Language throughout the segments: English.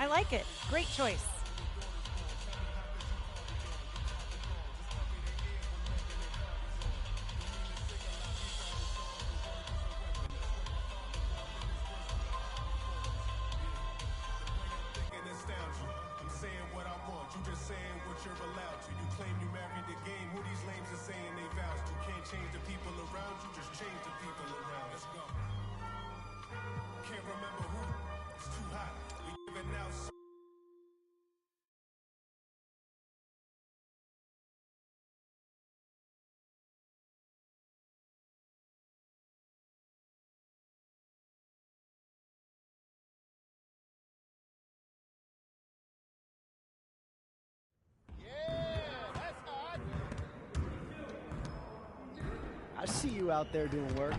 I like it. Great choice. I'm saying what I want, you just saying what you're allowed to. You claim you married the game, who these lames are saying they vows to. Can't change the people around you, just change the people around. Let's go. Can't remember who, it's too hot. We giving out so I see you out there doing work.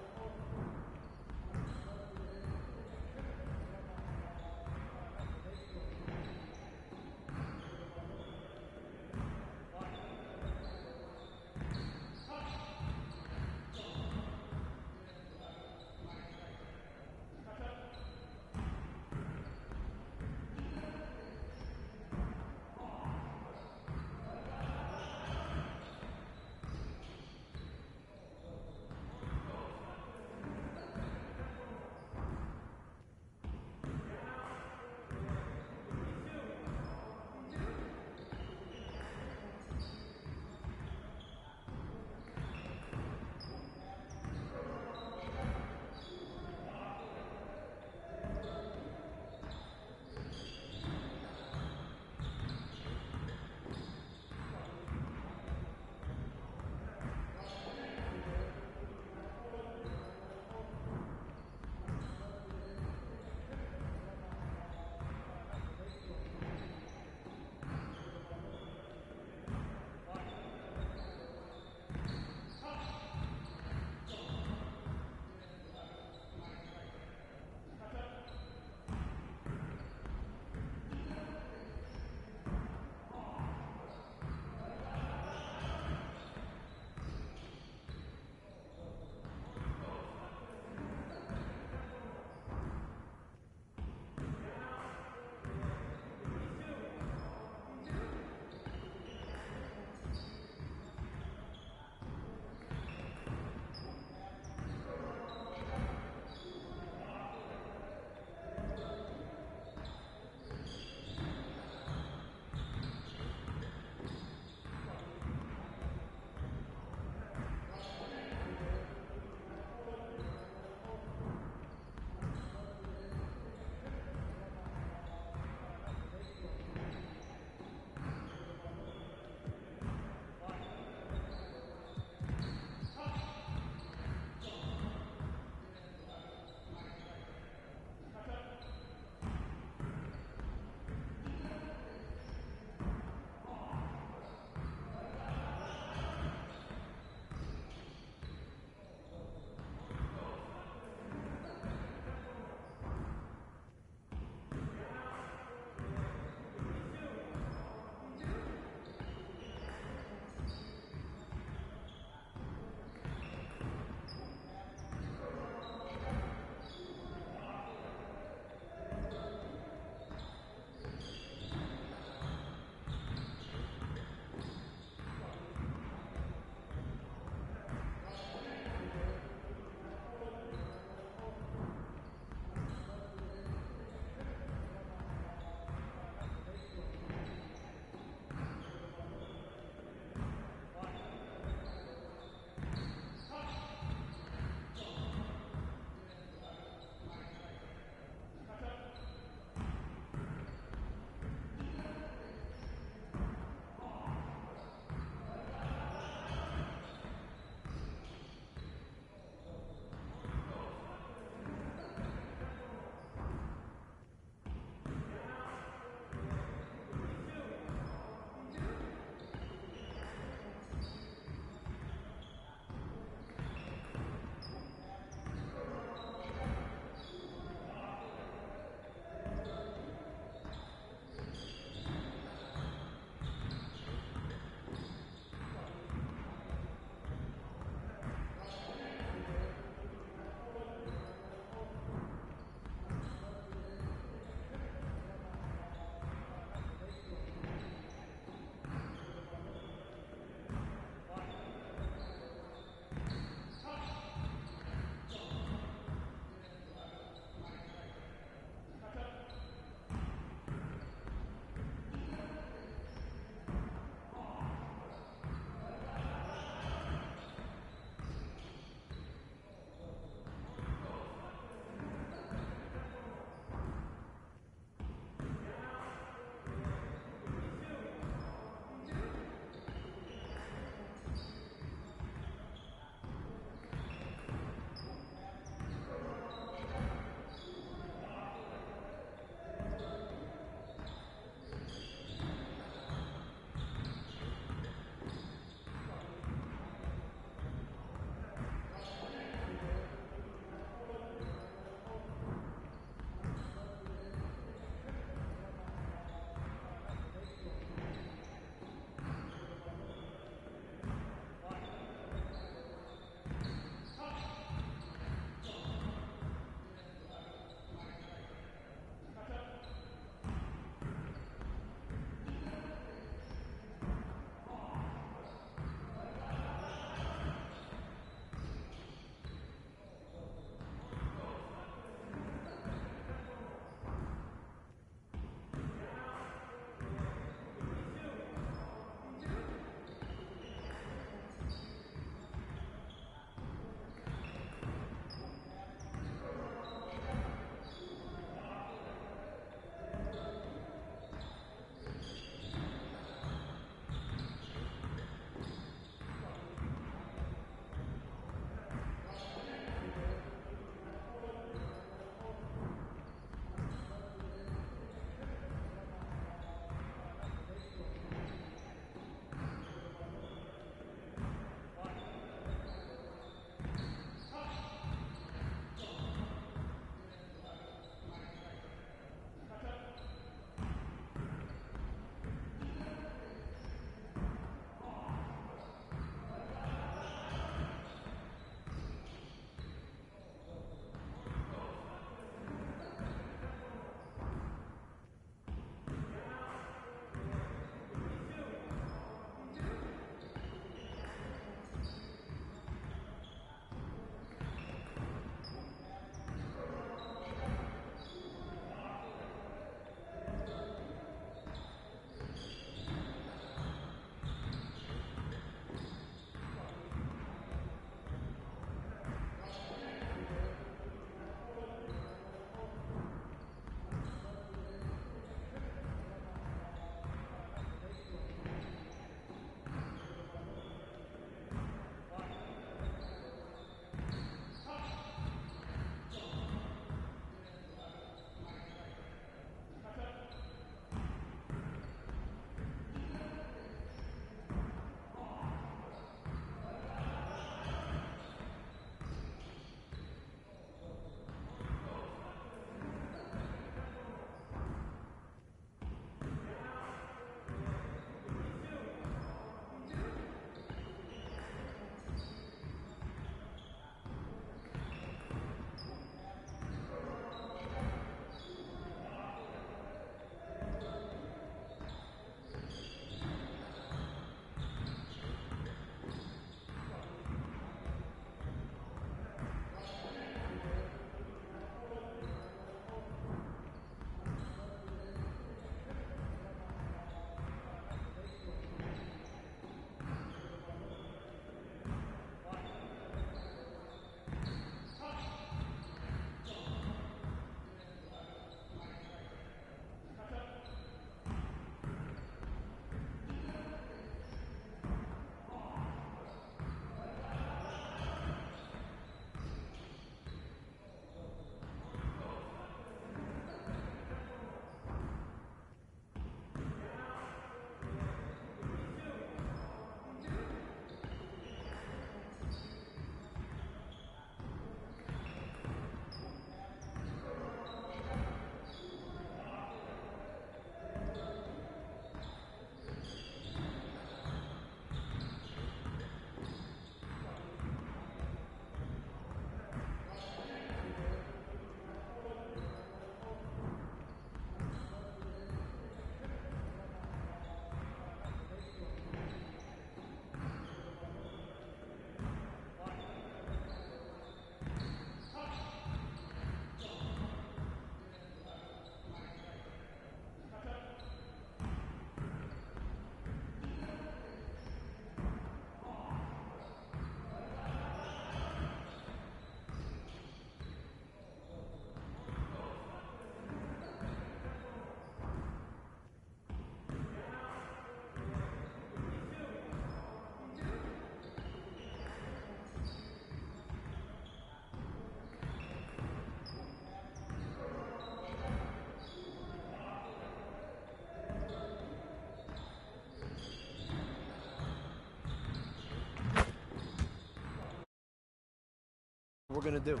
We're gonna do.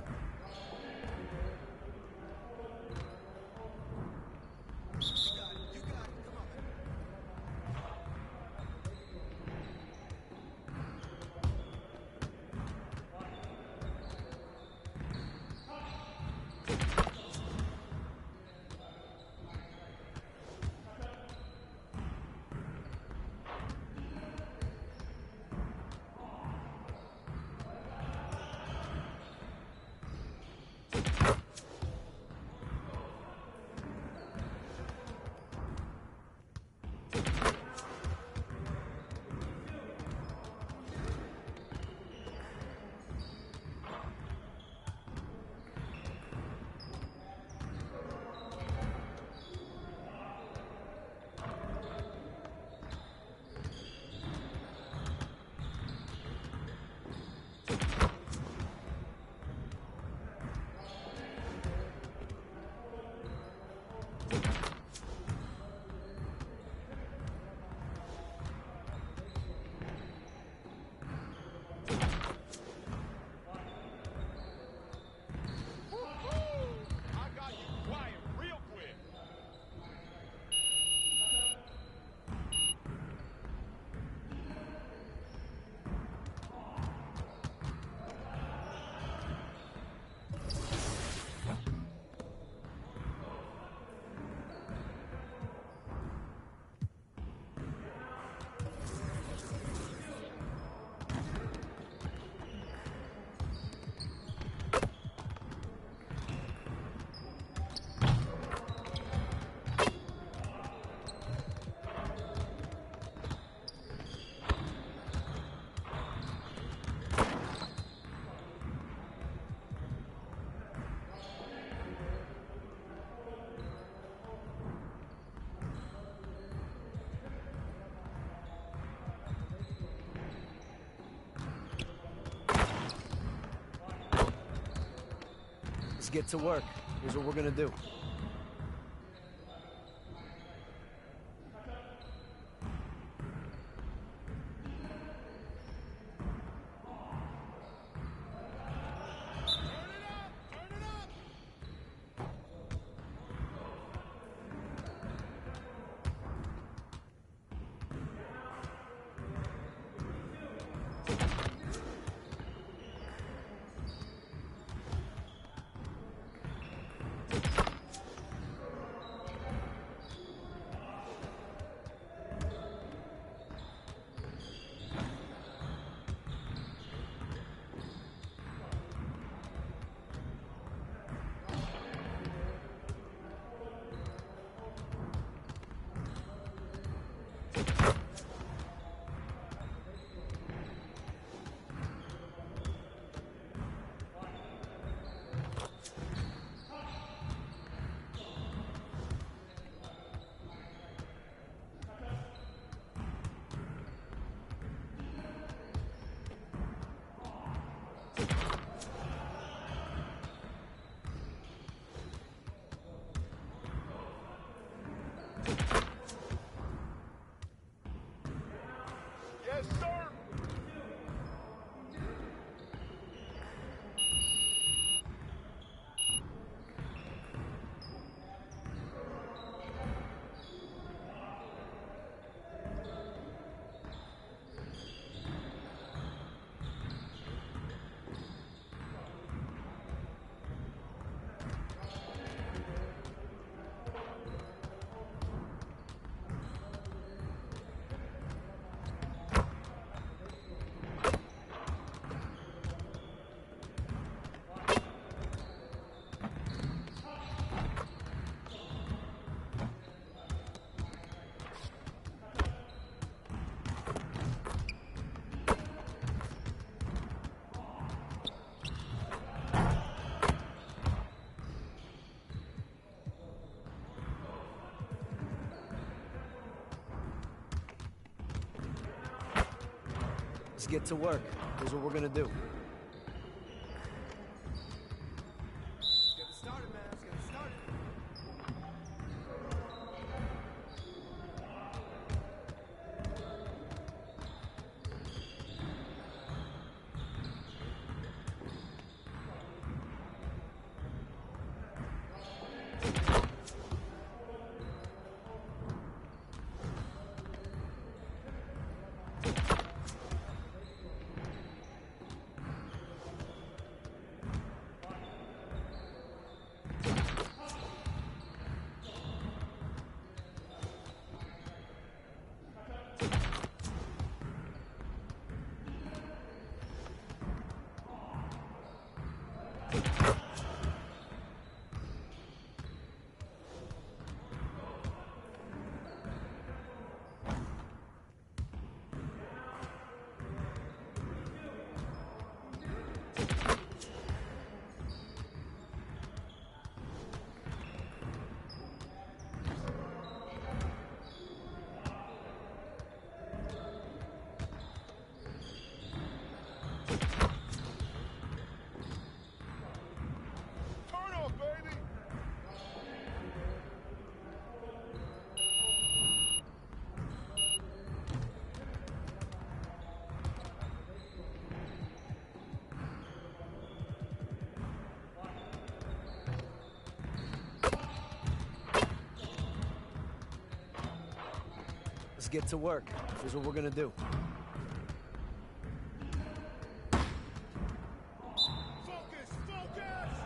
Let's get to work. Here's what we're gonna do. Yes, sir. Let's get to work. Here's what we're gonna do. Get it started, man. Let's get it started. get to work. Here's what we're gonna do. Focus! Focus!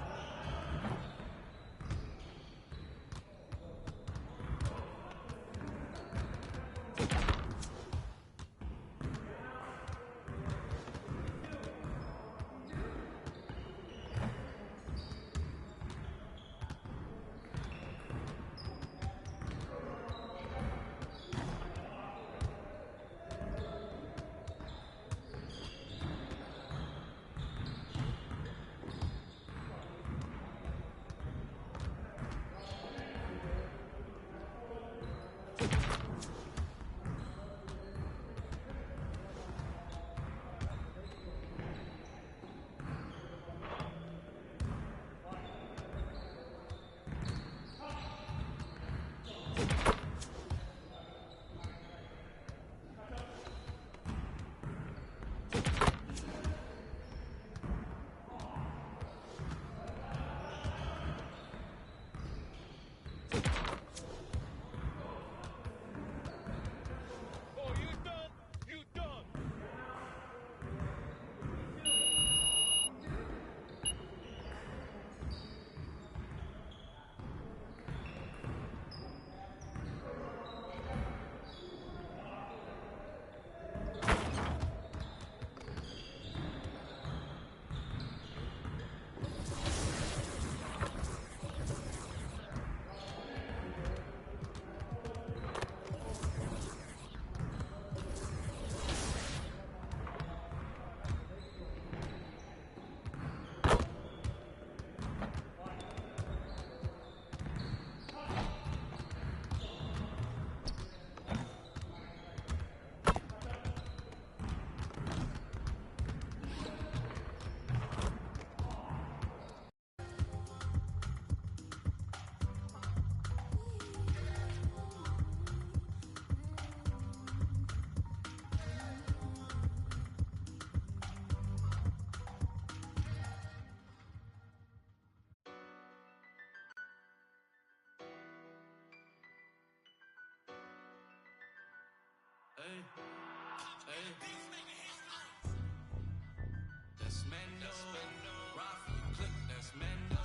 That's Mando, Rafi, click, that's Mando,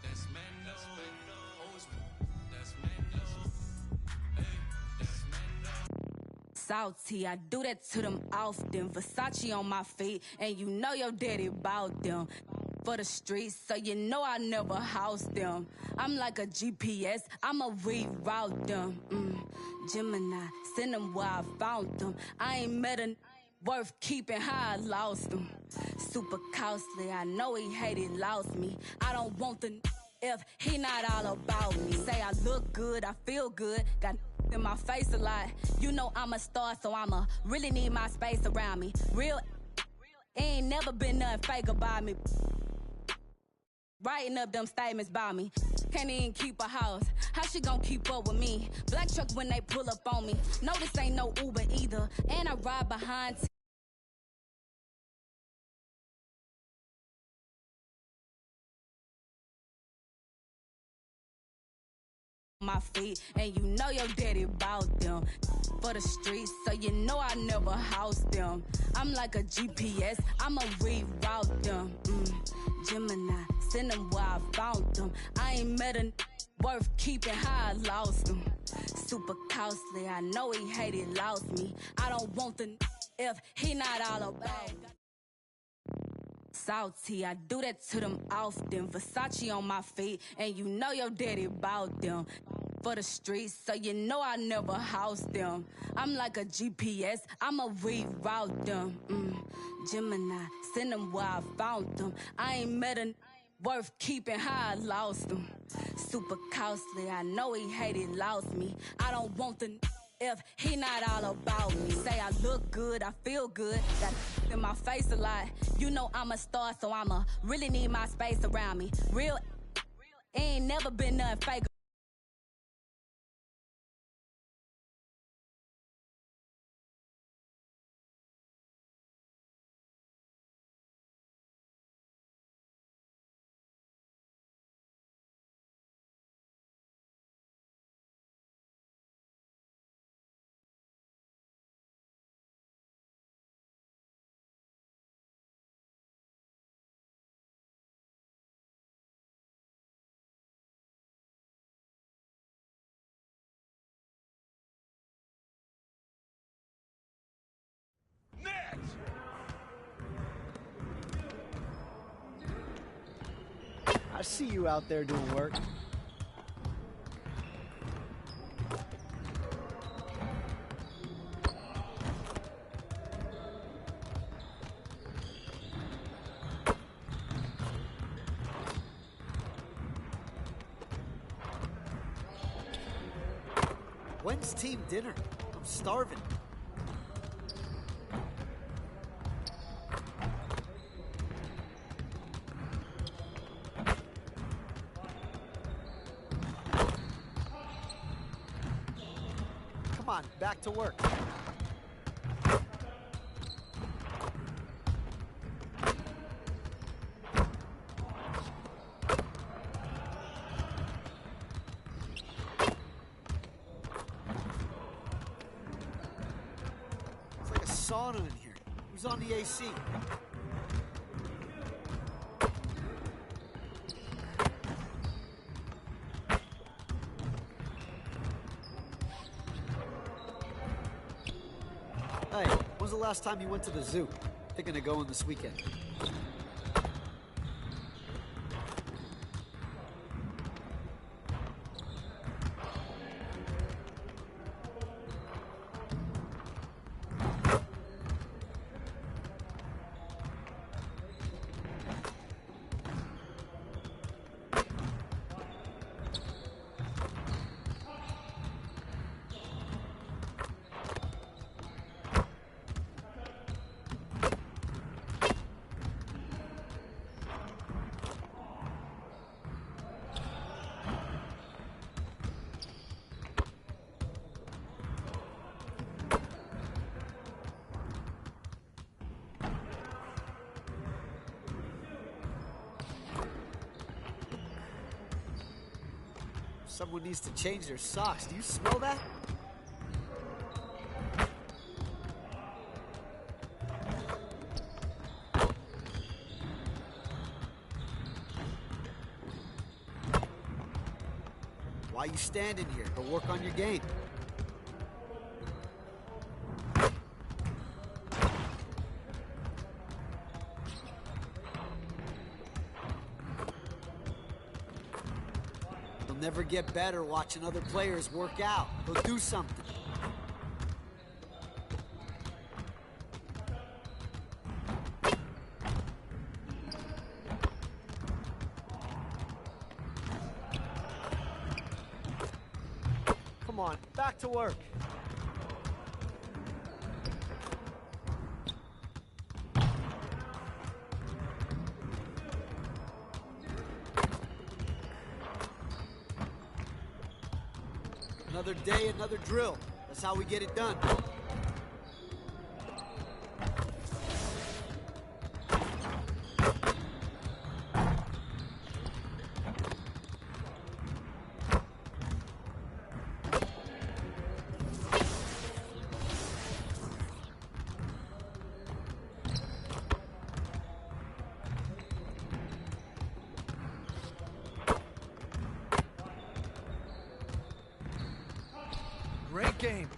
that's Mando, Osman, that's Mando, hey, that's Mando. Salty, I do that to them often. Versace on my feet, and you know your daddy bout them. For the streets, so you know I never house them. I'm like a GPS, I'ma reroute them. Gemini, send them where I found them. I ain't met a worth keeping, how I lost them. Super costly, I know he hated, lost me. I don't want the if he not all about me. Say I look good, I feel good, got in my face a lot. You know I'm a star, so I'ma really need my space around me. Real ain't never been nothing fake about me. Writing up them statements about me. Can't even keep a house. How she gon' keep up with me? Black truck when they pull up on me. No, this ain't no Uber either. And I ride behind my feet, and you know your daddy bout them. For the streets, so you know I never house them. I'm like a GPS, I'ma reroute them. Gemini, send them where I found them. I ain't met a worth keeping, how I lost them. Super costly, I know he hated, lost me. I don't want the if he not all about. Salty, I do that to them often. Versace on my feet, and you know your daddy bout them. For the streets, so you know I never house them. I'm like a GPS, I'ma reroute them. Gemini, send them where I found them. I ain't met a worth keeping, how I lost them. Super costly, I know he hated, lost me. I don't want the if he not all about me. Say I look good, I feel good, got in my face a lot. You know I'm a star, so I'ma really need my space around me. Real ain't never been nothing fake. see you out there doing work. When's team dinner? I'm starving. Come on, back to work. Sauna in here. Who's on the AC? Hey, when's the last time you went to the zoo? Thinking of going this weekend. Someone needs to change their socks. Do you smell that? Why are you standing here? Go work on your game. Never get better watching other players work out. Go do something. Come on, back to work. Another day, another drill. That's how we get it done. Great game.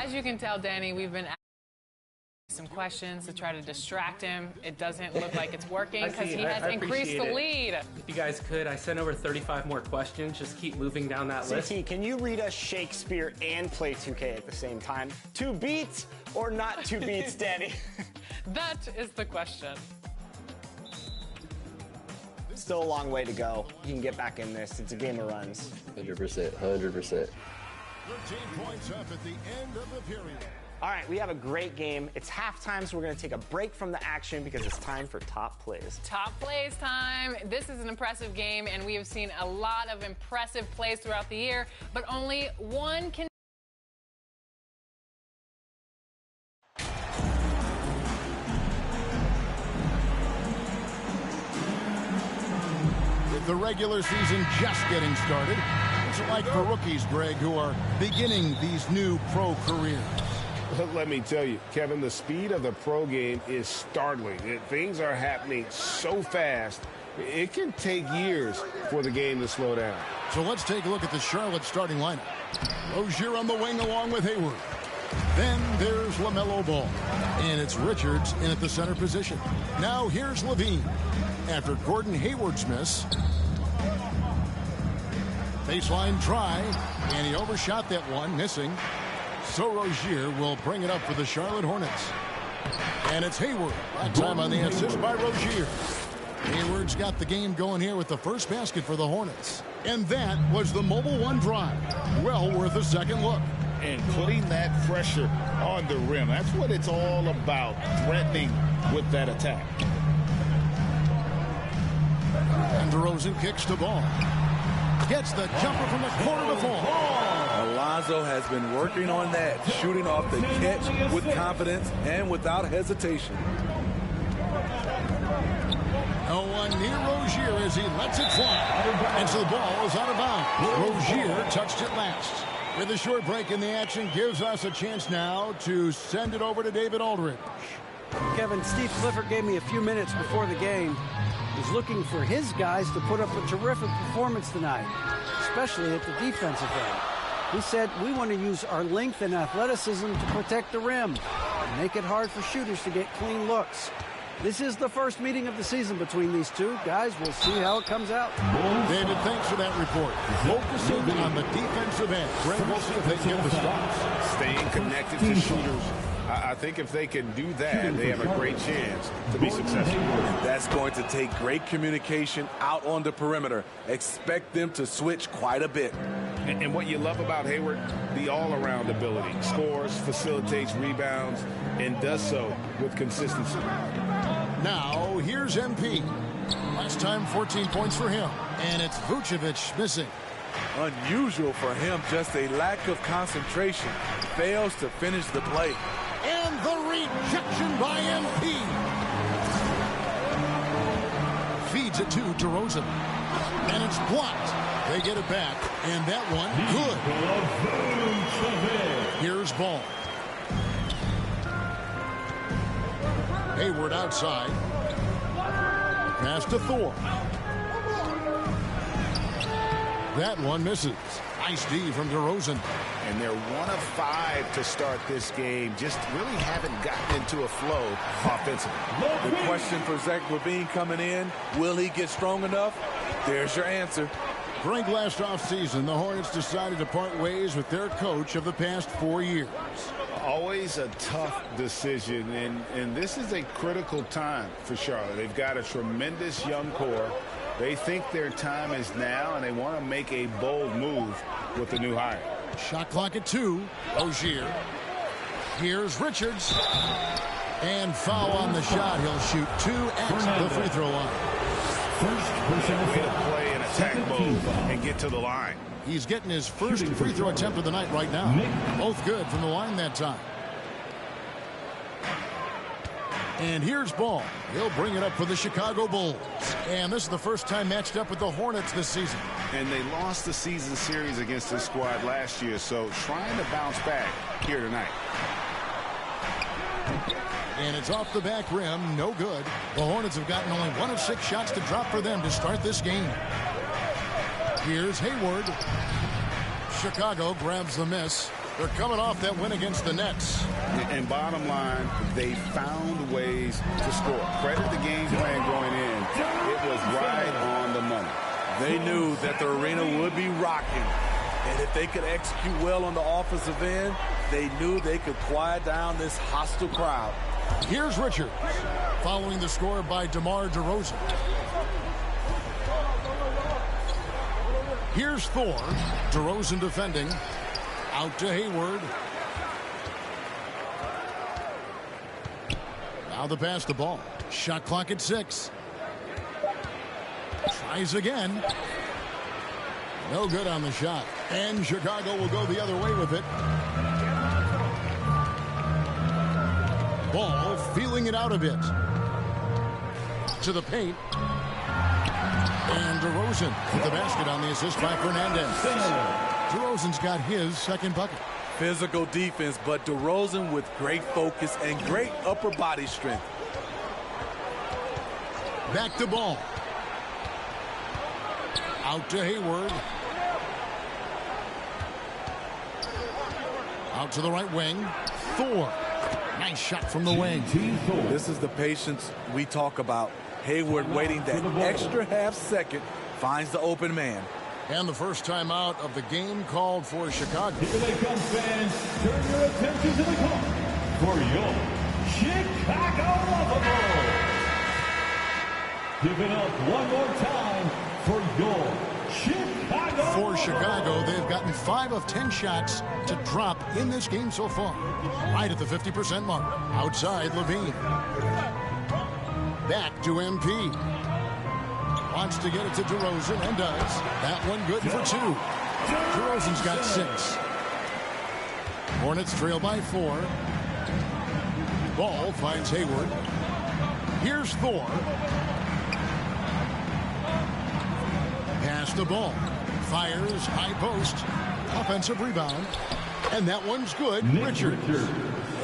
As you can tell, Danny, we've been asking some questions to try to distract him. It doesn't look like it's working because he has increased the lead. If you guys could, I sent over 35 more questions. Just keep moving down that list. CT, can you read us Shakespeare and play 2K at the same time? 2 beats or not 2 beats, Danny? That is the question. Still a long way to go. You can get back in this. It's a game of runs. 100%, 100%. 13 points up at the end of the period. All right, we have a great game. It's halftime, so we're going to take a break from the action because it's time for top plays. Top plays time. This is an impressive game, and we have seen a lot of impressive plays throughout the year, but only one can. With the regular season just getting started, what's it like for rookies, Greg, who are beginning these new pro careers? Let me tell you, Kevin, the speed of the pro game is startling. Things are happening so fast, it can take years for the game to slow down. So let's take a look at the Charlotte starting lineup. Rozier on the wing along with Hayward. Then there's LaMelo Ball. And it's Richards in at the center position. Now here's Levine. After Gordon Hayward's miss. Baseline try. And he overshot that one, missing. So Rozier will bring it up for the Charlotte Hornets. And it's Hayward. That time on the assist by Rozier. Hayward's got the game going here with the first basket for the Hornets. And that was the Mobile One drive. Well worth a second look. And putting that pressure on the rim, that's what it's all about, threatening with that attack. And DeRozan kicks the ball. Gets the jumper from the corner to fall. Alonzo has been working on that, shooting off the catch with confidence and without hesitation. No one near Rozier as he lets it fly. And so the ball is out of bounds. Rozier touched it last. With a short break in the action, gives us a chance now to send it over to David Aldridge. Kevin, Steve Clifford gave me a few minutes before the game. He's looking for his guys to put up a terrific performance tonight, especially at the defensive end. He said, we want to use our length and athleticism to protect the rim and make it hard for shooters to get clean looks. This is the first meeting of the season between these two. Guys, we'll see how it comes out. David, thanks for that report. Focusing on the defensive end. Greg, we'll see if they can get the stops. Staying connected to shooters. I think if they can do that, they have a great chance to be successful. That's going to take great communication out on the perimeter. Expect them to switch quite a bit. And what you love about Hayward, the all-around ability. Scores, facilitates, rebounds, and does so with consistency. Now, here's MP. Last time, 14 points for him. And it's Vucevic missing. Unusual for him, just a lack of concentration. Fails to finish the play. And the rejection by MP. Feeds it to DeRozan. And it's blocked. They get it back. And that one, good. Here's Ball. Hayward outside. Pass to Thor. That one misses. Nice D from DeRozan. And they're 1 of 5 to start this game. Just really haven't gotten into a flow offensively. The question for Zach LaVine coming in, will he get strong enough? There's your answer. Greg, last offseason, the Hornets decided to part ways with their coach of the past 4 years. Always a tough decision, and this is a critical time for Charlotte. They've got a tremendous young core. They think their time is now, and they want to make a bold move with the new hire. Shot clock at 2. Rozier. Here's Richards. And foul on the shot. He'll shoot 2 at the free throw line. Way to play an attack move and get to the line. He's getting his first free throw attempt of the night right now. Both good from the line that time. And here's Ball. He'll bring it up for the Chicago Bulls. And this is the first time matched up with the Hornets this season. And they lost the season series against this squad last year, so trying to bounce back here tonight. And it's off the back rim, no good. The Hornets have gotten only 1 of 6 shots to drop for them to start this game. Here's Hayward. Chicago grabs the miss. They're coming off that win against the Nets. And bottom line, they found ways to score. Credit the game plan going in. It was right on the money. They knew that the arena would be rocking. And if they could execute well on the offensive end, they knew they could quiet down this hostile crowd. Here's Richards, following the score by DeMar DeRozan. Here's Thor. DeRozan defending. Out to Hayward. Now the pass the ball. Shot clock at 6. Tries again. No good on the shot. And Chicago will go the other way with it. Ball feeling it out a bit. To the paint. And DeRozan with the basket on the assist by Fernandes. DeRozan's got his second bucket. Physical defense, but DeRozan with great focus and great upper body strength. Back to ball. Out to Hayward. Out to the right wing. Thor. Nice shot from the wing. This is the patience we talk about. Hayward waiting that extra half second, finds the open man. And the first time out of the game called for Chicago. Here they come, fans. Turn your attention to the court for your Chicago Lovable. Give it up one more time for your Chicago. For Chicago, they've gotten 5 of 10 shots to drop in this game so far. Right at the 50% mark. Outside, Levine. Back to MP. Wants to get it to DeRozan and does. That one good for 2. DeRozan's got 6. Hornets trail by 4. Ball finds Hayward. Here's Thor. Pass the ball. Fires high post. Offensive rebound. And that one's good. Richards.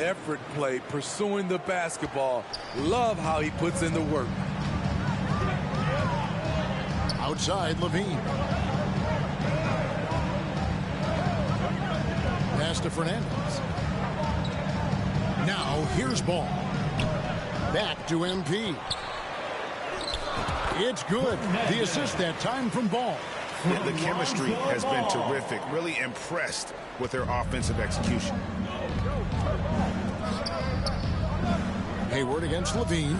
Effort play, pursuing the basketball. Love how he puts in the work. Outside, Levine. Pass to Fernandes. Now, here's Ball. Back to MP. It's good. The assist that time from Ball. The chemistry has been terrific. Really impressed with their offensive execution. Hayward against Levine.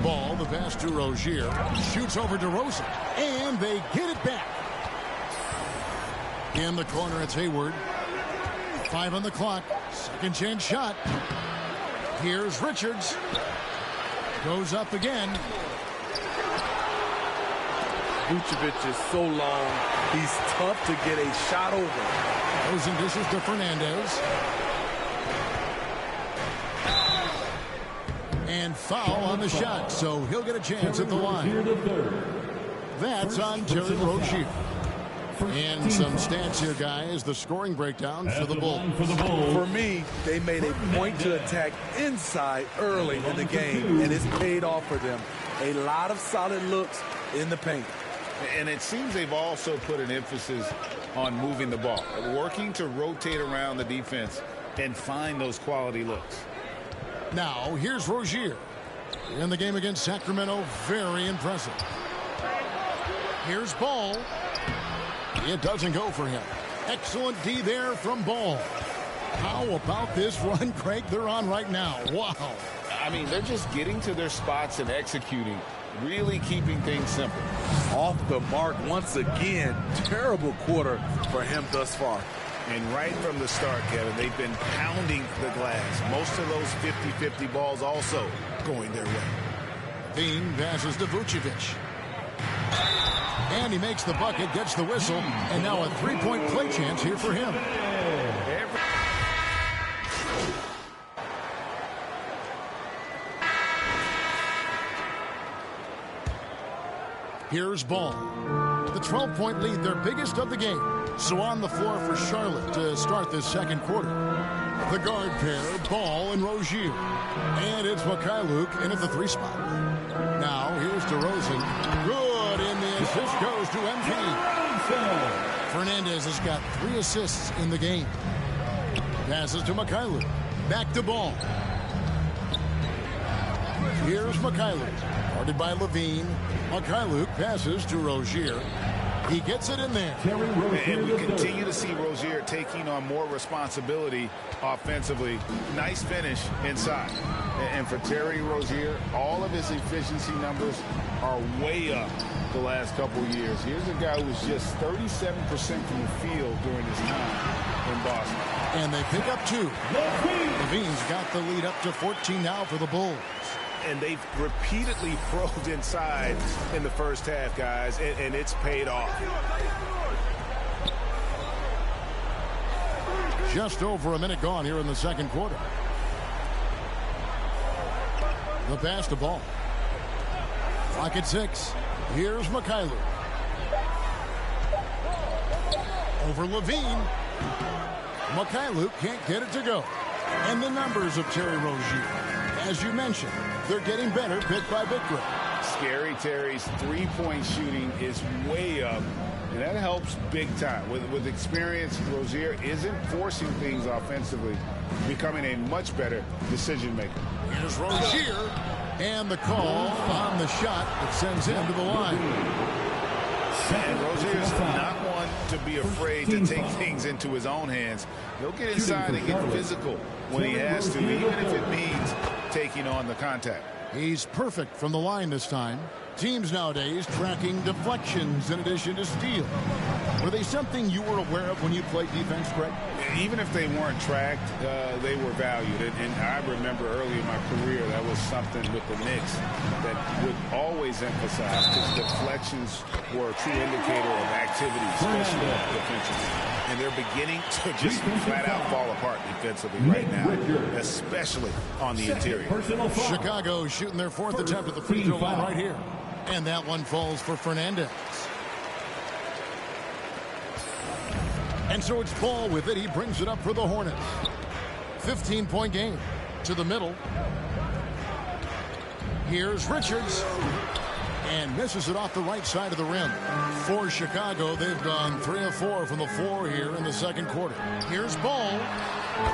Ball, the pass to Rozier. Shoots over DeRozan. And they get it back. In the corner, it's Hayward. 5 on the clock. Second chance shot. Here's Richards. Goes up again. Vucevic is so long. He's tough to get a shot over. Goes and dishes to Fernandes. And foul on the shot, so he'll get a chance at the line. That's on Terry Rozier. And some stats here, guys. The scoring breakdown for the Bulls. For me, they made a point to attack inside early in the game, and it's paid off for them. A lot of solid looks in the paint. And it seems they've also put an emphasis on moving the ball, working to rotate around the defense and find those quality looks. Now, here's Rozier. In the game against Sacramento, very impressive. Here's Ball. It doesn't go for him. Excellent D there from Ball. How about this run, Craig, they're on right now? Wow. I mean, they're just getting to their spots and executing, really keeping things simple. Off the mark once again. Terrible quarter for him thus far. And right from the start, Kevin, they've been pounding the glass. Most of those 50-50 balls also going their way. Bean passes to Vucevic. And he makes the bucket, gets the whistle, and now a three-point play chance here for him. Here's Ball. The 12-point lead, their biggest of the game. So on the floor for Charlotte to start this second quarter. The guard pair, Ball and Rozier. And it's Mikhailuk in at the 3 spot. Now here's DeRozan. Good, and the assist goes to MP. Fernandes has got 3 assists in the game. Passes to Mikhailuk. Back to Ball. Here's Mikhailuk. Guarded by Levine. Mikhailuk passes to Rozier. He gets it in there. And we continue to see Rozier taking on more responsibility offensively. Nice finish inside. And for Terry Rozier, all of his efficiency numbers are way up the last couple of years. Here's a guy who was just 37% from the field during his time in Boston. And they pick up 2. Levine's got the lead up to 14 now for the Bulls. And they've repeatedly probed inside in the first half, guys, and it's paid off. Just over a minute gone here in the second quarter. The pass to Ball. Clock at 6. Here's Mikhailuk. Over Levine. Mikhailuk can't get it to go. And the numbers of Terry Rozier, as you mentioned, they're getting better bit by bit. Scary Terry's three-point shooting is way up, and that helps big time. With experience, Rozier isn't forcing things offensively, becoming a much better decision maker. Here's Rozier, and the call on the shot that sends him to the line. And Rozier's not one to be afraid to take things into his own hands. He'll get inside and get physical when he has to, even if it means taking on the contact. He's perfect from the line this time. Teams nowadays tracking deflections in addition to steals. Were they something you were aware of when you played defense, Greg? Even if they weren't tracked, they were valued. And I remember early in my career, that was something with the Knicks that would always emphasize, because deflections were a true indicator of activity, especially defensively. And they're beginning to just flat out fall apart defensively right now, especially on the interior. Chicago shooting their 4th attempt at the free throw line right here. And that one falls for Fernandes. And so it's Ball with it. He brings it up for the Hornets. 15-point game. To the middle. Here's Richards. And misses it off the right side of the rim. For Chicago, they've gone 3 of 4 from the floor here in the second quarter. Here's Ball.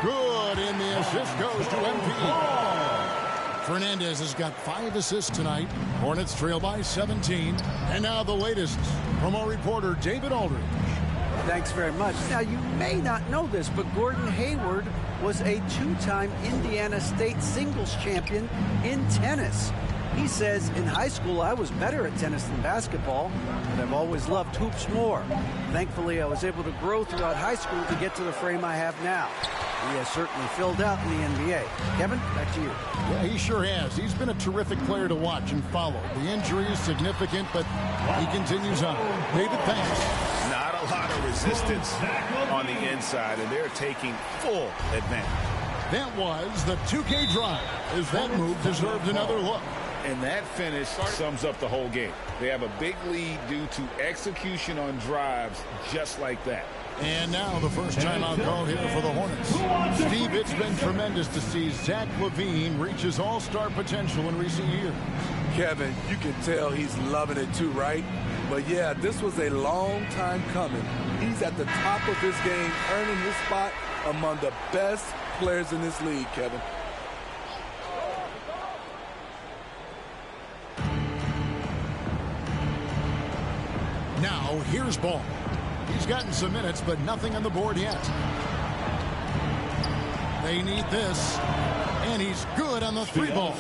Good, and the assist goes to MP. Fernandes has got 5 assists tonight. Hornets trail by 17. And now the latest from our reporter, David Aldridge. Thanks very much. Now, you may not know this, but Gordon Hayward was a 2-time Indiana State singles champion in tennis. He says, in high school, I was better at tennis than basketball, but I've always loved hoops more. Thankfully, I was able to grow throughout high school to get to the frame I have now. He has certainly filled out in the NBA. Kevin, back to you. Yeah, he sure has. He's been a terrific player to watch and follow. The injury is significant, but he continues on. David, thanks. Not a lot of resistance on the inside, and they're taking full advantage. That was the 2K drive, as that move deserved another look. And that finish sums up the whole game. They have a big lead due to execution on drives just like that. And now the first timeout call here for the Hornets. Steve, it's been tremendous to see Zach LaVine reach his all-star potential in recent years. Kevin, you can tell he's loving it too, right? But yeah, this was a long time coming. He's at the top of his game, earning his spot among the best players in this league, Kevin. Now, here's Ball. He's gotten some minutes, but nothing on the board yet. They need this. And he's good on the 3-ball.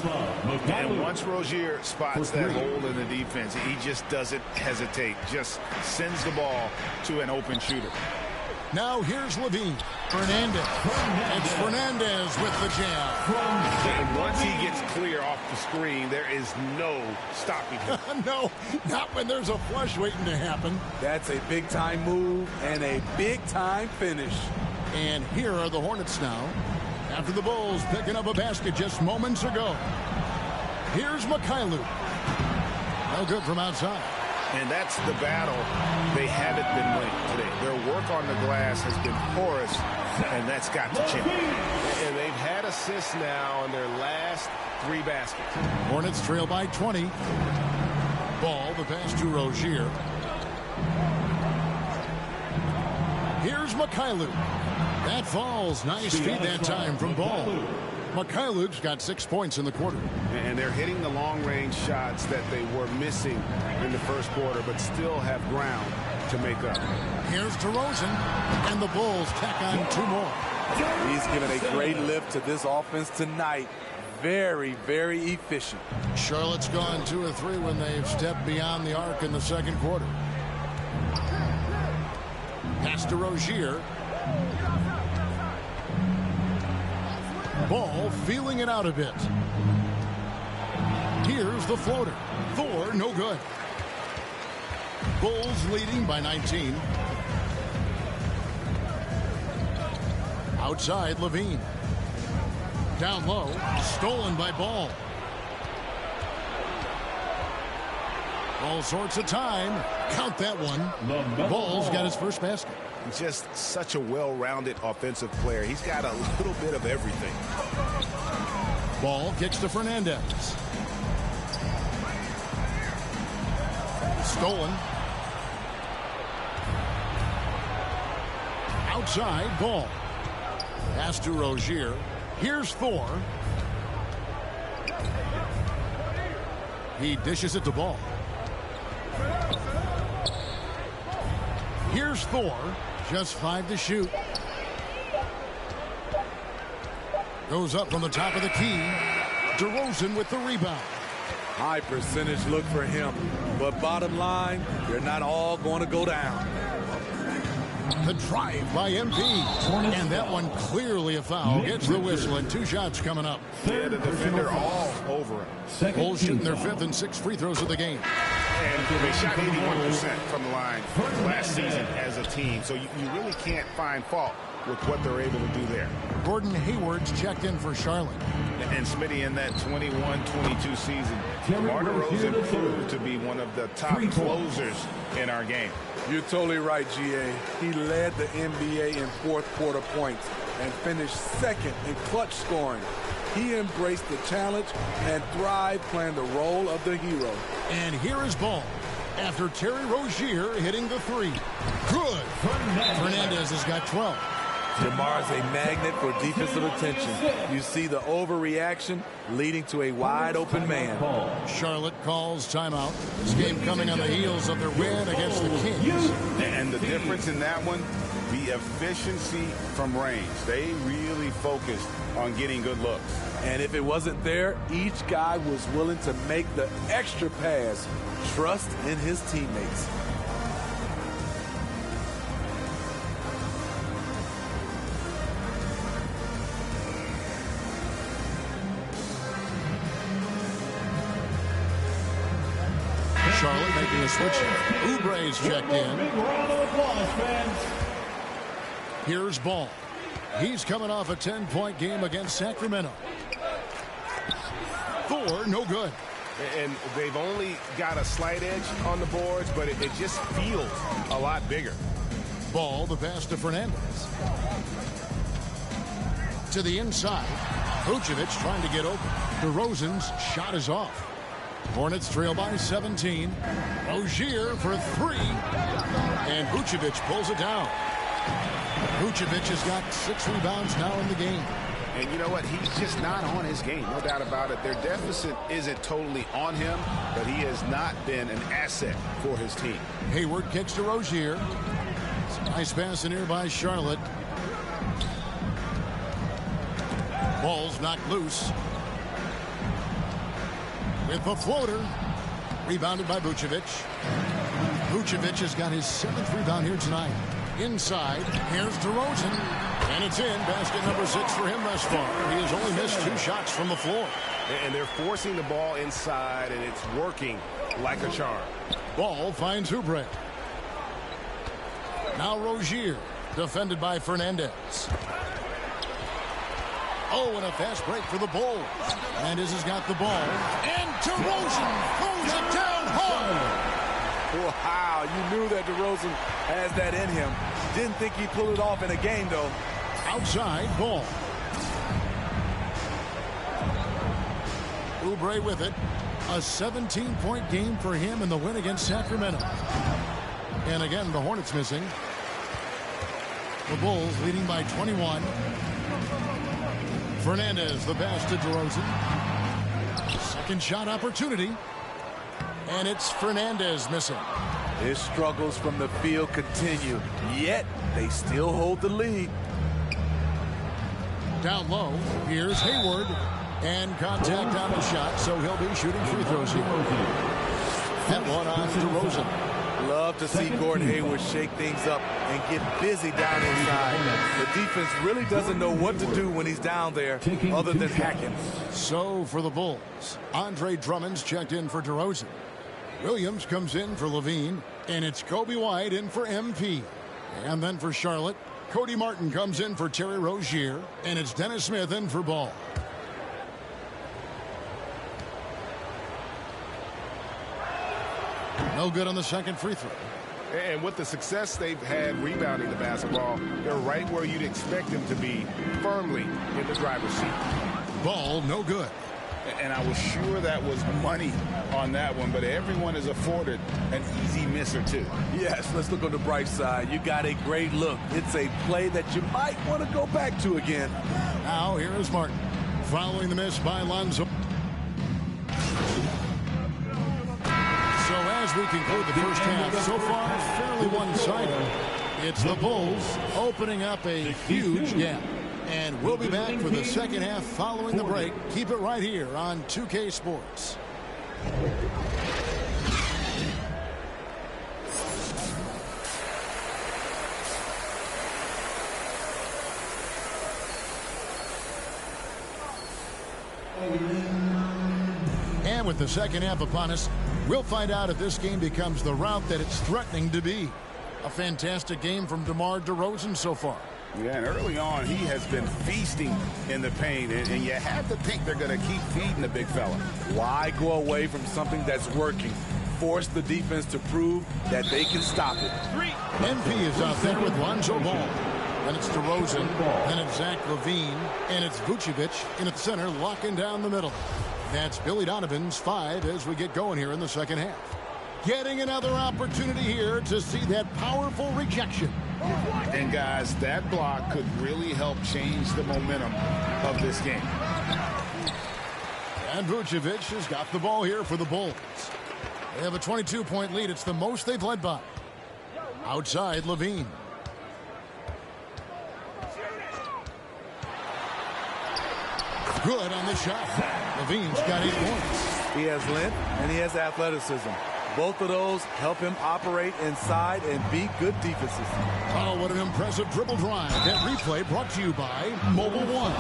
And once Rozier spots that hole in the defense, he just doesn't hesitate. Just sends the ball to an open shooter. Now here's Levine. Fernandes. It's Fernandes with the jam. And once he gets clear off the screen, there is no stopping him. No, not when there's a flush waiting to happen. That's a big-time move and a big-time finish. And here are the Hornets now, after the Bulls picking up a basket just moments ago. Here's Mikhailuk. No good from outside. And that's the battle they haven't been winning today. Their work on the glass has been porous, and that's got to change. And they've had assists now on their last 3 baskets. Hornets trail by 20. Ball, the pass to Rozier. Here's Mikhailuk. That falls. Nice feed that time from Ball. Mikhailuk's got 6 points in the quarter. And they're hitting the long-range shots that they were missing in the first quarter, but still have ground to make up. Here's DeRozan, and the Bulls tack on 2 more. He's given a great lift to this offense tonight. Very, very efficient. Charlotte's gone 2 of 3 when they've stepped beyond the arc in the second quarter. Pass to Rozier. Ball feeling it out a bit. Here's the floater. Thor, no good. Bulls leading by 19. Outside, Levine. Down low, stolen by Ball. All sorts of time. Count that one. Ball's got his first basket. Just such a well-rounded offensive player. He's got a little bit of everything. Ball kicks to Fernandez. Stolen. Outside, Ball. Pass to Rozier. Here's Thor. He dishes it to Ball. Here's Thor. Just 5 to shoot. Goes up from the top of the key. DeRozan with the rebound. High percentage look for him. But bottom line, they're not all going to go down. The drive by MP. And that one clearly a foul. Gets the whistle and 2 shots coming up. Yeah, the defender all over him. Bulls shooting their 5th and 6th free throws of the game. And they shot 81% from the line last season as a team. So you really can't find fault with what they're able to do there. Gordon Hayward's checked in for Charlotte. And Smitty, in that 21-22 season, DeMar DeRozan proved to be one of the top closers in our game. You're totally right, GA. He led the NBA in fourth quarter points and finished 2nd in clutch scoring. He embraced the challenge and thrived playing the role of the hero. And here is Ball after Terry Rozier hitting the 3. Good. Fernandez has got 12. DeMar's a magnet for defensive attention. You see the overreaction leading to a wide open man. Charlotte calls timeout. This game coming on the heels of their win against the Kings. And the difference in that one, the efficiency from range. They really focused on getting good looks. And if it wasn't there, each guy was willing to make the extra pass. Trust in his teammates. Charlotte making a switch. Oubre's checked in. Here's Ball. He's coming off a 10-point game against Sacramento. Thor, no good. And they've only got a slight edge on the boards, but it just feels a lot bigger. Ball, the pass to Fernandez. To the inside. Vucevic trying to get open. DeRozan's shot is off. Hornets trail by 17. Rozier for 3. And Vucevic pulls it down. Vucevic has got 6 rebounds now in the game. And you know what? He's just not on his game. No doubt about it. Their deficit isn't totally on him, but he has not been an asset for his team. Hayward kicks to Rozier. Nice pass in here by Charlotte. Ball's knocked loose. With the floater. Rebounded by Vucevic. Vucevic has got his 7th rebound here tonight. Inside, here's DeRozan. And it's in. Basket number 6 for him thus far. He has only missed 2 shots from the floor. And they're forcing the ball inside, and it's working like a charm. Ball finds Oubre. Now Rozier, defended by Fernandez. Oh, and a fast break for the Bulls. Fernandez has got the ball. And DeRozan throws it down hard. Wow, you knew that DeRozan has that in him. Didn't think he'd pull it off in a game, though. Outside, Ball. Oubre with it. A 17-point game for him in the win against Sacramento. And again, the Hornets missing. The Bulls leading by 21. Fernandes, the pass to DeRozan. Second shot opportunity. And it's Fernandes missing. His struggles from the field continue, yet they still hold the lead. Down low, here's Hayward. And contact on the shot, so he'll be shooting free throws here. That one on DeRozan. Love to see Gordon Hayward shake things up and get busy down inside. The defense really doesn't know what to do when he's down there other than hacking. So for the Bulls, Andre Drummond's checked in for DeRozan. Williams comes in for Levine, and it's Kobe White in for MP. And then for Charlotte, Cody Martin comes in for Terry Rozier, and it's Dennis Smith in for Ball. No good on the second free throw. And with the success they've had rebounding the basketball, they're right where you'd expect them to be, firmly in the driver's seat. Ball, no good. And I was sure that was money on that one, but everyone is afforded an easy miss or two. Yes, let's look on the bright side. You got a great look. It's a play that you might want to go back to again. Now here is Martin, following the miss by Lonzo. So as we conclude the first half, so far fairly one-sided. It's the Bulls opening up a huge gap. And we'll be back for the second half following the break. Keep it right here on 2K Sports. And with the second half upon us, we'll find out if this game becomes the route that it's threatening to be. A fantastic game from DeMar DeRozan so far. Yeah, and early on, he has been feasting in the paint, and you have to think they're going to keep feeding the big fella. Why go away from something that's working? Force the defense to prove that they can stop it. MP is out there with Lonzo Ball. Then it's DeRozan, then it's Zach LaVine, and it's Vucevic in at center, locking down the middle. That's Billy Donovan's 5 as we get going here in the second half. Getting another opportunity here to see that powerful rejection. And guys, that block could really help change the momentum of this game. And Vucevic has got the ball here for the Bulls. They have a 22-point lead. It's the most they've led by. Outside, LaVine. Good on the shot. LaVine's got 8 points. He has length and he has athleticism. Both of those help him operate inside and beat good defenses. Oh, what an impressive dribble drive. That replay brought to you by Mobile One.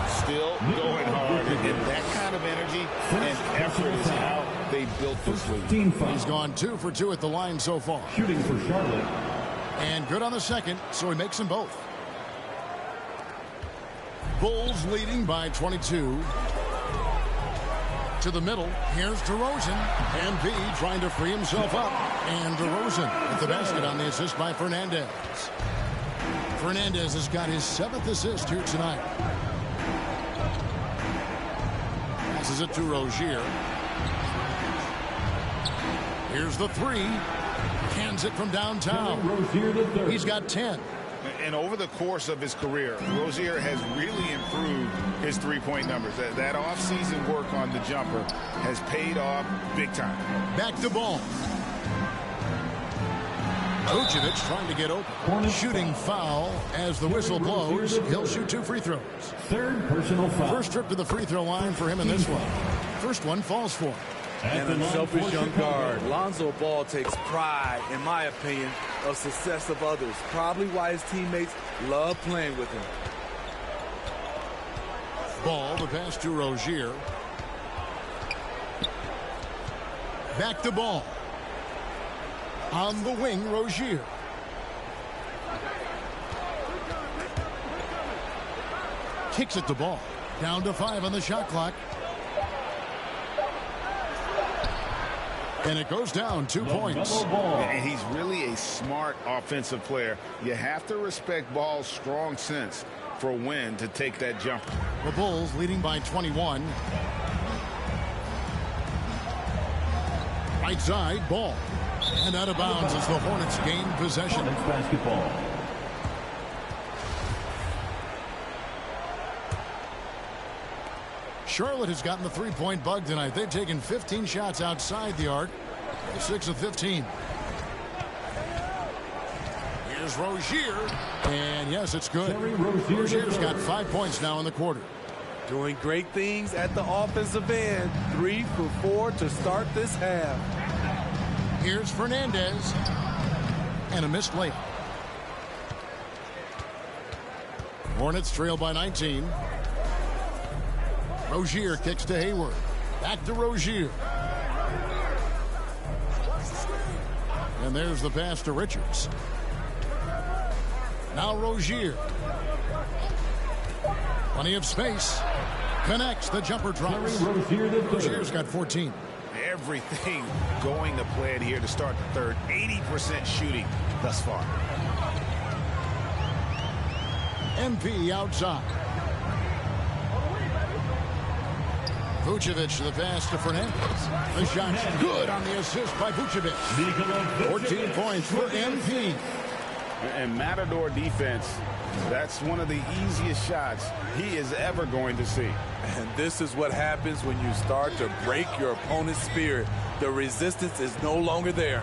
Still going hard, and that kind of energy and effort is how they built this league. He's gone 2 for 2 at the line so far. Shooting for Charlotte. And good on the second, so he makes them both. Bulls leading by 22. To the middle, here's DeRozan. MP trying to free himself up. And DeRozan at the basket on the assist by Fernandes. Fernandes has got his 7th assist here tonight. Passes it to Rozier. Here's the 3. Hands it from downtown. He's got 10. And over the course of his career, Rozier has really improved his three-point numbers. That off-season work on the jumper has paid off big time. Back to Ball. Vucevic trying to get open. Shooting foul as the whistle blows. He'll shoot 2 free throws. Third personal foul. First trip to the free throw line for him in this one. First one falls for him. And an unselfish young guard. Lonzo Ball takes pride, in my opinion, of success of others. Probably why his teammates love playing with him. Ball, the pass to Rozier. Back to Ball. On the wing, Rozier. Kicks it to Ball. Down to 5 on the shot clock. And it goes down 2 points. And he's really a smart offensive player. You have to respect Ball's strong sense for when to take that jumper. The Bulls leading by 21. Right side, Ball. And out of bounds as the Hornets gain possession. Basketball. Charlotte has gotten the three-point bug tonight. They've taken 15 shots outside the arc. 6 of 15. Here's Rozier. And yes, it's good. Rozier's got 5 points now in the quarter. Doing great things at the offensive end. 3 for 4 to start this half. Here's Fernandes. And a missed layup. Hornets trail by 19. Rozier kicks to Hayward. Back to Rozier. And there's the pass to Richards. Now Rozier. Plenty of space. Connects. The jumper drops. Rozier's got 14. Everything going to plan here to start the third. 80% shooting thus far. MP outside. Vucevic, the pass to Fernandes. The shot's good on the assist by Vucevic. 14 points for MP. And Matador defense, that's one of the easiest shots he is ever going to see. And this is what happens when you start to break your opponent's spirit. The resistance is no longer there.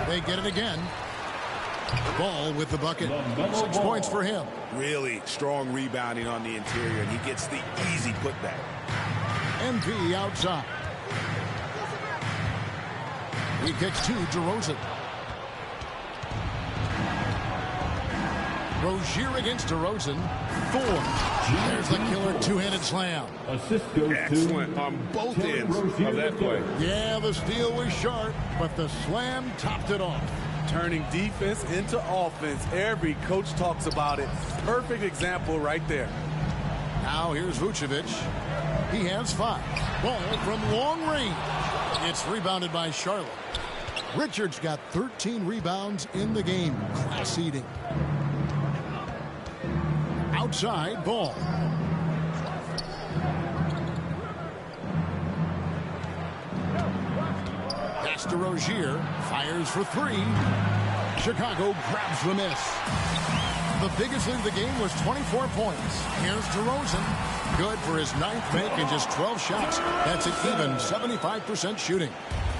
They get it again. Ball with the bucket. 6 points for him. Really strong rebounding on the interior, and he gets the easy putback. MP outside. He kicks to DeRozan. Rozier against DeRozan. 4. There's the killer two-handed slam. Excellent on both ends of that play. Yeah, the steal was sharp, but the slam topped it off. Turning defense into offense. Every coach talks about it. Perfect example right there. Now here's Vucevic. He has 5. Ball from long range. It's rebounded by Charlotte. Richards got 13 rebounds in the game. Class eating. Outside ball. Pass to Rozier. Fires for 3. Chicago grabs the miss. The biggest lead of the game was 24 points. Here's DeRozan. Good for his 9th make and just 12 shots. That's an even 75% shooting.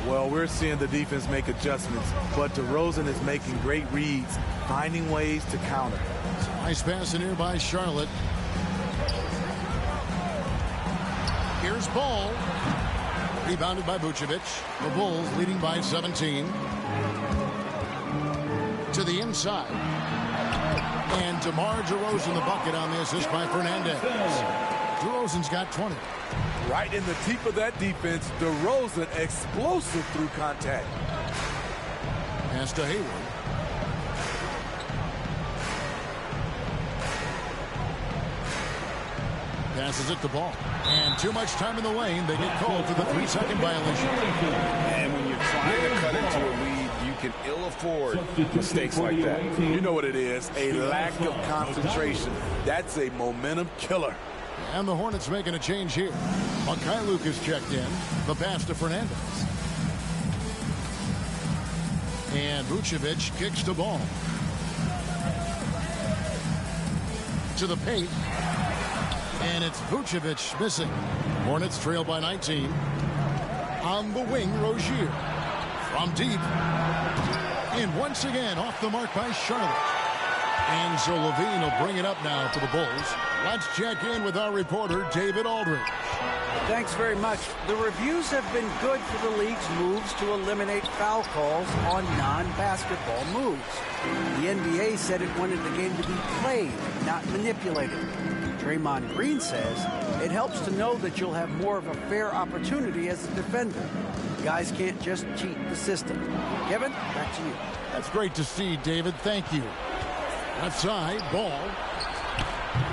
Well, we're seeing the defense make adjustments, but DeRozan is making great reads, finding ways to counter. Nice pass in here by Charlotte. Here's Ball. Rebounded by Vucevic. The Bulls leading by 17. To the inside. And DeMar DeRozan the bucket on the assist by Fernandes. DeRozan's got 20. Right in the teeth of that defense, DeRozan explosive through contact. Pass to Hayward. Passes it to Ball. And too much time in the lane. They get called for the 3-second violation. And when you're trying to cut into a lead, you can ill afford mistakes like that. You know what it is, a lack of concentration. That's a momentum killer. And the Hornets making a change here. Mikhailuk is checked in. The pass to Fernandes. And Vucevic kicks the ball. To the paint. And it's Vucevic missing. Hornets trail by 19. On the wing, Rozier. From deep. And once again, off the mark by Charlotte. And so Levine will bring it up now for the Bulls. Let's check in with our reporter, David Aldridge. Thanks very much. The reviews have been good for the league's moves to eliminate foul calls on non-basketball moves. The NBA said it wanted the game to be played, not manipulated. Draymond Green says it helps to know that you'll have more of a fair opportunity as a defender. Guys can't just cheat the system. Kevin, back to you. That's great to see, David. Thank you. Left side, Ball.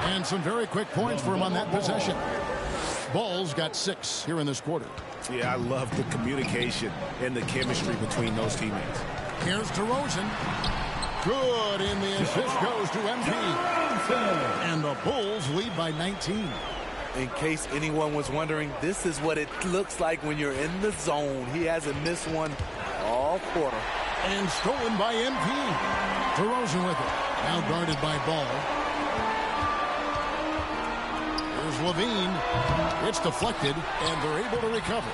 And some very quick points for him on that possession. Ball's got 6 here in this quarter. Yeah, I love the communication and the chemistry between those teammates. Here's DeRozan. Good, and the assist goes to MP. And the Bulls lead by 19. In case anyone was wondering, this is what it looks like when you're in the zone. He hasn't missed one all quarter. And stolen by MP. DeRozan with it. Now guarded by Ball. Here's Levine. It's deflected, and they're able to recover.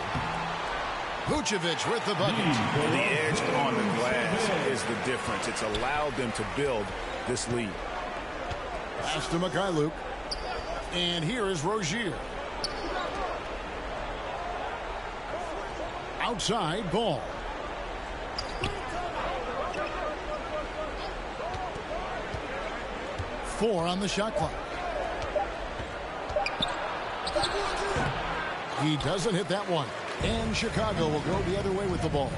Vucevic with the bucket. The edge on the glass is the difference. It's allowed them to build this lead. Pass to Mikhailuk. And here is Rozier. Outside, Ball. Four on the shot clock. He doesn't hit that one. And Chicago will go the other way with the ball.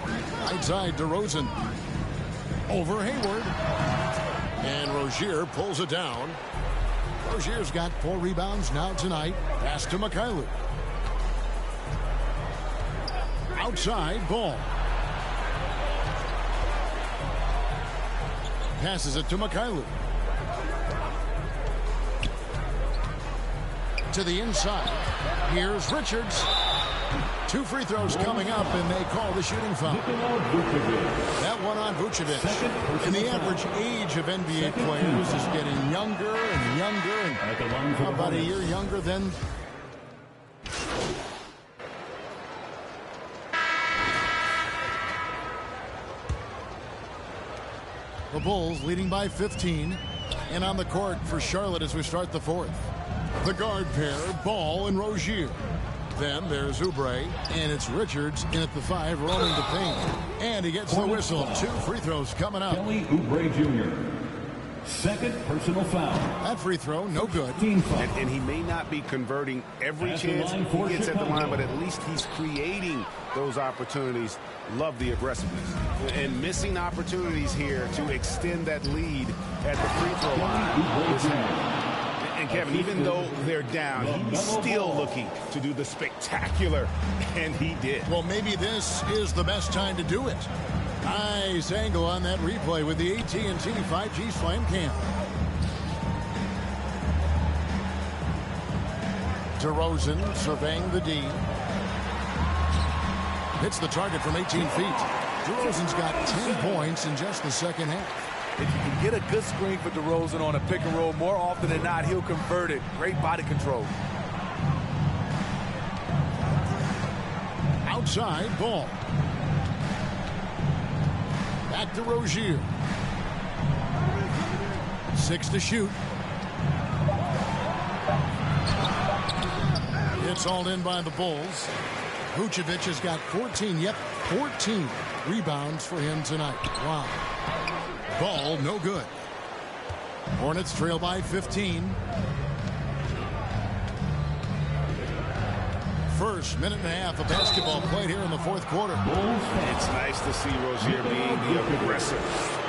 Right side, DeRozan. Over Hayward. And Rozier pulls it down. Rozier's got 4 rebounds now tonight. Pass to Mikhailuk. Outside, Ball. Passes it to Mikhailuk. To the inside. Here's Richards. 2 free throws coming up, and they call the shooting foul. That one on Vucevic. And the average age of NBA players is getting younger and younger, and about a year younger than... The Bulls leading by 15, and on the court for Charlotte as we start the fourth. The guard pair, Ball and Rozier. Then there's Oubre, and it's Richards in at the 5, rolling to paint. And he gets the whistle. 2 free throws coming up. Kelly Oubre Jr. Second personal foul. That free throw, no good. And he may not be converting every chance he gets at the line, but at least he's creating those opportunities. Love the aggressiveness. And missing opportunities here to extend that lead at the free throw line. And Kevin, even though they're down, he's still looking to do the spectacular, and he did. Well, maybe this is the best time to do it. Nice angle on that replay with the AT&T 5G Slam Cam. DeRozan surveying the D. Hits the target from 18 feet. DeRozan's got 10 points in just the second half. If you can get a good screen for DeRozan on a pick and roll, more often than not, he'll convert it. Great body control. Outside, Ball. Back to Rozier. 6 to shoot. It's all in by the Bulls. Vucevic has got 14 rebounds for him tonight. Wow. Ball, no good. Hornets trail by 15. First minute and a half of basketball played here in the fourth quarter. It's nice to see Rozier being the aggressor,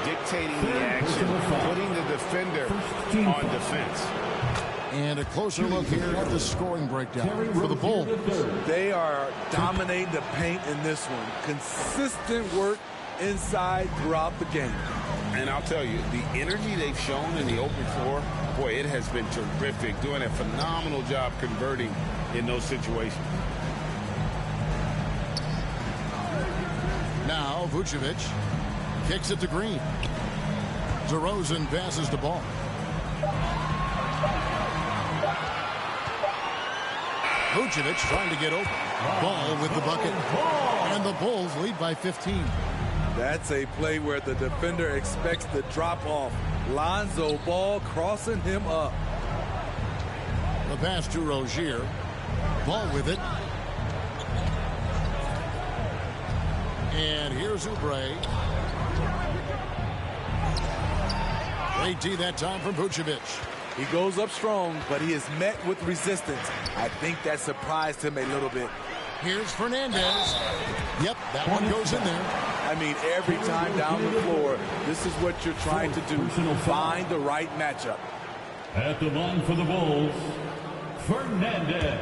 dictating the action, putting the defender on defense. And a closer look here at the scoring breakdown for the Bulls. They are dominating the paint in this one. Consistent work inside throughout the game. And I'll tell you, the energy they've shown in the open floor, boy, it has been terrific. Doing a phenomenal job converting in those situations. Now Vucevic kicks it to Green. DeRozan passes the ball. Vucevic trying to get open. Ball with the bucket. And the Bulls lead by 15. That's a play where the defender expects the drop-off. Lonzo Ball crossing him up. The pass to Rozier. Ball with it. And here's Oubre. Great D that time from Vucevic. He goes up strong, but he is met with resistance. I think that surprised him a little bit. Here's Fernandes. Yep, that one goes in there. I mean, every time down the floor, this is what you're trying to do. Find the right matchup. At the line for the Bulls, Fernandes.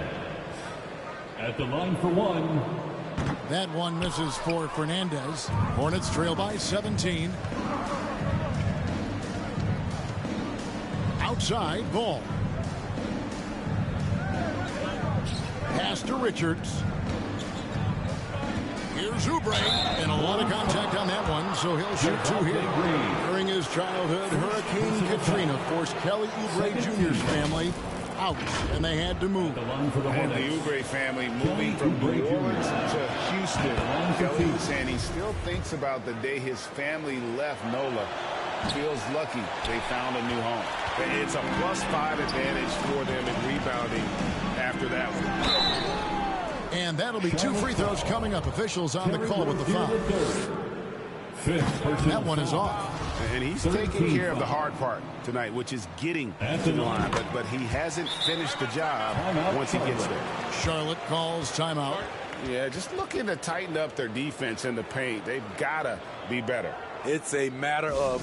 At the line for one. That one misses for Fernandes. Hornets trail by 17. Outside, Ball. Pass to Richards. Here's Oubre, and a lot of contact on that one, so he'll shoot 2 here. During his childhood, Hurricane Katrina forced Kelly Oubre Jr.'s family out, and they had to move. And the Oubre family moving from New Orleans to Houston. Kelly was saying he still thinks about the day his family left NOLA. Feels lucky they found a new home. It's a +5 advantage for them in rebounding after that one. And that'll be 2 free throws coming up. Officials on the call with the foul. That one is off. And he's taking care of the hard part tonight, which is getting to the line. But he hasn't finished the job once he gets there. Charlotte calls timeout. Yeah, just looking to tighten up their defense in the paint. They've got to be better. It's a matter of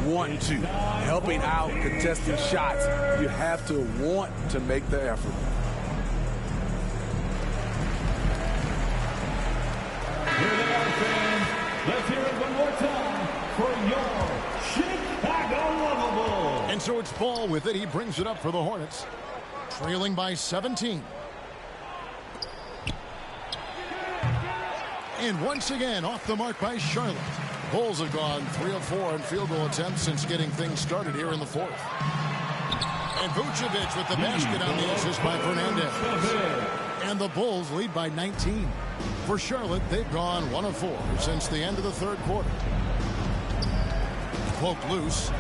wanting to, helping out, contesting shots. You have to want to make the effort. Here they are, fans. Let's hear it one more time for your Chicago Lovable. And so it's Ball with it. He brings it up for the Hornets, trailing by 17. And once again, off the mark by Charlotte. Bulls have gone 3 of 4 in field goal attempts since getting things started here in the fourth. And Vucevic with the basket on the assist by Fernandes. And the Bulls lead by 19. For Charlotte, they've gone 1 of 4 since the end of the third quarter. Poked loose.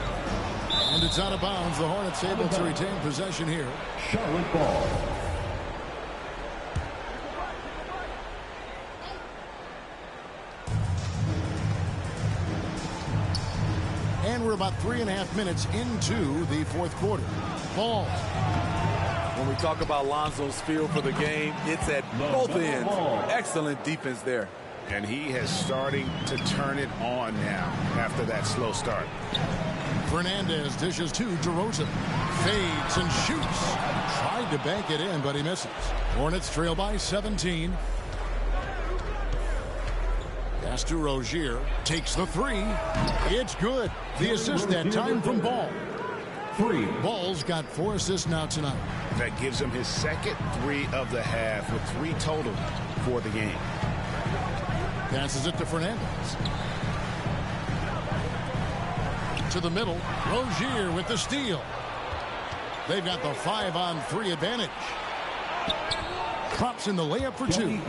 And it's out of bounds. The Hornets able to retain possession here. Charlotte ball. And we're about 3.5 minutes into the fourth quarter. Ball. When we talk about Lonzo's feel for the game, it's at both ends. Excellent defense there. And he has starting to turn it on now after that slow start. Fernandes dishes to DeRozan. Fades and shoots. Tried to bank it in, but he misses. Hornets trail by 17. Pass to Rozier. Takes the 3. It's good. The assist that time from Ball. Ball's got 4 assists now tonight. That gives him his second 3 of the half with 3 total for the game. Passes it to Fernandes. To the middle. Rozier with the steal. They've got the 5-on-3 advantage. Drops in the layup for 2.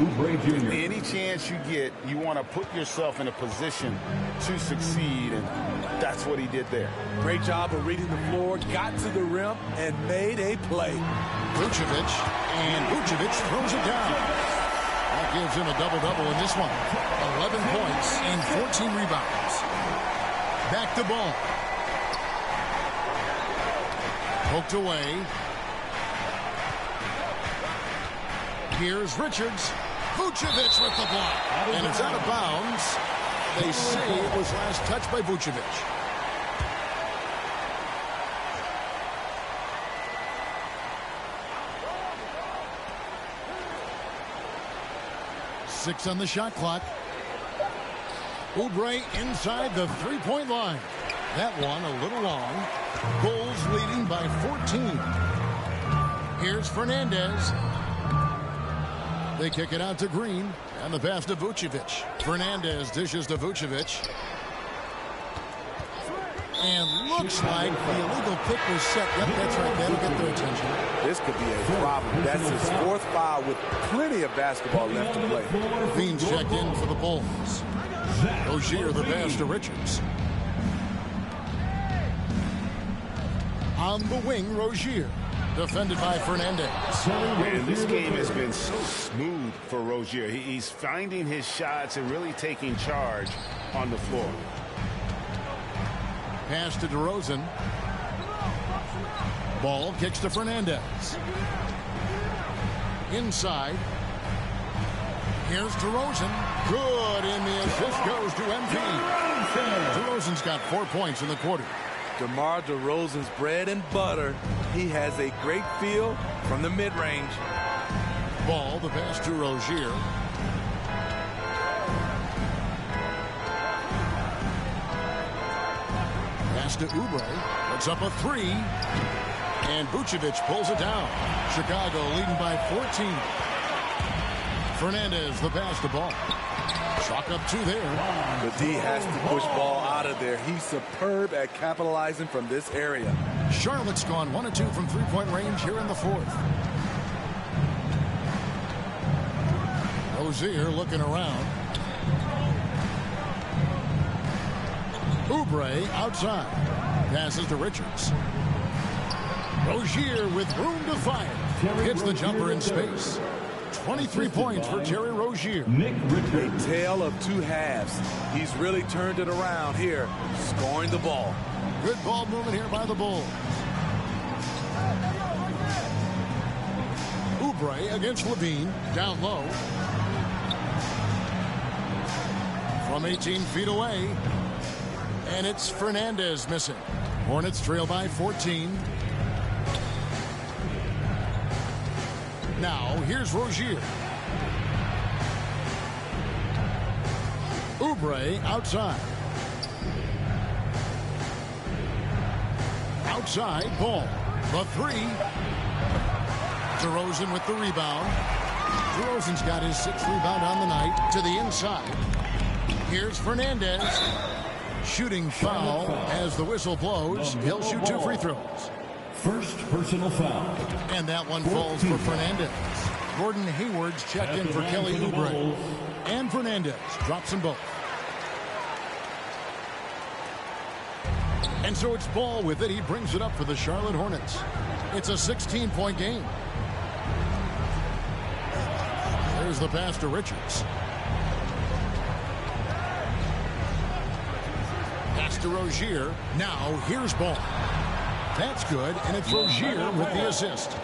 Any chance you get, you want to put yourself in a position to succeed, and that's what he did there. Great job of reading the floor, got to the rim, and made a play. Vucevic, and Vucevic throws it down. That gives him a double-double in this one. 11 points and 14 rebounds. Back to Ball. Poked away. Here's Richards. Vucevic with the block. And it's out of bounds. They say it was last touched by Vucevic. Six on the shot clock. Oubre inside the three-point line. That one a little long. Bulls leading by 14. Here's Fernandes. They kick it out to Green. And the pass to Vucevic. Fernandes dishes to Vucevic. And looks like the illegal pick was set. Yep, that's right. That'll get their attention. This could be a problem. That's his 4th foul with plenty of basketball left to play. Green's checked in for the Bulls. Rozier the pass to Richards. On the wing, Rozier. Defended by Fernandes. And this game has been so smooth for Rozier. He's finding his shots and really taking charge on the floor. Pass to DeRozan. Ball kicks to Fernandes. Inside. Here's DeRozan. Good, and the assist goes to MP. DeRozan's got 4 points in the quarter. DeMar DeRozan's bread and butter. He has a great feel from the mid-range. Ball, the pass to Rozier. Pass to Oubre. Puts up a 3. And Vucevic pulls it down. Chicago leading by 14. Fernandes, the pass to Ball. Chalk up 2 there. The D has to push ball out of there. He's superb at capitalizing from this area. Charlotte's gone 1 of 2 from three-point range here in the 4th. Rozier looking around. Oubre outside. Passes to Richards. Rozier with room to fire. Hits the jumper in space. 23 points for Terry Rozier. A tale of 2 halves. He's really turned it around here, scoring the ball. Good ball movement here by the Bulls. Oubre against Levine. Down low. From 18 feet away. And it's Fernandes missing. Hornets trail by 14. Now, here's Rozier. Oubre outside. Outside, Ball. The 3. DeRozan with the rebound. DeRozan's got his 6th rebound on the night. To the inside. Here's Fernandes. Shooting foul as the whistle blows. He'll shoot 2 free throws. First personal foul. And that one falls for Fernandes. Gordon Hayward's checked in for Kelly Oubre. And Fernandes drops them both. And so it's Ball with it. He brings it up for the Charlotte Hornets. It's a 16-point game. There's the pass to Richards. Pass to Rozier. Now here's Ball. That's good, and it's Rozier with the assist.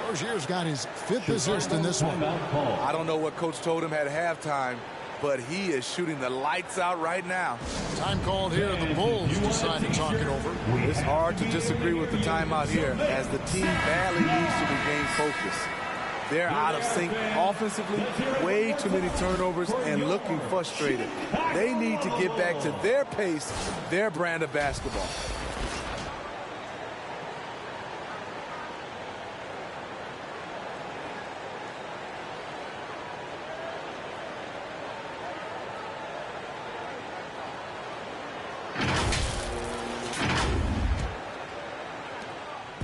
Rozier's got his 5th assist in this one. I don't know what Coach told him at halftime, but he is shooting the lights out right now. Time called here. The Bulls decide to talk it over. It's hard to disagree with the timeout here, as the team badly needs to regain focus. They're out of sync offensively, way too many turnovers, and looking frustrated. They need to get back to their pace, their brand of basketball.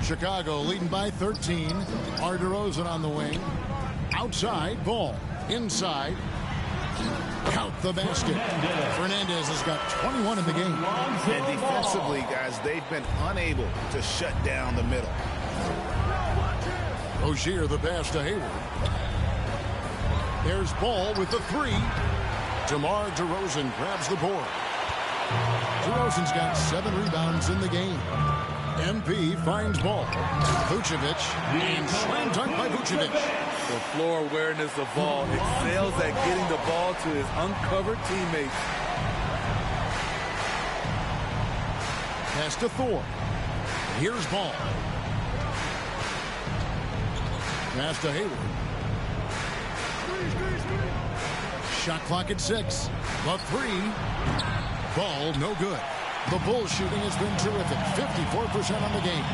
Chicago leading by 13. DeRozan on the wing. Outside, Ball. Inside. Count the basket. Fernandes has got 21 in the game. And defensively, guys, they've been unable to shut down the middle. Rozier the pass to Hayward. There's Ball with the 3. DeMar DeRozan grabs the board. DeRozan's got 7 rebounds in the game. MP finds Ball. Vucevic, and slam dunk by Vucevic. The floor awareness of Ball excels at getting the ball to his uncovered teammates. Pass to Thor. Here's Ball. Pass to Hayward. Shot clock at 6. The 3. Ball no good. The Bulls shooting has been terrific. 54% on the game.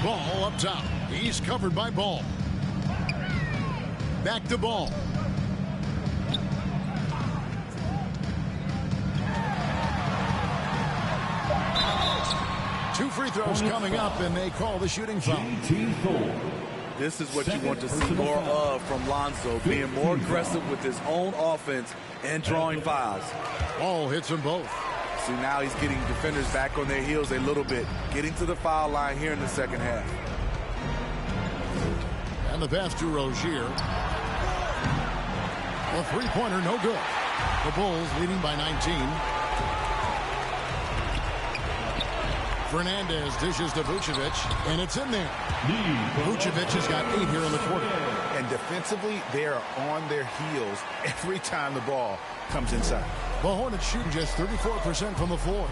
Ball up top. He's covered by Ball. Back to Ball. Two free throws coming up, and they call the shooting foul. This is what you want to see more of from Lonzo, being more aggressive with his own offense and drawing fouls. Ball hits them both. See, now he's getting defenders back on their heels a little bit, getting to the foul line here in the second half. And the pass to Rozier. A three-pointer, no good. The Bulls leading by 19. Fernandes dishes to Vucevic, and it's in there. Vucevic has got 8 here in the quarter. And defensively, they are on their heels every time the ball comes inside. The Hornets shooting just 34% from the floor.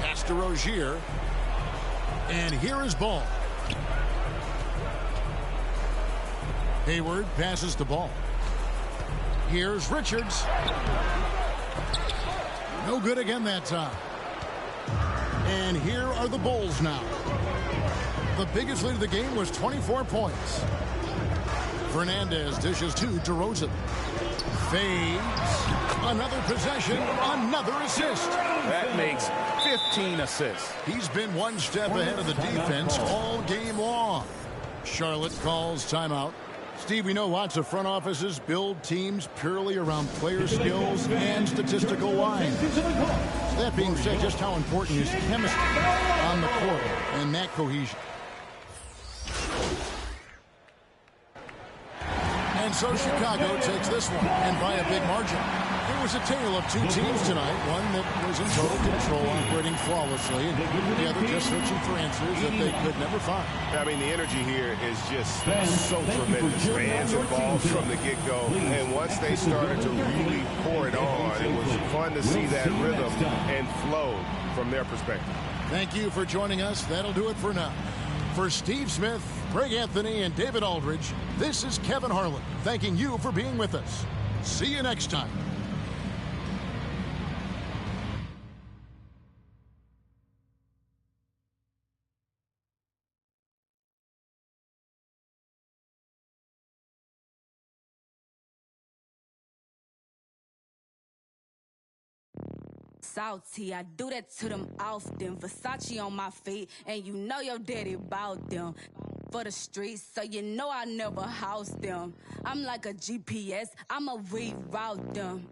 Pass to Rozier. And here is Ball. Hayward passes the ball. Here's Richards. No good again that time. And here are the Bulls now. The biggest lead of the game was 24 points. Fernandes dishes to DeRozan. Fades. Another possession, another assist. That makes 15 assists. He's been one step ahead of the defense all game long. Charlotte calls timeout. Steve, we know lots of front offices build teams purely around player skills and statistical lines. That being said, just how important is chemistry on the court and that cohesion? And so Chicago takes this one, and by a big margin. It was a tale of two teams tonight, one that was in total control, operating flawlessly, and the other just searching for answers that they could never find. I mean, the energy here is just so tremendous. Fans involved from the get-go, and once they started to really pour it on, it was fun to see that rhythm and flow from their perspective. Thank you for joining us. That'll do it for now. For Steve Smith, Greg Anthony, and David Aldridge, this is Kevin Harlan, thanking you for being with us. See you next time. Salty, I do that to them often. Versace on my feet, and you know your daddy bout them. For the streets, so you know I never house them. I'm like a GPS, I'ma reroute them.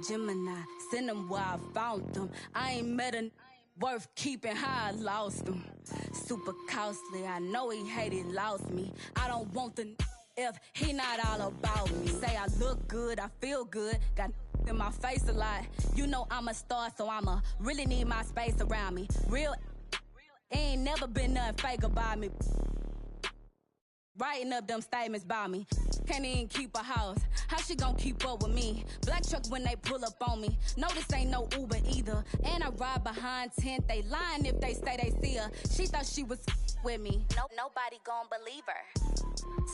Gemini, send them where I found them. I ain't met a worth keeping how I lost them. Super costly, I know he hated, lost me. I don't want the if he not all about me. Say I look good, I feel good, got in my face a lot. You know I'm a star, so I'ma really need my space around me. Real ain't never been nothing fake about me. Writing up them statements about me. Can't even keep a house. How she gon' keep up with me? Black truck when they pull up on me. No, this ain't no Uber either. And I ride behind tent. They lying if they say they see her. She thought she was with me. Nobody gon' believe her.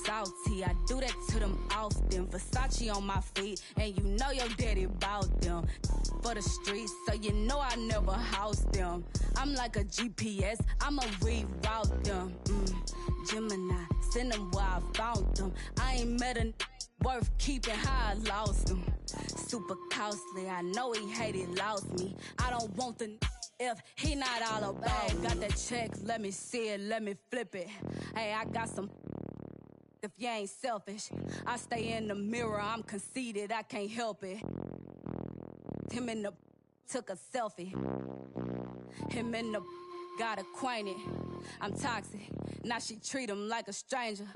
Salty, I do that to them often. Versace on my feet, and you know your daddy bout them. For the streets, so you know I never house them. I'm like a GPS, I'ma reroute them. Gemini, send them where I found them. I ain't met a worth keeping how I lost them. Super costly, I know he hated, lost me. I don't want the if he not all about. Hey, got that check, let me see it, let me flip it. Hey, I got some if you ain't selfish. I stay in the mirror, I'm conceited, I can't help it. Him and the took a selfie. Him and the got acquainted. I'm toxic, now she treat him like a stranger.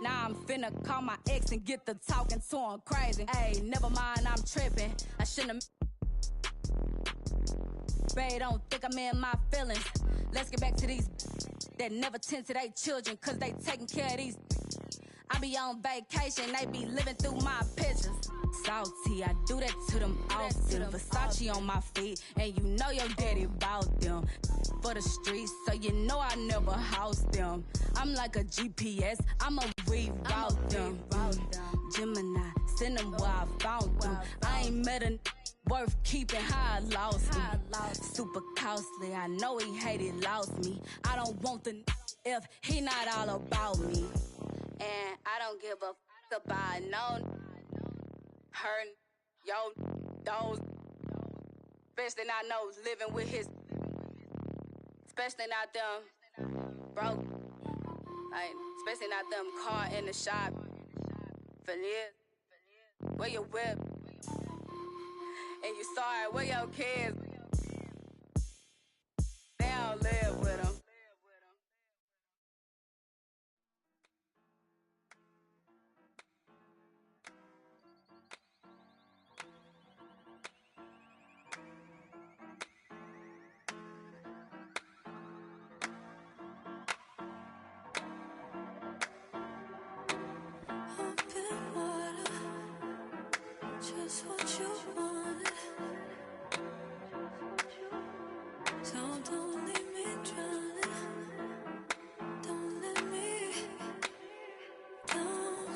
Now I'm finna call my ex and get the talking to him crazy. Hey, never mind, I'm tripping. I shouldn't Babe, don't think I'm in my feelings. Let's get back to these that never tend to their children, cause they taking care of these. I be on vacation, they be living through my pictures. Salty, I do that to them often. Versace on my feet, and you know your daddy bout them. For the streets, so you know I never house them. I'm like a GPS, I'ma reroute them. Gemini, send them where I found them. I ain't met a worth keeping how I lost them. Super costly, I know he hated, lost me. I don't want the if he not all about me. And I don't give a fuck about no her, yo, those. Especially not know living with his. Especially not them broke. Like, especially not them caught in the shop. For years. Where your whip? And you sorry, where your kids? They don't live with them. Just what you want. So don't leave me drowning. Don't let me down.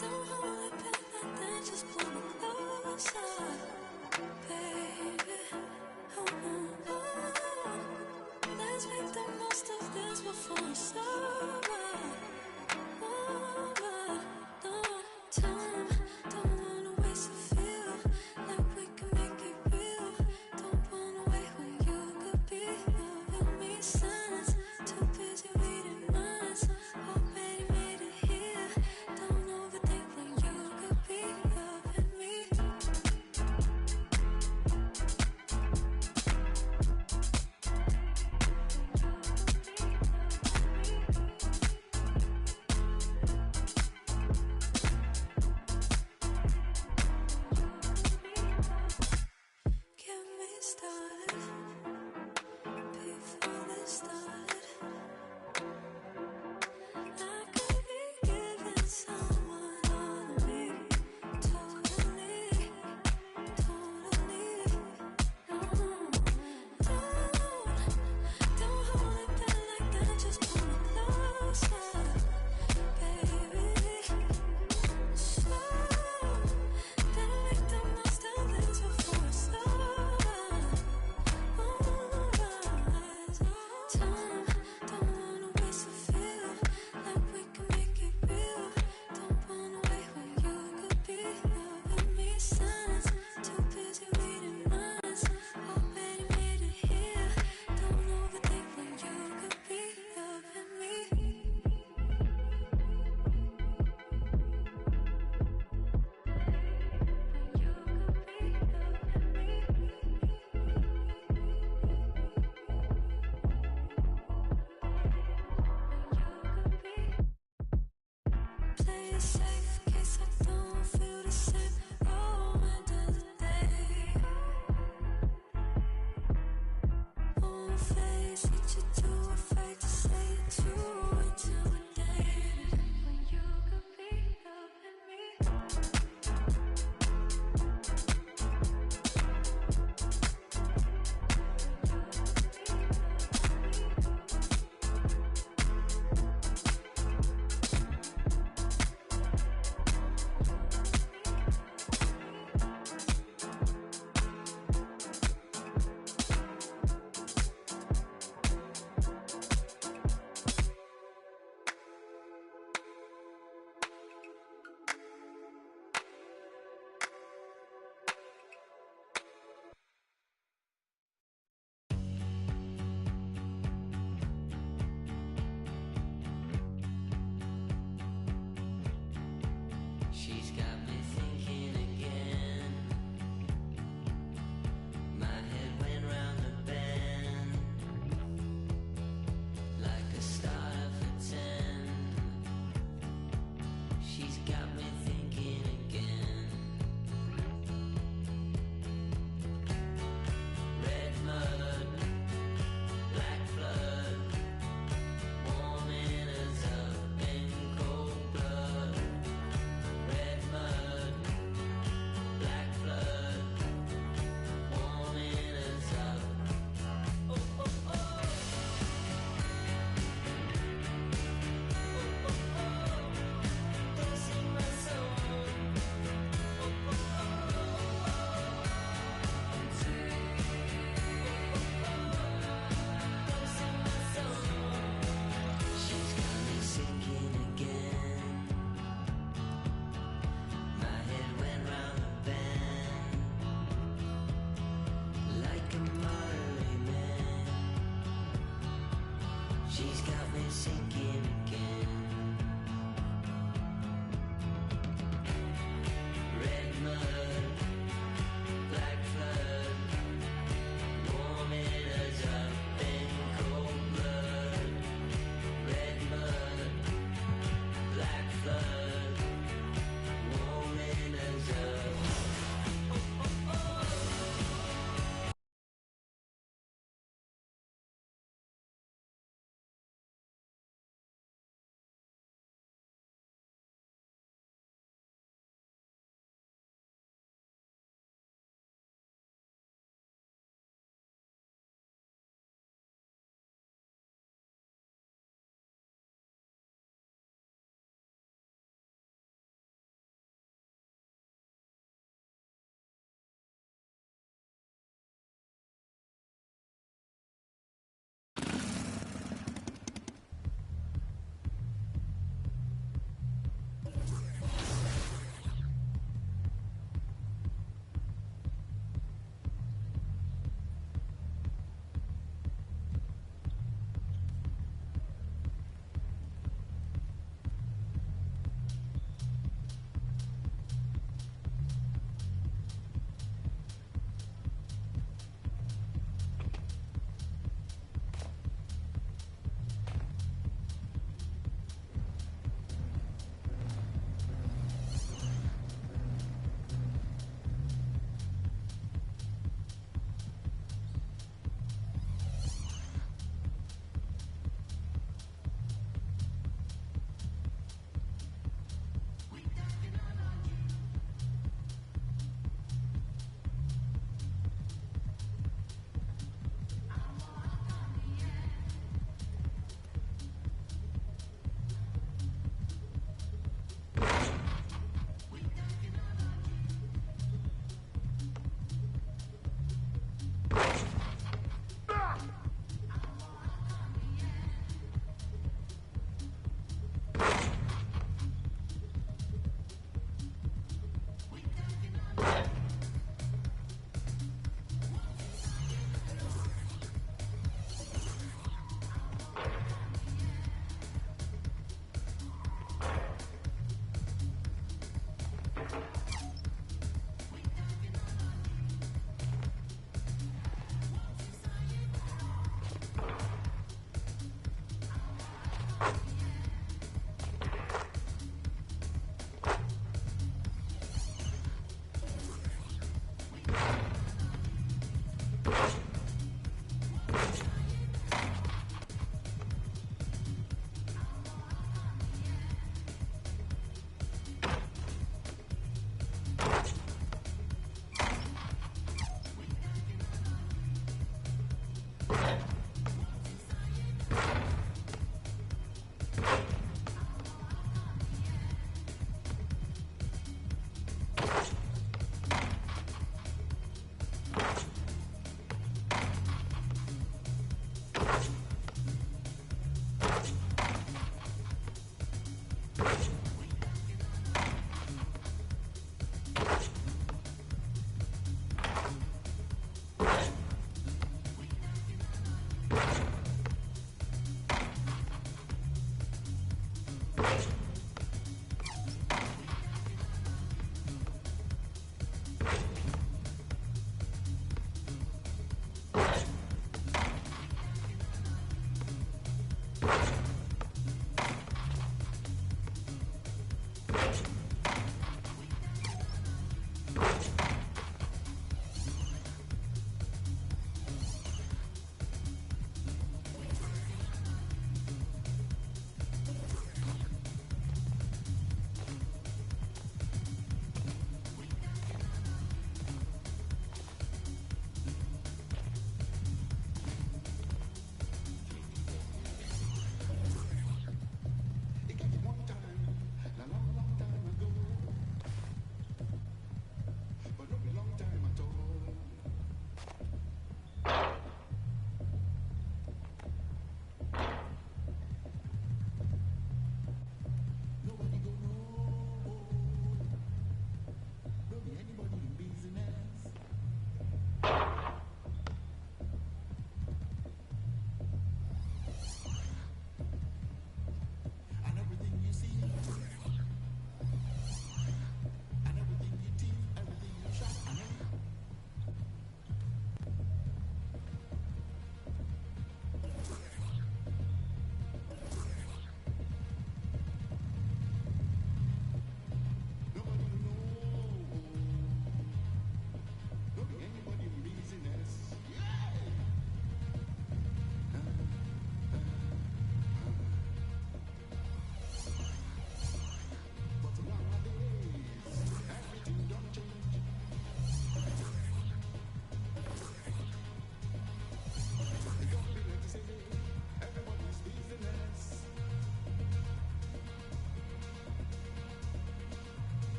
Don't hold it back like that. Just pull me closer, baby. Oh, oh, oh.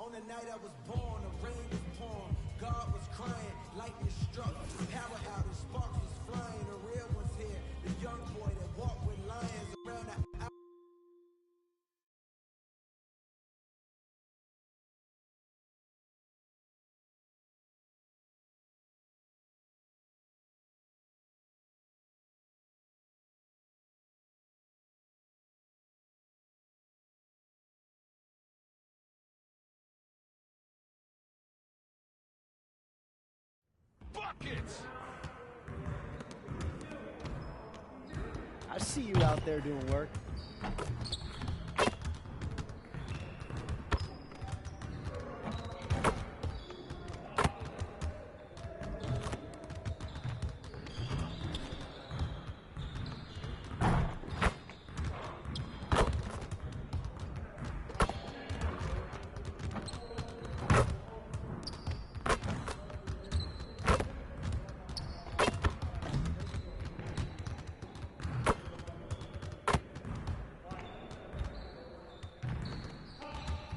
On the night I was born, the rain was pouring, God was crying, lightning struck, power outage, sparks was flying, the real one's here, the young boy that walked with lions around the Buckets! I see you out there doing work.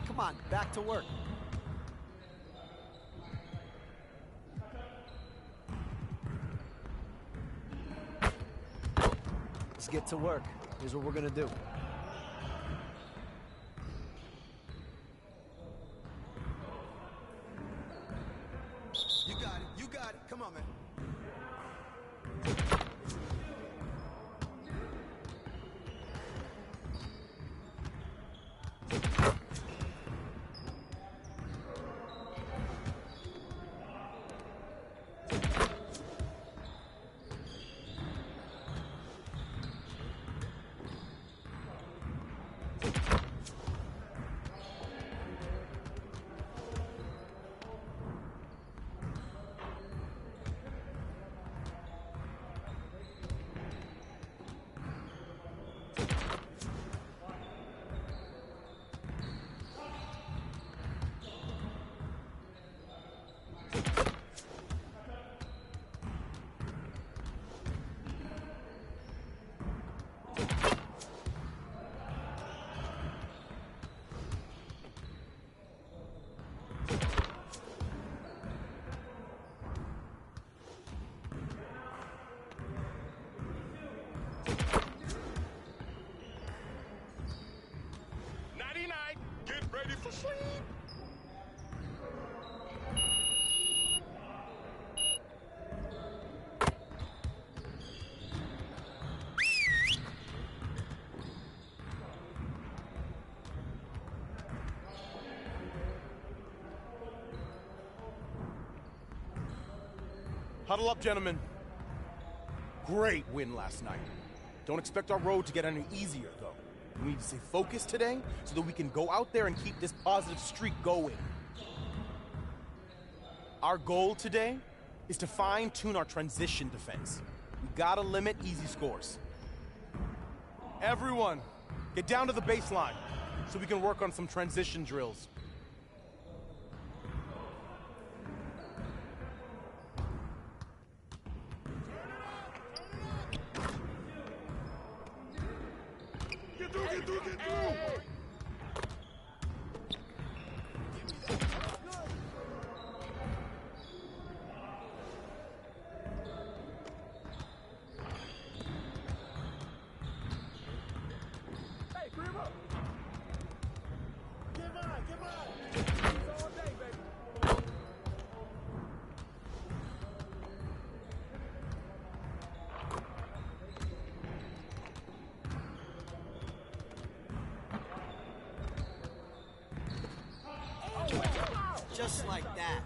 Come on, back to work. Let's get to work. Here's what we're gonna do. You got it, come on, man. Nighty-night. Get ready for sleep. Huddle up, gentlemen. Great win last night. Don't expect our road to get any easier, though. We need to stay focused today so that we can go out there and keep this positive streak going. Our goal today is to fine-tune our transition defense. We gotta limit easy scores. Everyone, get down to the baseline so we can work on some transition drills. Get through! Hey, bring him up. Get mine. He's all day, baby. Just like that.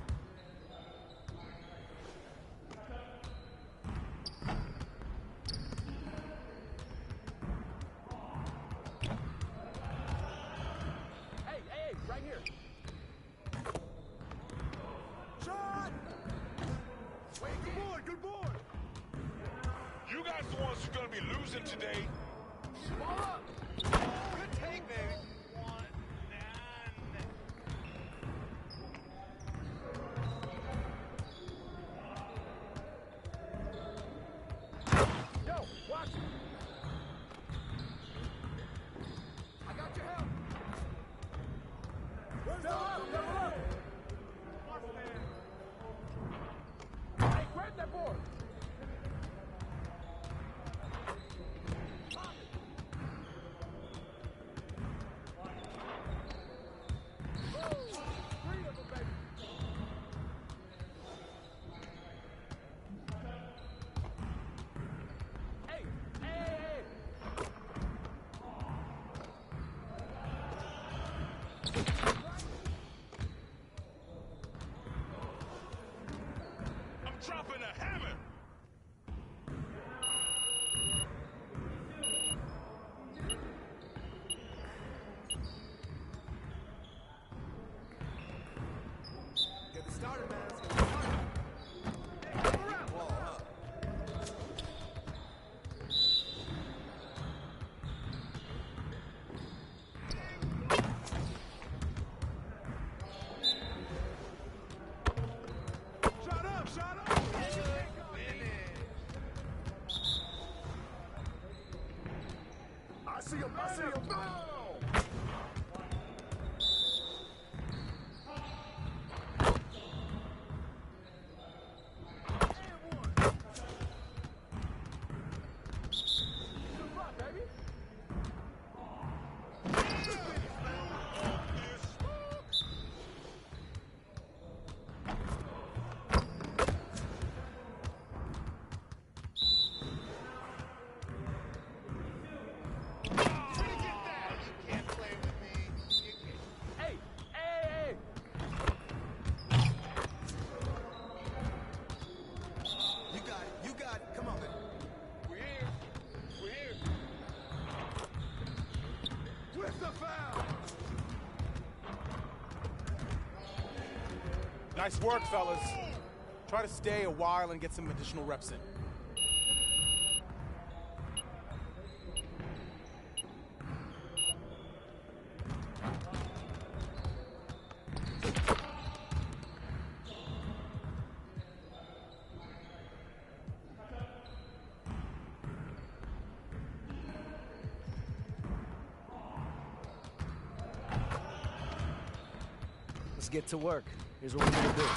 Hey, right here. Shot! Wait, good boy. You guys the ones who's gonna be losing today. Ball up. Good take, baby. Yo, watch it. I got your help. Where's the up? Nice work, fellas. Try to stay a while and get some additional reps in. Let's get to work. Here's what we're going to do.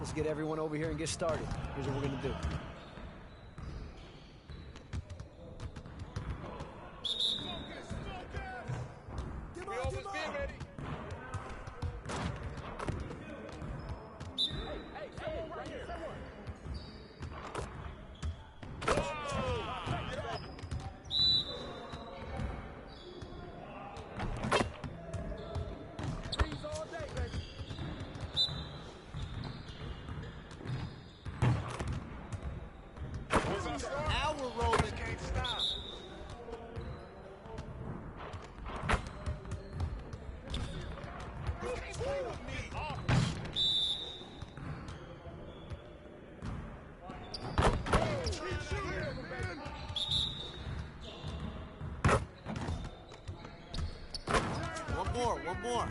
Let's get everyone over here and get started. Here's what we're going to do. One more.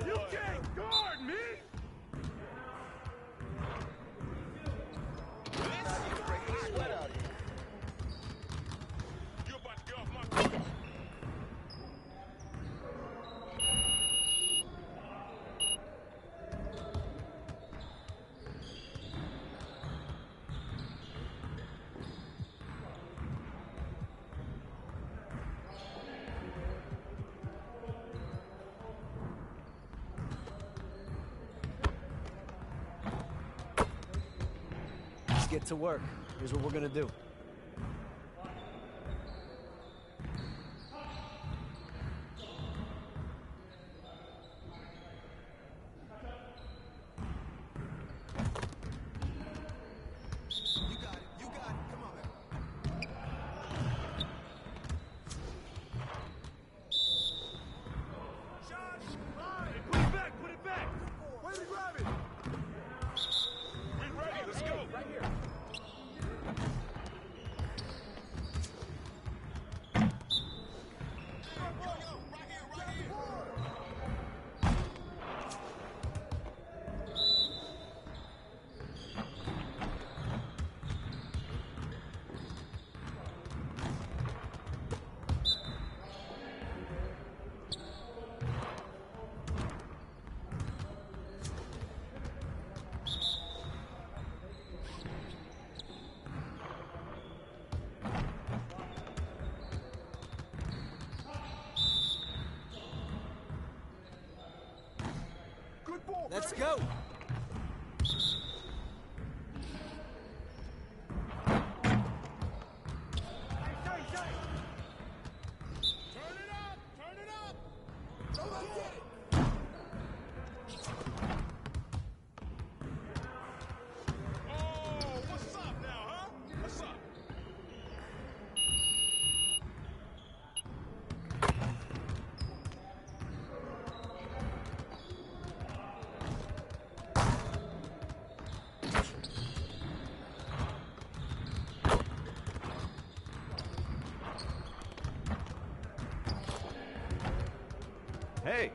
You can't guard me! You about to get off my court. get to work. Here's what we're going to do. Let's go. Hey.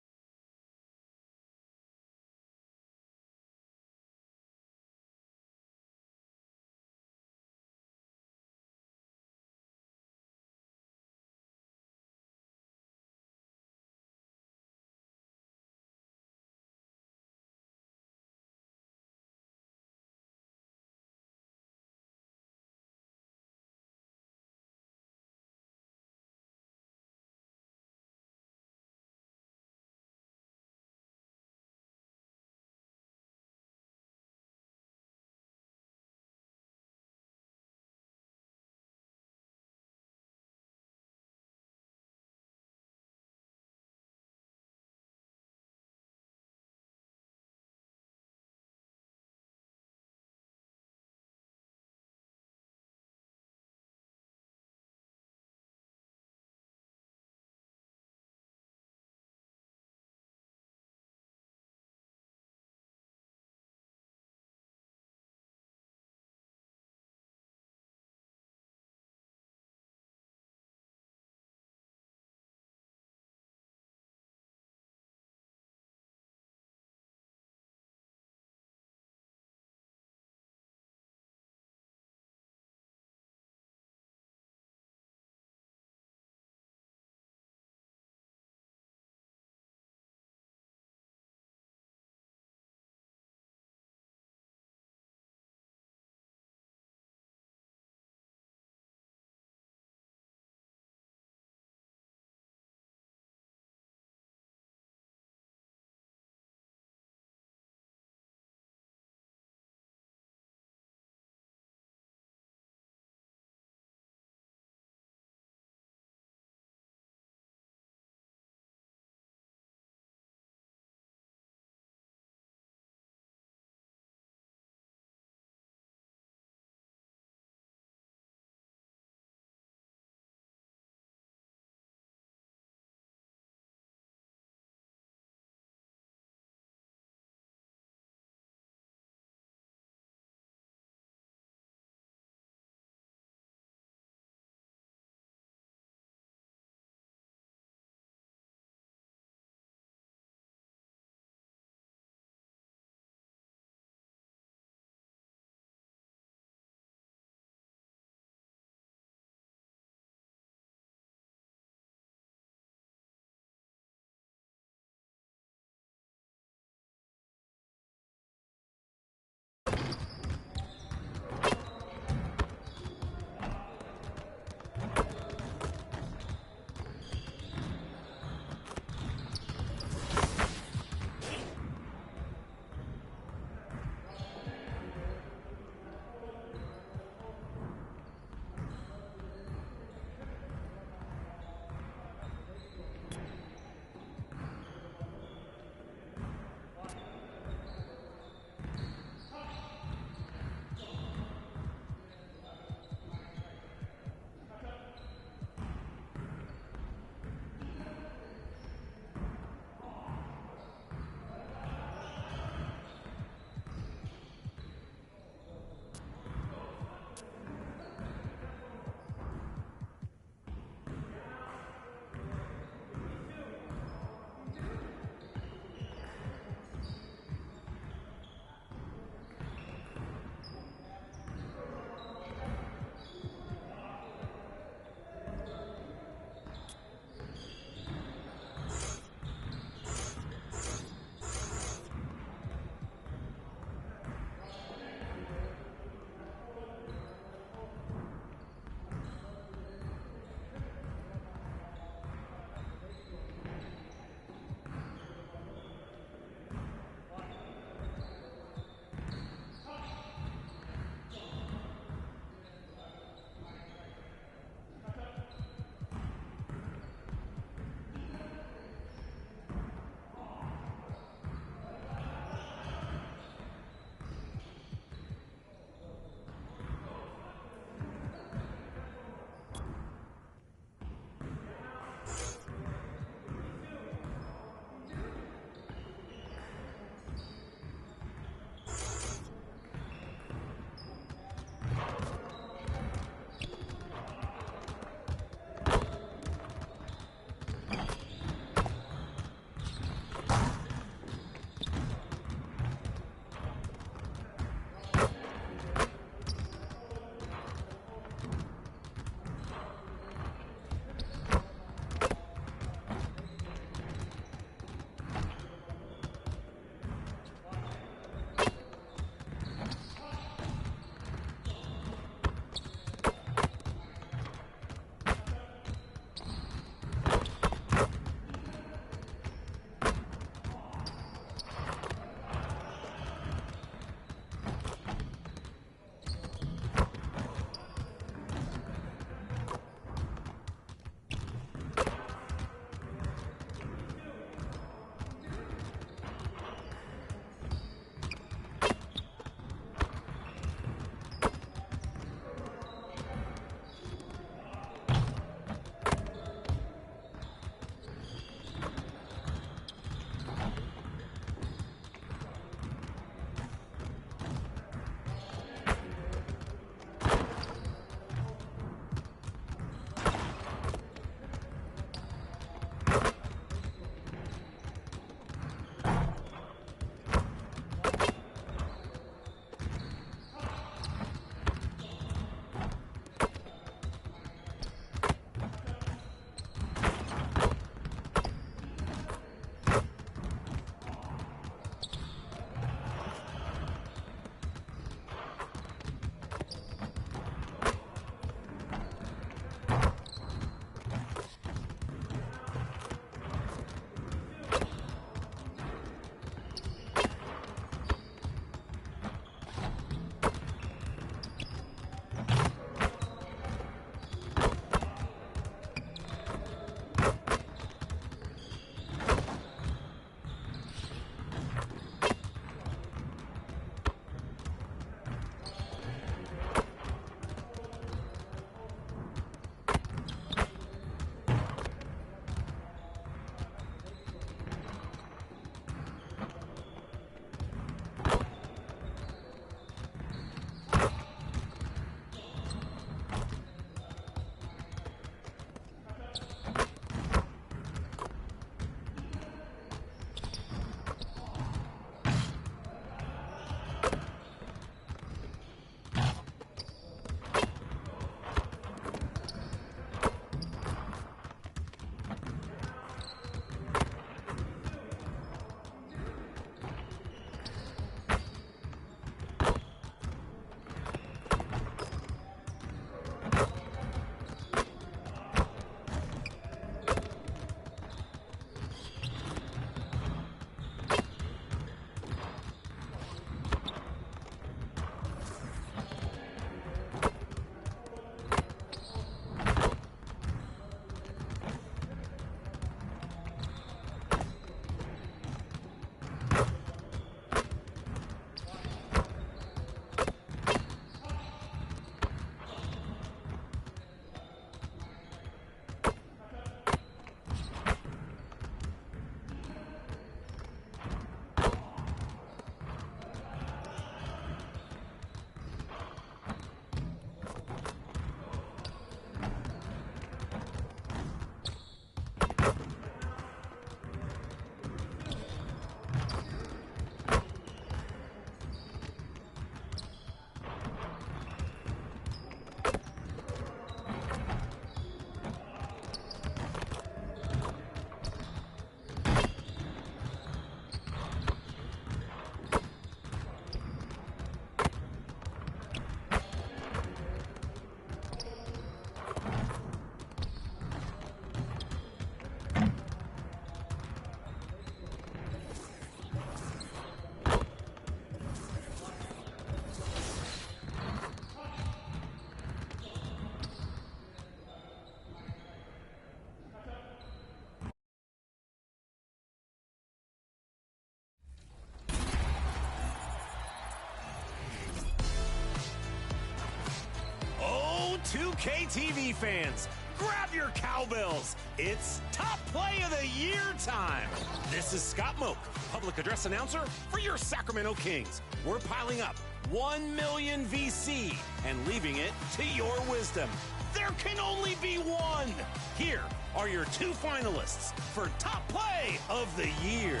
2K TV fans, grab your cowbells. It's Top Play of the Year time. This is Scott Moak, public address announcer for your Sacramento Kings. We're piling up 1 million VC and leaving it to your wisdom. There can only be one. Here are your 2 finalists for Top Play of the Year.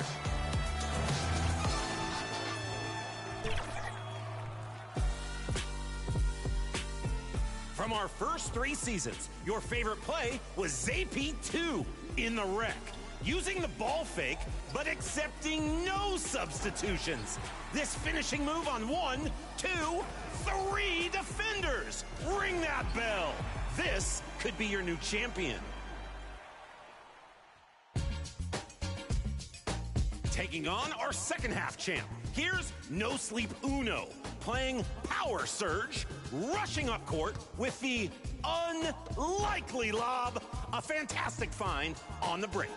From our first 3 seasons, your favorite play was ZP2 in the wreck. Using the ball fake, but accepting no substitutions. This finishing move on 1, 2, 3 defenders. Ring that bell. This could be your new champion. Taking on our second half champ. Here's No Sleep Uno, playing Power Surge, rushing up court with the unlikely lob. A fantastic find on the break.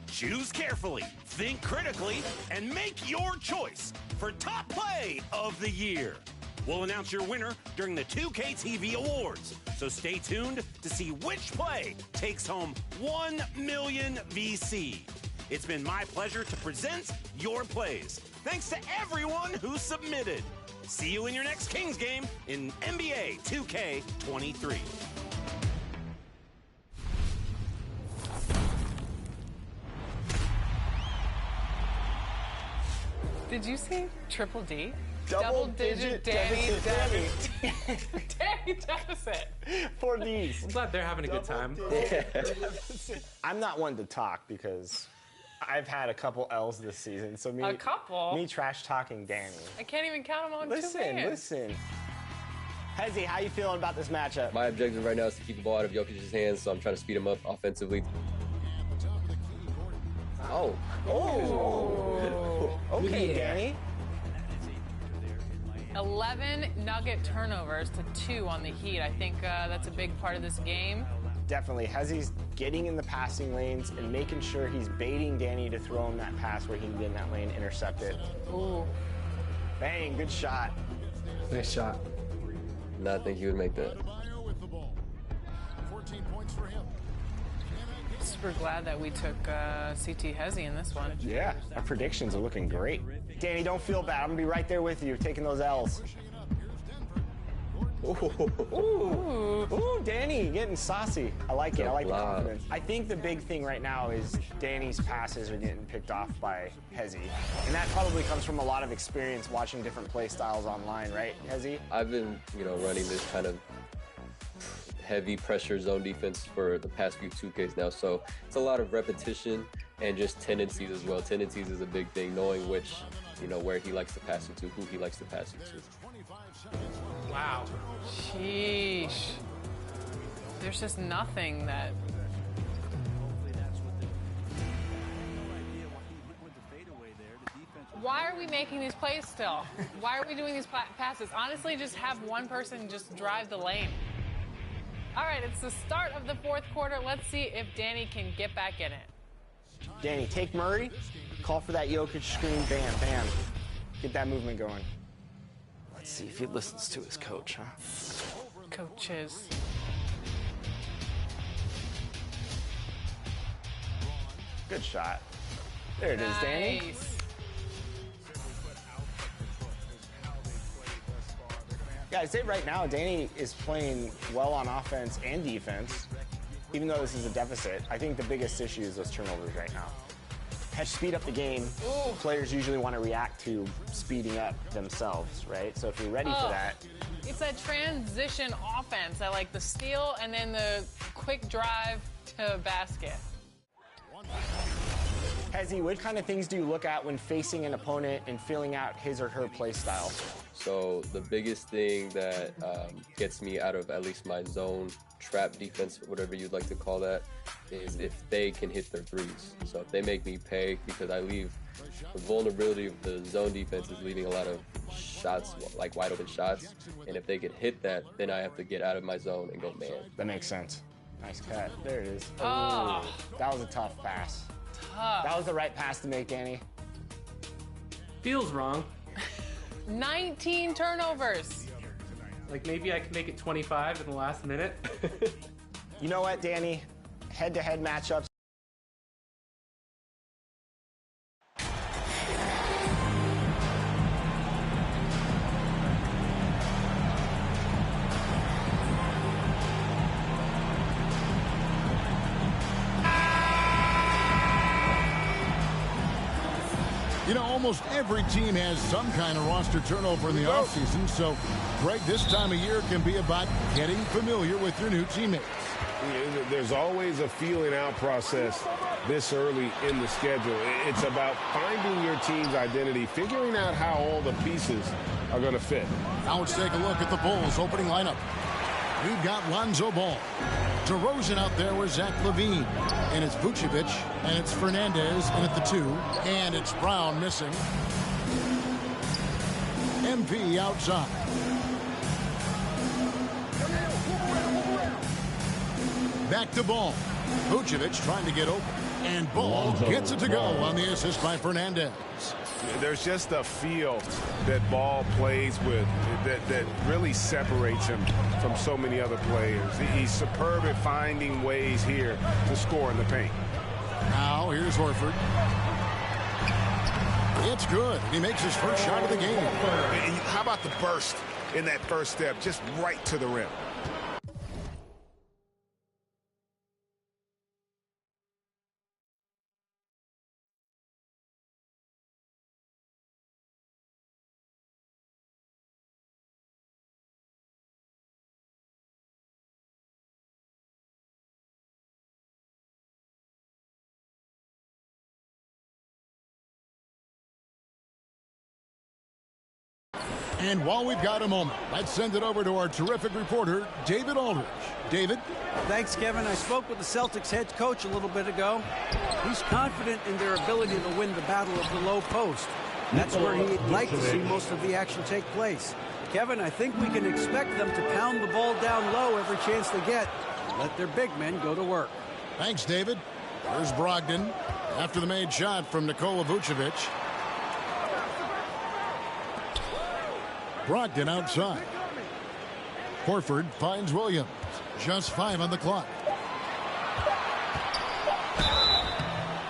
Choose carefully, think critically, and make your choice for Top Play of the Year. We'll announce your winner during the 2K TV Awards, so stay tuned to see which play takes home 1 million VC. It's been my pleasure to present your plays. Thanks to everyone who submitted. See you in your next Kings game in NBA 2K23. Did you see Triple D? Double-digit Danny deficit. Danny deficit. For these. I'm glad they're having a good time. I'm not one to talk because I've had a couple L's this season. So A couple? Me trash talking Danny. I can't even count them on 2 hands. Listen. Hezzy, how you feeling about this matchup? My objective right now is to keep the ball out of Jokic's hands, so I'm trying to speed him up offensively. Oh. Okay, Danny. 11 Nugget turnovers to 2 on the Heat. I think that's a big part of this game. Definitely. Hezzy's getting in the passing lanes and making sure he's baiting Danny to throw him that pass where he can get in that lane, intercept it. Ooh. Bang, good shot. Nice shot. Not think he would make that. 14 points for him. Super glad that we took CT Hezzy in this one. Yeah, our predictions are looking great. Danny, don't feel bad. I'm going to be right there with you, taking those L's. Ooh, Danny, getting saucy. I like it. I like the confidence. I think the big thing right now is Danny's passes are getting picked off by Hezzy. And that probably comes from a lot of experience watching different play styles online, right, Hezzy? I've been, running this kind of heavy pressure zone defense for the past few 2Ks now, so it's a lot of repetition and just tendencies as well. Tendencies is a big thing, knowing which, where he likes to pass it to, who he likes to pass it to. Wow. Sheesh. There's just nothing that... Why are we making these plays still? Why are we doing these passes? Honestly, just have one person just drive the lane. All right, it's the start of the 4th quarter. Let's see if Danny can get back in it. Danny, take Murray, call for that Jokic screen, bam, bam. Get that movement going. Let's see if he listens to his coach, huh? Coaches. Good shot. There it is, Danny. Yeah, I'd say right now, Danny is playing well on offense and defense, even though this is a deficit. I think the biggest issue is those turnovers right now. Speed up the game. Ooh. Players usually want to react to speeding up themselves, right? So if you're ready for that. It's a transition offense. I like the steal and then the quick drive to basket. Hezzy, what kind of things do you look at when facing an opponent and filling out his or her play style? So the biggest thing that gets me out of at least my zone trap defense, whatever you'd like to call that, is if they can hit their threes. So if they make me pay, because I leave the vulnerability of the zone defense is leaving a lot of shots, like wide open shots. And if they can hit that, then I have to get out of my zone and go man. That makes sense. Nice cut. There it is. Oh. Ooh, that was a tough pass. Tough. That was the right pass to make, Danny. Feels wrong. 19 turnovers. Like maybe I can make it 25 in the last minute. You know what, Danny? Head-to-head matchups. You know, almost every team has some kind of roster turnover in the offseason, so, Greg, this time of year can be about getting familiar with your new teammates. There's always a feeling out process this early in the schedule. It's about finding your team's identity, figuring out how all the pieces are going to fit. Now let's take a look at the Bulls' opening lineup. We've got Lonzo Ball. DeRozan out there with Zach LaVine. And it's Vucevic. And it's Fernandez in at the 2. And it's Brown missing. MP outside. Back to Ball. Vucevic trying to get open. And Ball gets it to go on the assist by Fernandez. There's just a feel that Ball plays with that really separates him from so many other players. He's superb at finding ways here to score in the paint. Now here's Horford. It's good. He makes his first shot of the game. How about the burst in that first step, just right to the rim? And while we've got a moment, let's send it over to our terrific reporter, David Aldridge. David? Thanks, Kevin. I spoke with the Celtics head coach a little bit ago. He's confident in their ability to win the battle of the low post. That's where he'd like to see most of the action take place. Kevin, I think we can expect them to pound the ball down low every chance they get. Let their big men go to work. Thanks, David. Here's Brogdon after the made shot from Nikola Vucevic. Brogdon outside. Horford finds Williams. Just 5 on the clock.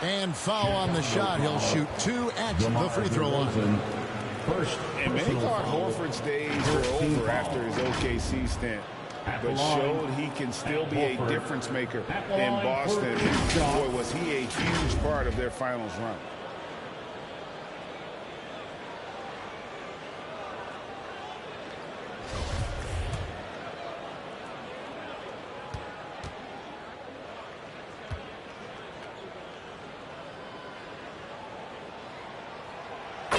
And foul on the shot. He'll shoot 2 at the free throw line. And many thought Horford's days were over after his OKC stint, but showed he can still be a difference maker in Boston. Boy, was he a huge part of their finals run.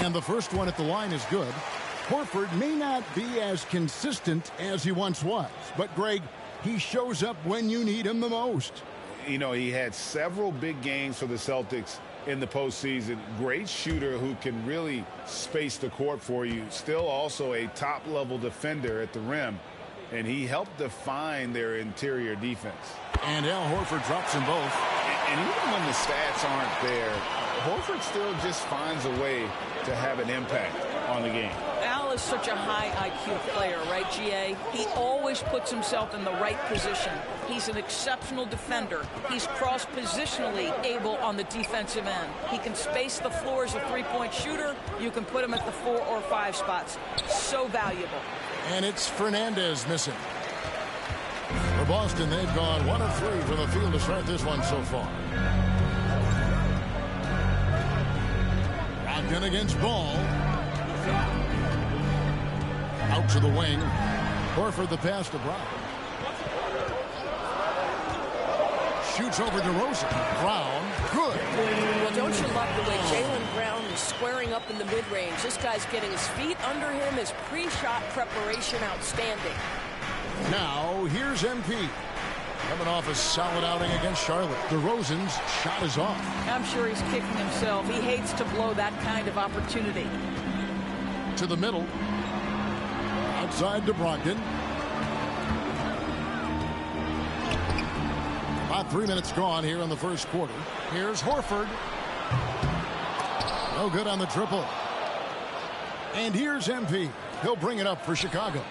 And the first one at the line is good. Horford may not be as consistent as he once was, but Greg, he shows up when you need him the most. You know, he had several big games for the Celtics in the postseason. Great shooter who can really space the court for you. Still also a top-level defender at the rim, and he helped define their interior defense. And Al Horford drops them both. And even when the stats aren't there, Horford still just finds a way to have an impact on the game. Al is such a high IQ player, right, GA? He always puts himself in the right position. He's an exceptional defender. He's cross-positionally able on the defensive end. He can space the floor as a three-point shooter. You can put him at the 4 or 5 spots. So valuable. And it's Fernandez missing. For Boston, they've gone 1 of 3 from the field to start this one so far. Brogdon against Ball. Out to the wing. Horford the pass to Brown. Shoots over DeRozan. Brown, good. Well, don't you love the way Jaylen Brown is squaring up in the mid-range? This guy's getting his feet under him. His pre-shot preparation outstanding. Now, here's MP. Coming off a solid outing against Charlotte. DeRozan's shot is off. I'm sure he's kicking himself. He hates to blow that kind of opportunity. To the middle. Outside to Brogdon. About 3 minutes gone here in the first quarter. Here's Horford. No good on the triple. And here's MP. He'll bring it up for Chicago.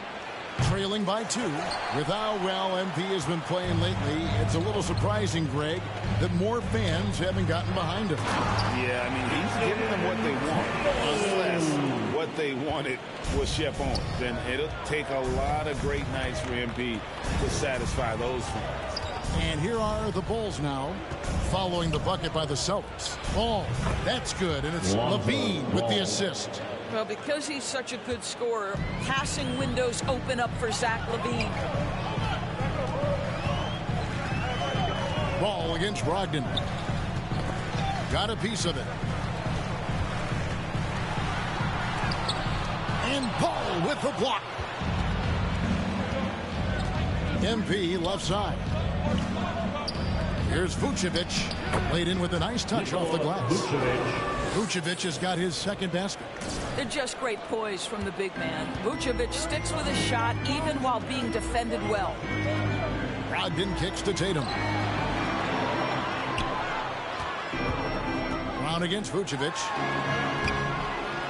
Trailing by 2. With how well MP has been playing lately, it's a little surprising, Greg, that more fans haven't gotten behind him. Yeah, I mean, he's giving them what they want. Unless what they wanted was Chef on. Then it'll take a lot of great nights for MP to satisfy those fans. And here are the Bulls now, following the bucket by the Celtics. Ball, that's good, and it's Levine with the assist. Well, because he's such a good scorer, passing windows open up for Zach LaVine. Ball against Brogdon. Got a piece of it. And Ball with the block. MP left side. Here's Vucevic. Laid in with a nice touch off the glass. Vucevic has got his second basket. They're just great poise from the big man. Vucevic sticks with his shot even while being defended well. Brogdon kicks to Tatum. Brown against Vucevic.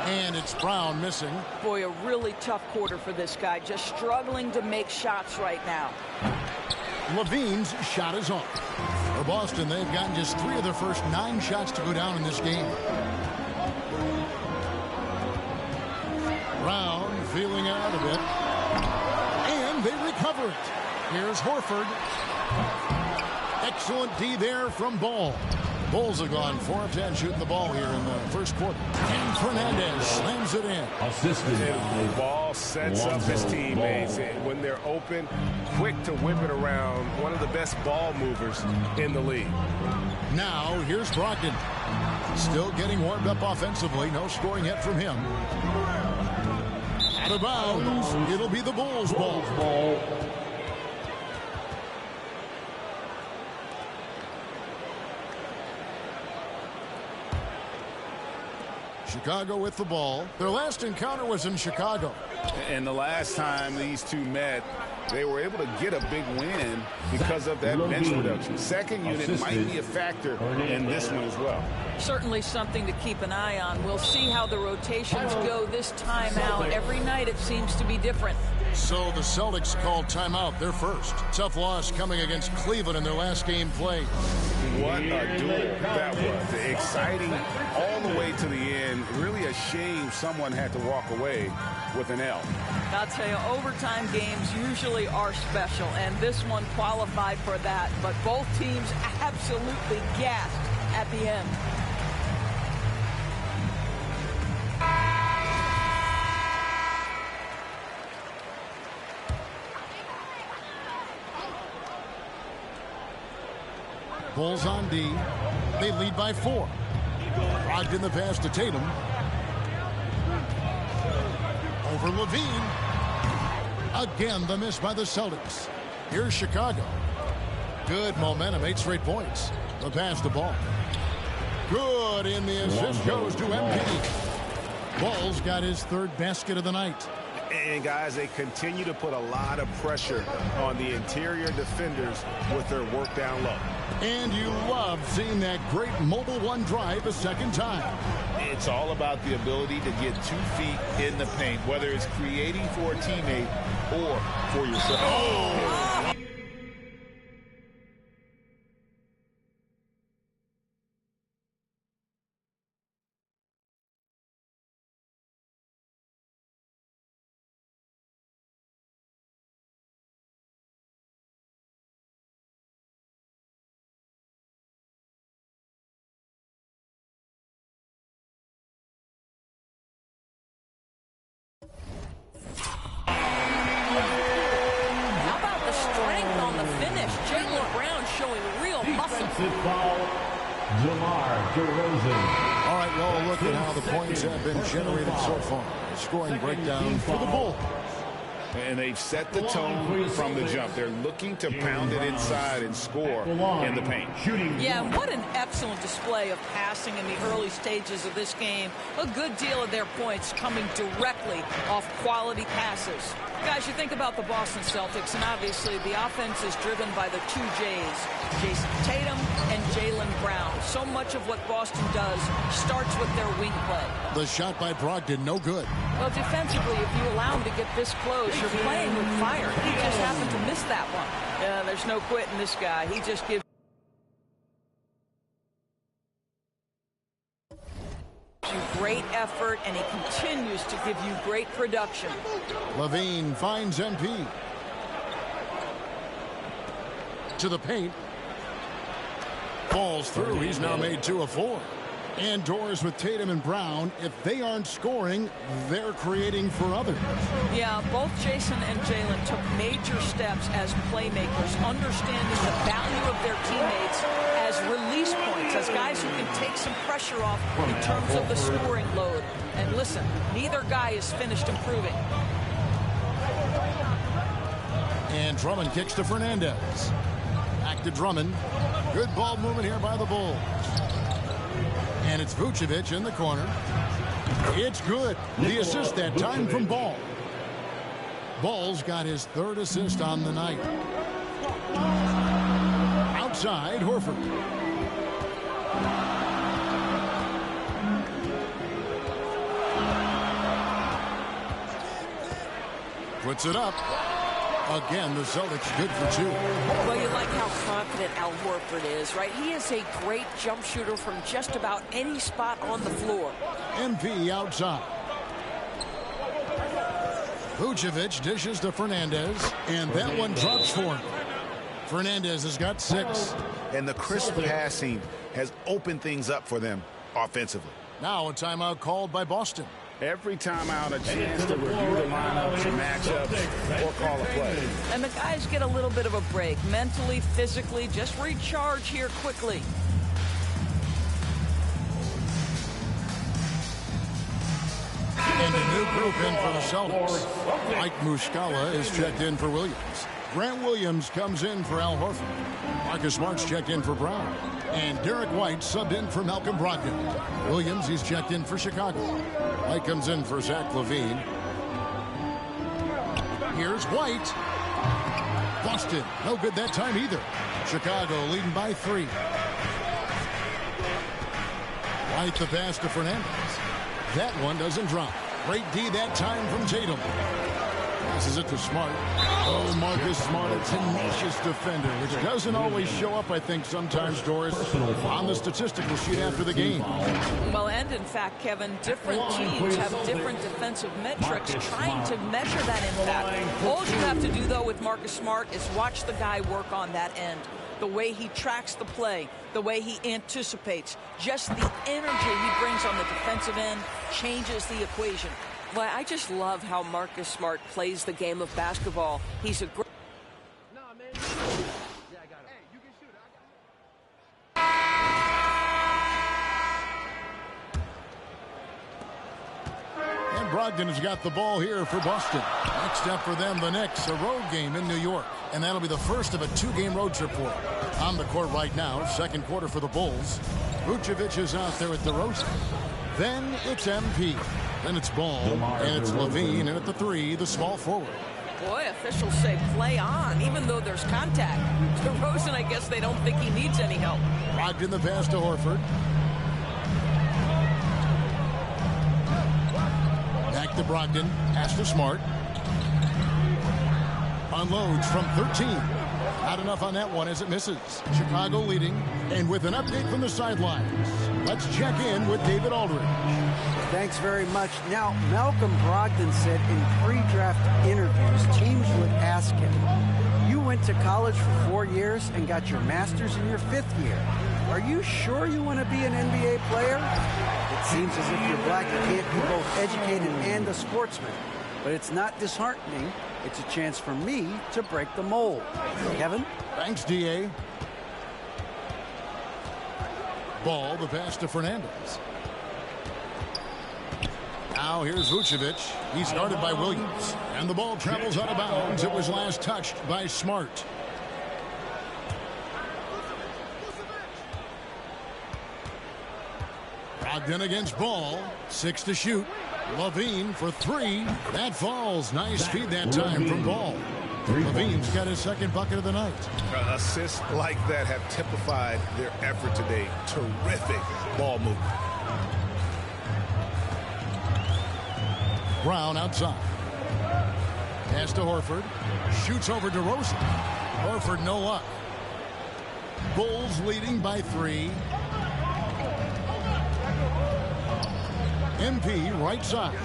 And it's Brown missing. Boy, a really tough quarter for this guy. Just struggling to make shots right now. Levine's shot is off. For Boston, they've gotten just 3 of their first 9 shots to go down in this game. Brown feeling out a bit. And they recover it. Here's Horford. Excellent D there from Ball. Bulls have gone 4 of 10 shooting the ball here in the first quarter. And Fernandes slams it in. The ball sets up his teammates. When they're open, quick to whip it around. One of the best ball movers in the league. Now, here's Brogdon. Still getting warmed up offensively. No scoring yet from him. Out of bounds. It'll be the Bulls' ball. Chicago with the ball. Their last encounter was in Chicago. And the last time these two met, they were able to get a big win because of that bench reduction. Second unit might be a factor in this one as well. Certainly something to keep an eye on. We'll see how the rotations go this time out. Every night it seems to be different. So the Celtics called timeout, their first. Tough loss coming against Cleveland in their last game played. What a duel that was. Exciting all the way to the end. Really a shame someone had to walk away with an L. I'll tell you, overtime games usually are special, and this one qualified for that. But both teams absolutely gassed at the end. Bulls on D. They lead by 4. Brogdon the pass to Tatum. Over Levine. Again, the miss by the Celtics. Here's Chicago. Good momentum, 8 straight points. The pass to Ball. Good, and the assist goes to MP. Ball's got his 3rd basket of the night. And guys, they continue to put a lot of pressure on the interior defenders with their work down low. And you love seeing that great mobile one drive a second time. It's all about the ability to get 2 feet in the paint, whether it's creating for a teammate or for yourself. Oh! All right, well, look at how the points have been generated so far. Scoring breakdown for the Bulls. And they've set the tone from the jump. They're looking to pound it inside and score in the paint. Yeah, what an excellent display of passing in the early stages of this game. A good deal of their points coming directly off quality passes. Guys, you think about the Boston Celtics, and obviously the offense is driven by the two J's, Jason Tatum and Jaylen Brown. So much of what Boston does starts with their wing play. The shot by Brogdon, no good. Well, defensively, if you allow him to get this close, you're playing with fire. He just happened to miss that one. Yeah, there's no quitting this guy. He just gives you great effort, and he continues to give you great production. Levine finds MP. To the paint. Falls through. He's now made 2 of 4. And doors with Tatum and Brown. If they aren't scoring, they're creating for others. Yeah, both Jason and Jaylen took major steps as playmakers, understanding the value of their teammates as release points, as guys who can take some pressure off in terms of the scoring load. And listen, neither guy is finished improving. And Drummond kicks to Fernandes. Back to Drummond. Good ball movement here by the Bulls. And it's Vucevic in the corner. It's good. The assist that time from Ball. Ball's got his 3rd assist on the night. Outside, Horford. Puts it up. Again, the Celtics good for 2. Well, you like how confident Al Horford is, right? He is a great jump shooter from just about any spot on the floor. MP outside. Vucevic dishes to Fernandes, and that one drops for him. Fernandes has got 6. And the crisp passing has opened things up for them offensively. Now a timeout called by Boston. Every timeout a chance to review the lineups and matchups or call a play. And the guys get a little bit of a break, mentally, physically, just recharge here quickly. And a new group in for the Celtics. Mike Muscala is checked in for Williams. Grant Williams comes in for Al Horford. Marcus Smart's checked in for Brown. And Derek White subbed in for Malcolm Brogdon. Williams, he's checked in for Chicago. White comes in for Zach LaVine. Here's White. Boston, no good that time either. Chicago leading by 3. White the pass to Fernandes. That one doesn't drop. Great D that time from Tatum. Passes it to Smart. Oh, Marcus Smart, a tenacious defender, which doesn't always show up, I think, sometimes, Doris, on the statistical sheet after the game. Well, and in fact, Kevin, different teams have different defensive metrics trying to measure that impact. All you have to do, though, with Marcus Smart is watch the guy work on that end. The way he tracks the play, the way he anticipates, just the energy he brings on the defensive end changes the equation. Well, I just love how Marcus Smart plays the game of basketball. He's a great... And Brogdon has got the ball here for Boston. Next up for them, the Knicks, a road game in New York. And that'll be the first of a 2-game road trip for them. On the court right now, second quarter for the Bulls. Vucevic is out there at the DeRozan. Then it's MP. Then it's Ball, and it's Levine, and at the 3, the small forward. Boy, officials say play on, even though there's contact. DeRozan, I guess they don't think he needs any help. Brogdon the pass to Horford. Back to Brogdon, pass to Smart. Unloads from 13. Not enough on that one as it misses. Chicago leading, and with an update from the sidelines, let's check in with David Aldridge. Thanks very much. Now, Malcolm Brogdon said in pre-draft interviews, teams would ask him, you went to college for 4 years and got your master's in your 5th year. Are you sure you want to be an NBA player? It seems as if you're black, you can't be both educated and a sportsman. But it's not disheartening. It's a chance for me to break the mold. Kevin? Thanks, D.A. Ball, the pass to Fernandes. Now here's Vucevic. He's guarded by Williams. And the ball travels out of bounds. It was last touched by Smart. Brogdon against Ball. 6 to shoot. Levine for 3. That falls. Nice feed that time from Ball. Levine's got his second bucket of the night. Assists like that have typified their effort today. Terrific ball movement. Brown outside. Pass to Horford. Shoots over DeRozan. Horford no luck. Bulls leading by 3. MP right side.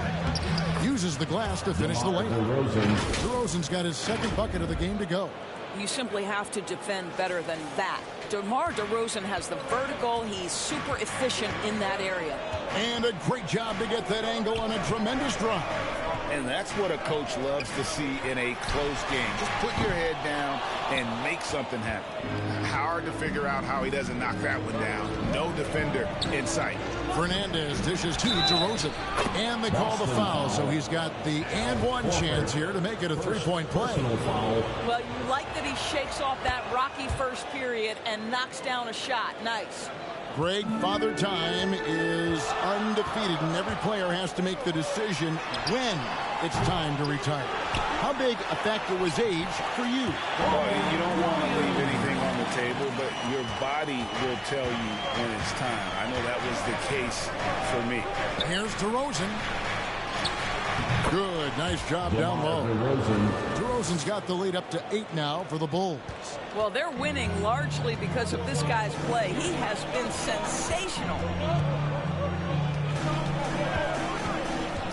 Uses the glass to finish the lane. DeRozan's got his second bucket of the game to go. You simply have to defend better than that. DeMar DeRozan has the vertical. He's super efficient in that area. And a great job to get that angle on a tremendous drive. And that's what a coach loves to see in a close game. Just put your head down and make something happen. Hard to figure out how he doesn't knock that one down. No defender in sight. Fernandes dishes to DeRozan. And they call the foul, so he's got the and one chance here to make it a three-point play. Well, you like that he shakes off that rocky first period and knocks down a shot. Nice. Greg, Father Time is undefeated, and every player has to make the decision when it's time to retire. How big a factor was age for you? Well, you don't want to leave anything on the table, but your body will tell you when it's time. I know that was the case for me. Here's DeRozan. Good, nice job down low. DeRozan's got the lead up to 8 now for the Bulls. Well, they're winning largely because of this guy's play. He has been sensational.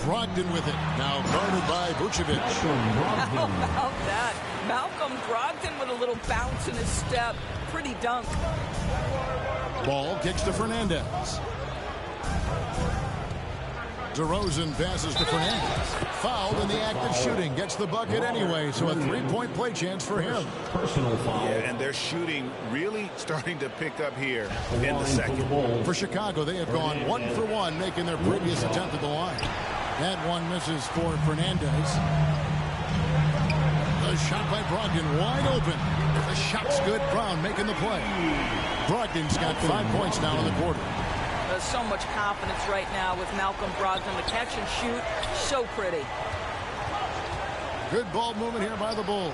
Brogdon with it. Now guarded by Vucevic. How about that? Malcolm Brogdon with a little bounce in his step. Pretty dunk. Ball kicks to Fernandes. DeRozan passes to Fernandes. Fouled in the act of shooting. Gets the bucket anyway, so a three-point play chance for him. Personal foul. Yeah, and their shooting really starting to pick up here in the second. For Chicago, they have gone 1 for 1, making their previous attempt at the line. That one misses for Fernandes. The shot by Brogdon wide open. The shot's good. Brown making the play. Brogdon's got 5 points now in the quarter. There's so much confidence right now with Malcolm Brogdon. The catch and shoot, so pretty. Good ball movement here by the Bulls.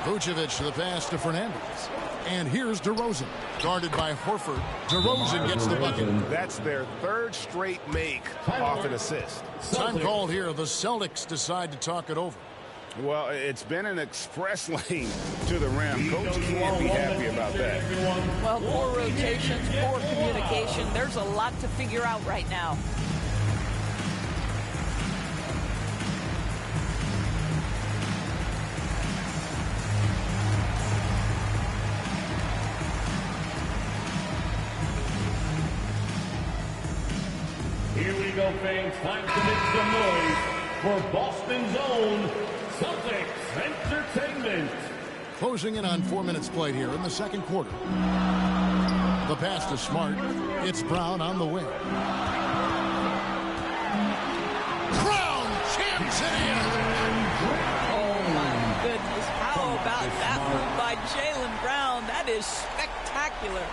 Vucevic to the pass to Fernandes. And here's DeRozan. Guarded by Horford. DeRozan gets the bucket. That's their third straight make off an assist. Time called here. The Celtics decide to talk it over. Well, it's been an express lane to the rim. Coach can't be happy about that. Well, poor rotations, poor communication. There's a lot to figure out right now. Here we go, fans. Time to make some noise for Boston's own Celtics Entertainment. Closing in on 4 minutes played here in the second quarter. The pass to Smart. It's Brown on the wing. Brown jams it in. Oh, my goodness. How about that move by Jaylen Brown? That is spectacular.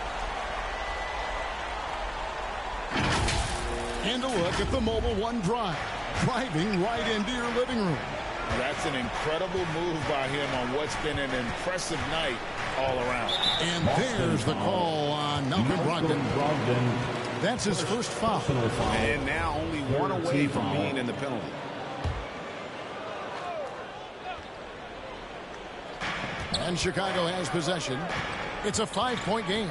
And a look at the Mobile One drive. Driving right into your living room. That's an incredible move by him on what's been an impressive night all around. And there's the call on Malcolm Brogdon. That's his first foul. And now only one away from being in the penalty. And Chicago has possession. It's a 5-point game.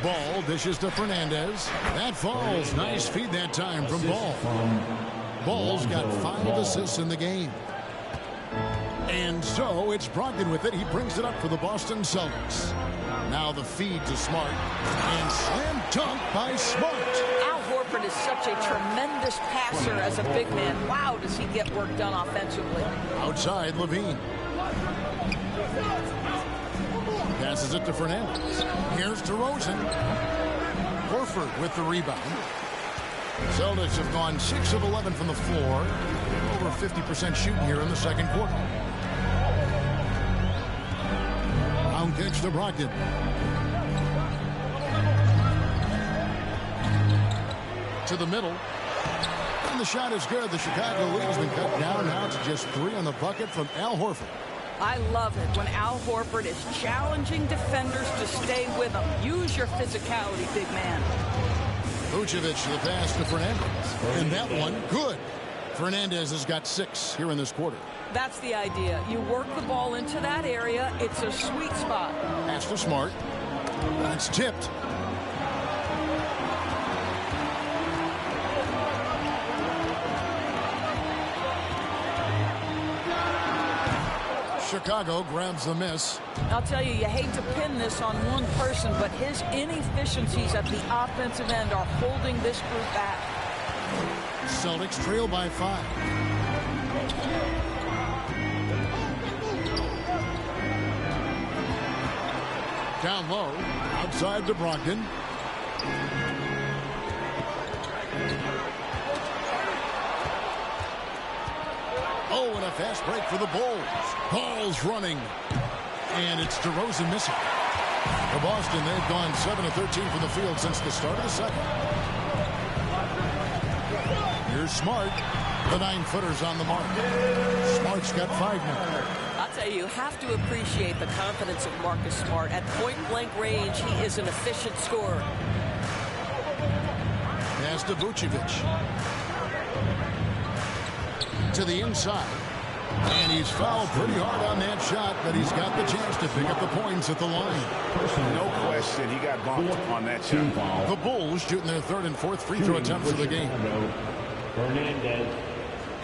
Ball dishes to Fernandes. That falls. Nice feed that time from Ball. Ball's got 5 assists in the game. And so it's Brogdon with it. He brings it up for the Boston Celtics. Now the feed to Smart. And slam dunk by Smart. Al Horford is such a tremendous passer as a big man. Wow, does he get work done offensively. Outside, Levine. Passes it to Fernandes. Here's DeRozan. Horford with the rebound. Celtics have gone 6 of 11 from the floor. Over 50% shooting here in the second quarter. Brown kicks to Brogdon. To the middle. And the shot is good. The Chicago lead has been cut down now to just 3 on the bucket from Al Horford. I love it when Al Horford is challenging defenders to stay with him. Use your physicality, big man. Vucevic the pass to Fernandes. And that one, good. Fernandes has got 6 here in this quarter. That's the idea. You work the ball into that area. It's a sweet spot. Pass to Smart. That's tipped. Chicago grabs the miss. I'll tell you, you hate to pin this on one person, but his inefficiencies at the offensive end are holding this group back. Celtics trail by 5. Down low, outside to Brogdon. Oh, and a fast break for the Bulls. Ball's running. And it's DeRozan missing. For Boston, they've gone 7 of 13 from the field since the start of the second. Here's Smart. The 9-footer's on the mark. Smart's got 5 now. I'll tell you, you have to appreciate the confidence of Marcus Smart. At point-blank range, he is an efficient scorer. Pass to Vucevic. To the inside. And he's fouled pretty hard on that shot, but he's got the chance to pick up the points at the line. No question, he got bumped on that shot. The Bulls shooting their 3rd and 4th free throw attempts of the game. Fernandes,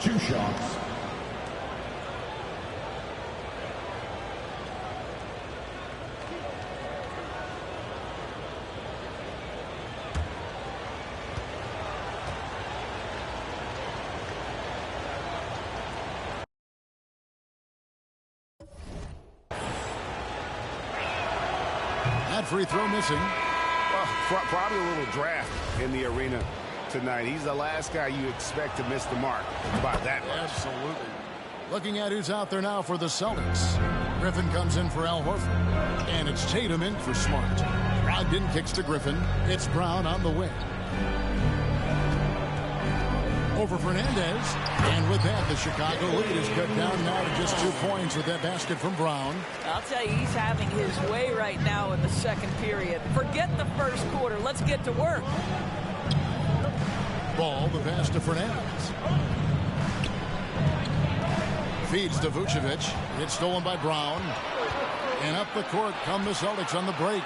2 shots. That free throw missing. Probably a little draft in the arena tonight. He's the last guy you expect to miss the mark by that much. Absolutely. Looking at who's out there now for the Celtics. Griffin comes in for Al Horford. And it's Tatum in for Smart. Brogdon kicks to Griffin. It's Brown on the wing. Over Fernandes. And with that, the Chicago lead is cut down now to just 2 points with that basket from Brown. I'll tell you, he's having his way right now in the second period. Forget the first quarter. Let's get to work. Ball, the pass to Fernandes. Feeds to Vucevic. It's stolen by Brown. And up the court come the Celtics on the break.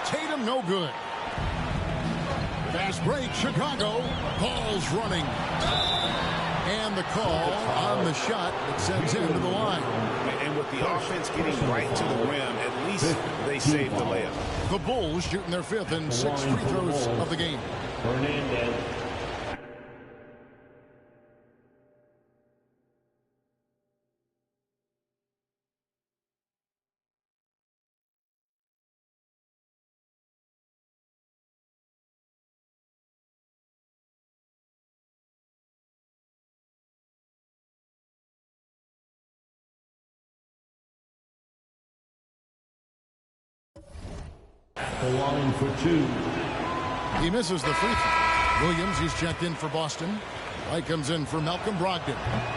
Tatum no good. Fast break, Chicago. Ball's running. And the call on the shot that sends him to the line. And with the offense getting right to the rim, at least they saved the layup. The Bulls shooting their 5th and 6th free throws of the game. Fernandes. The line for 2. He misses the free throw. Williams, he's checked in for Boston. White comes in for Malcolm Brogdon.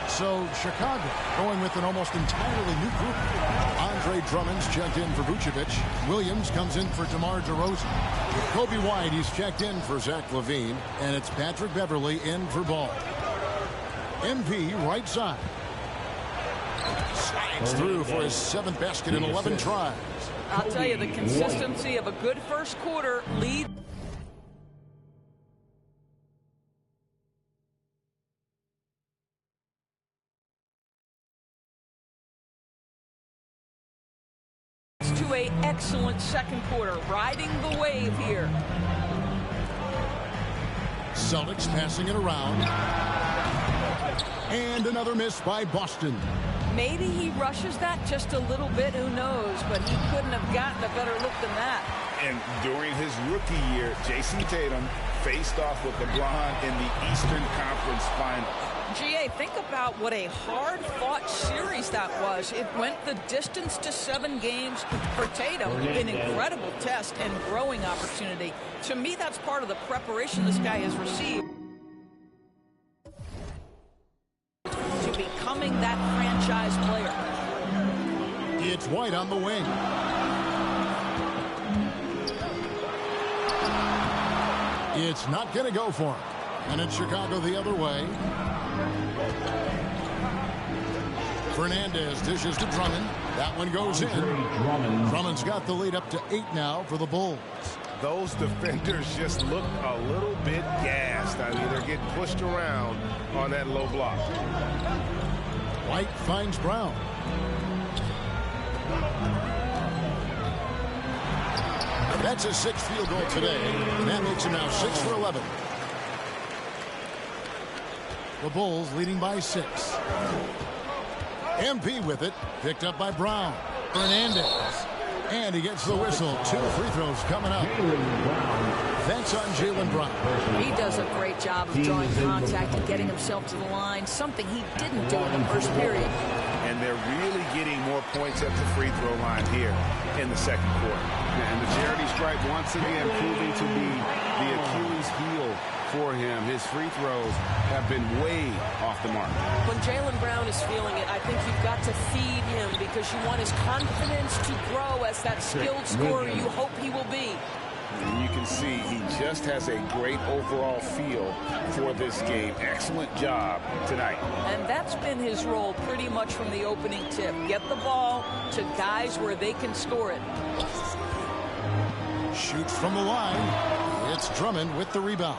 So Chicago going with an almost entirely new group. Andre Drummond's checked in for Vucevic. Williams comes in for DeMar DeRozan. Kobe White, he's checked in for Zach LaVine. And it's Patrick Beverley in for Ball. MP right side. Slides through for his 7th basket in 11 tries. I'll tell you, the consistency of a good first quarter lead. To a excellent second quarter, riding the wave here. Celtics passing it around. And another miss by Boston. Maybe he rushes that just a little bit, who knows, but he couldn't have gotten a better look than that. And during his rookie year, Jason Tatum faced off with LeBron in the Eastern Conference Final. GA, think about what a hard-fought series that was. It went the distance to 7 games for Tatum. An incredible test and growing opportunity. To me, that's part of the preparation this guy has received to becoming that franchise player. It's White on the wing. It's not going to go for him. And it's Chicago the other way. Fernandes dishes to Drummond. That one goes in. Drummond's got the lead up to 8 now for the Bulls. Those defenders just look a little bit gassed. I mean, they're getting pushed around on that low block. White finds Brown. That's his 6th field goal today, and that makes him now 6 for 11. The Bulls leading by 6. MP with it, picked up by Brown. Fernandes. And he gets the whistle. 2 free throws coming up. That's on Jaylen Brown. He does a great job of drawing contact and getting himself to the line, something he didn't do in the first period. And they're really getting more points at the free throw line here in the second quarter. And the charity stripe once again proving to be the Achilles heel for him. His free throws have been way off the mark. When Jaylen Brown is feeling it, I think you've got to feed him because you want his confidence to grow as that skilled scorer you hope he will be. And you can see he just has a great overall feel for this game. Excellent job tonight. And that's been his role pretty much from the opening tip. Get the ball to guys where they can score it. Shoots from the line. It's Drummond with the rebound.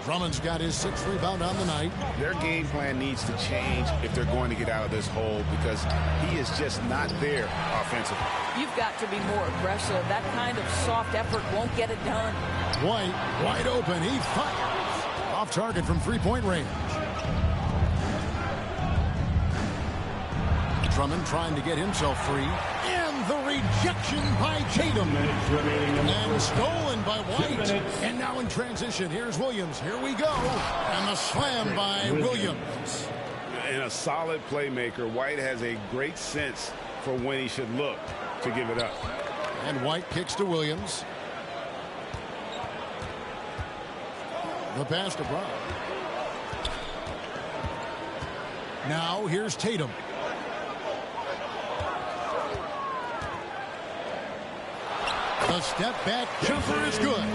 Drummond's got his 6th rebound on the night. Their game plan needs to change if they're going to get out of this hole because he is just not there offensively. You've got to be more aggressive. That kind of soft effort won't get it done. White, wide open. He fires. Off target from 3-point range. Drummond trying to get himself free. And the rejection by Tatum. And stolen by White. And now in transition, here's Williams. Here we go. And the slam by Williams. And a solid playmaker. White has a great sense for when he should look to give it up. And White kicks to Williams. The pass to Brown. Now here's Tatum. The step back jumper is good.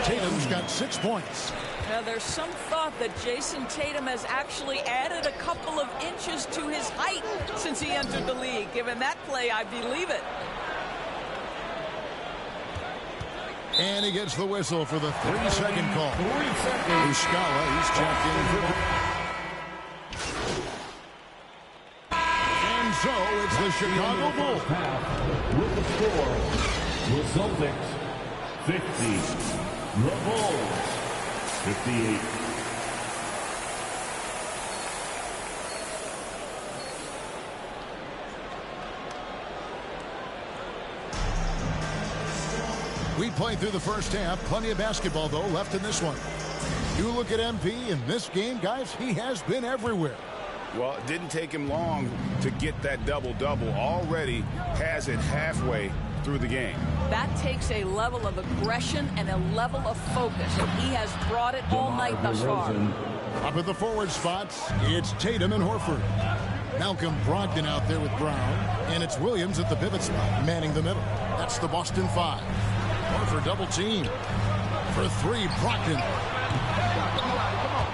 Tatum's got 6 points. Now there's some thought that Jason Tatum has actually added a couple of inches to his height since he entered the league. Given that play, I believe it. And he gets the whistle for the 3-second call. 3 seconds. Muscala, he's checked in for the... And so it's the Chicago Bulls. With the score, the Celtics 50, the Bulls 58. We played through the first half. Plenty of basketball, though, left in this one. You look at MP in this game, guys, he has been everywhere. Well, it didn't take him long to get that double-double. Already has it halfway through the game. That takes a level of aggression and a level of focus. He has brought it all night thus far. Up at the forward spots, it's Tatum and Horford. Malcolm Brogdon out there with Brown. And it's Williams at the pivot spot, manning the middle. That's the Boston 5. Horford double team. For 3, Brogdon.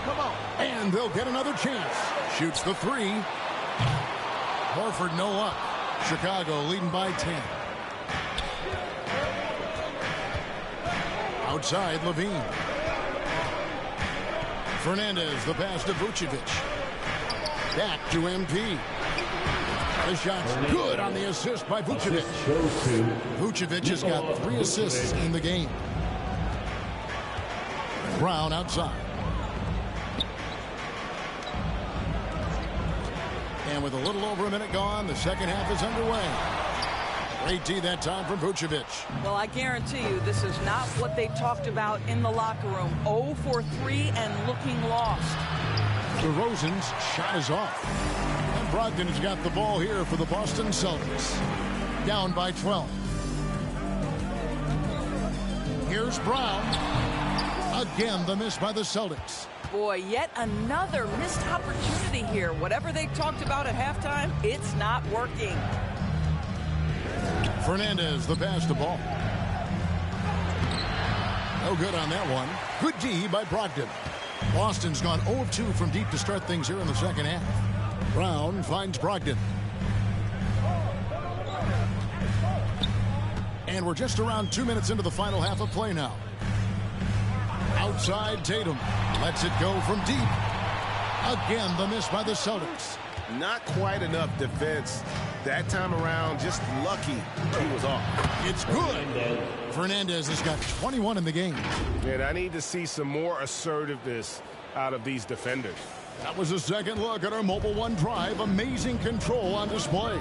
Come on. And they'll get another chance. Shoots the 3. Horford no up. Chicago leading by 10. Outside, Levine. Fernandes, the pass to Vucevic. Back to MP. The shot's good on the assist by Vucevic. Vucevic has got 3 assists in the game. Brown outside. And with a little over a minute gone, the second half is underway. Great D that time from Vucevic. Well, I guarantee you this is not what they talked about in the locker room. 0 for 3 and looking lost. DeRozan's shot is off. And Brogdon's got the ball here for the Boston Celtics. Down by 12. Here's Brown. Again, the miss by the Celtics. Boy, yet another missed opportunity here. Whatever they talked about at halftime, it's not working. Fernandes, the pass to Ball. No good on that one. Good D by Brogdon. Boston's gone 0 of 2 from deep to start things here in the second half. Brown finds Brogdon. And we're just around 2 minutes into the final half of play now. Outside Tatum. Lets it go from deep. Again, the miss by the Celtics. Not quite enough defense that time around. Just lucky he was off. It's good. Fernandes has got 21 in the game. And I need to see some more assertiveness out of these defenders. That was a second look at our Mobile One drive. Amazing control on display.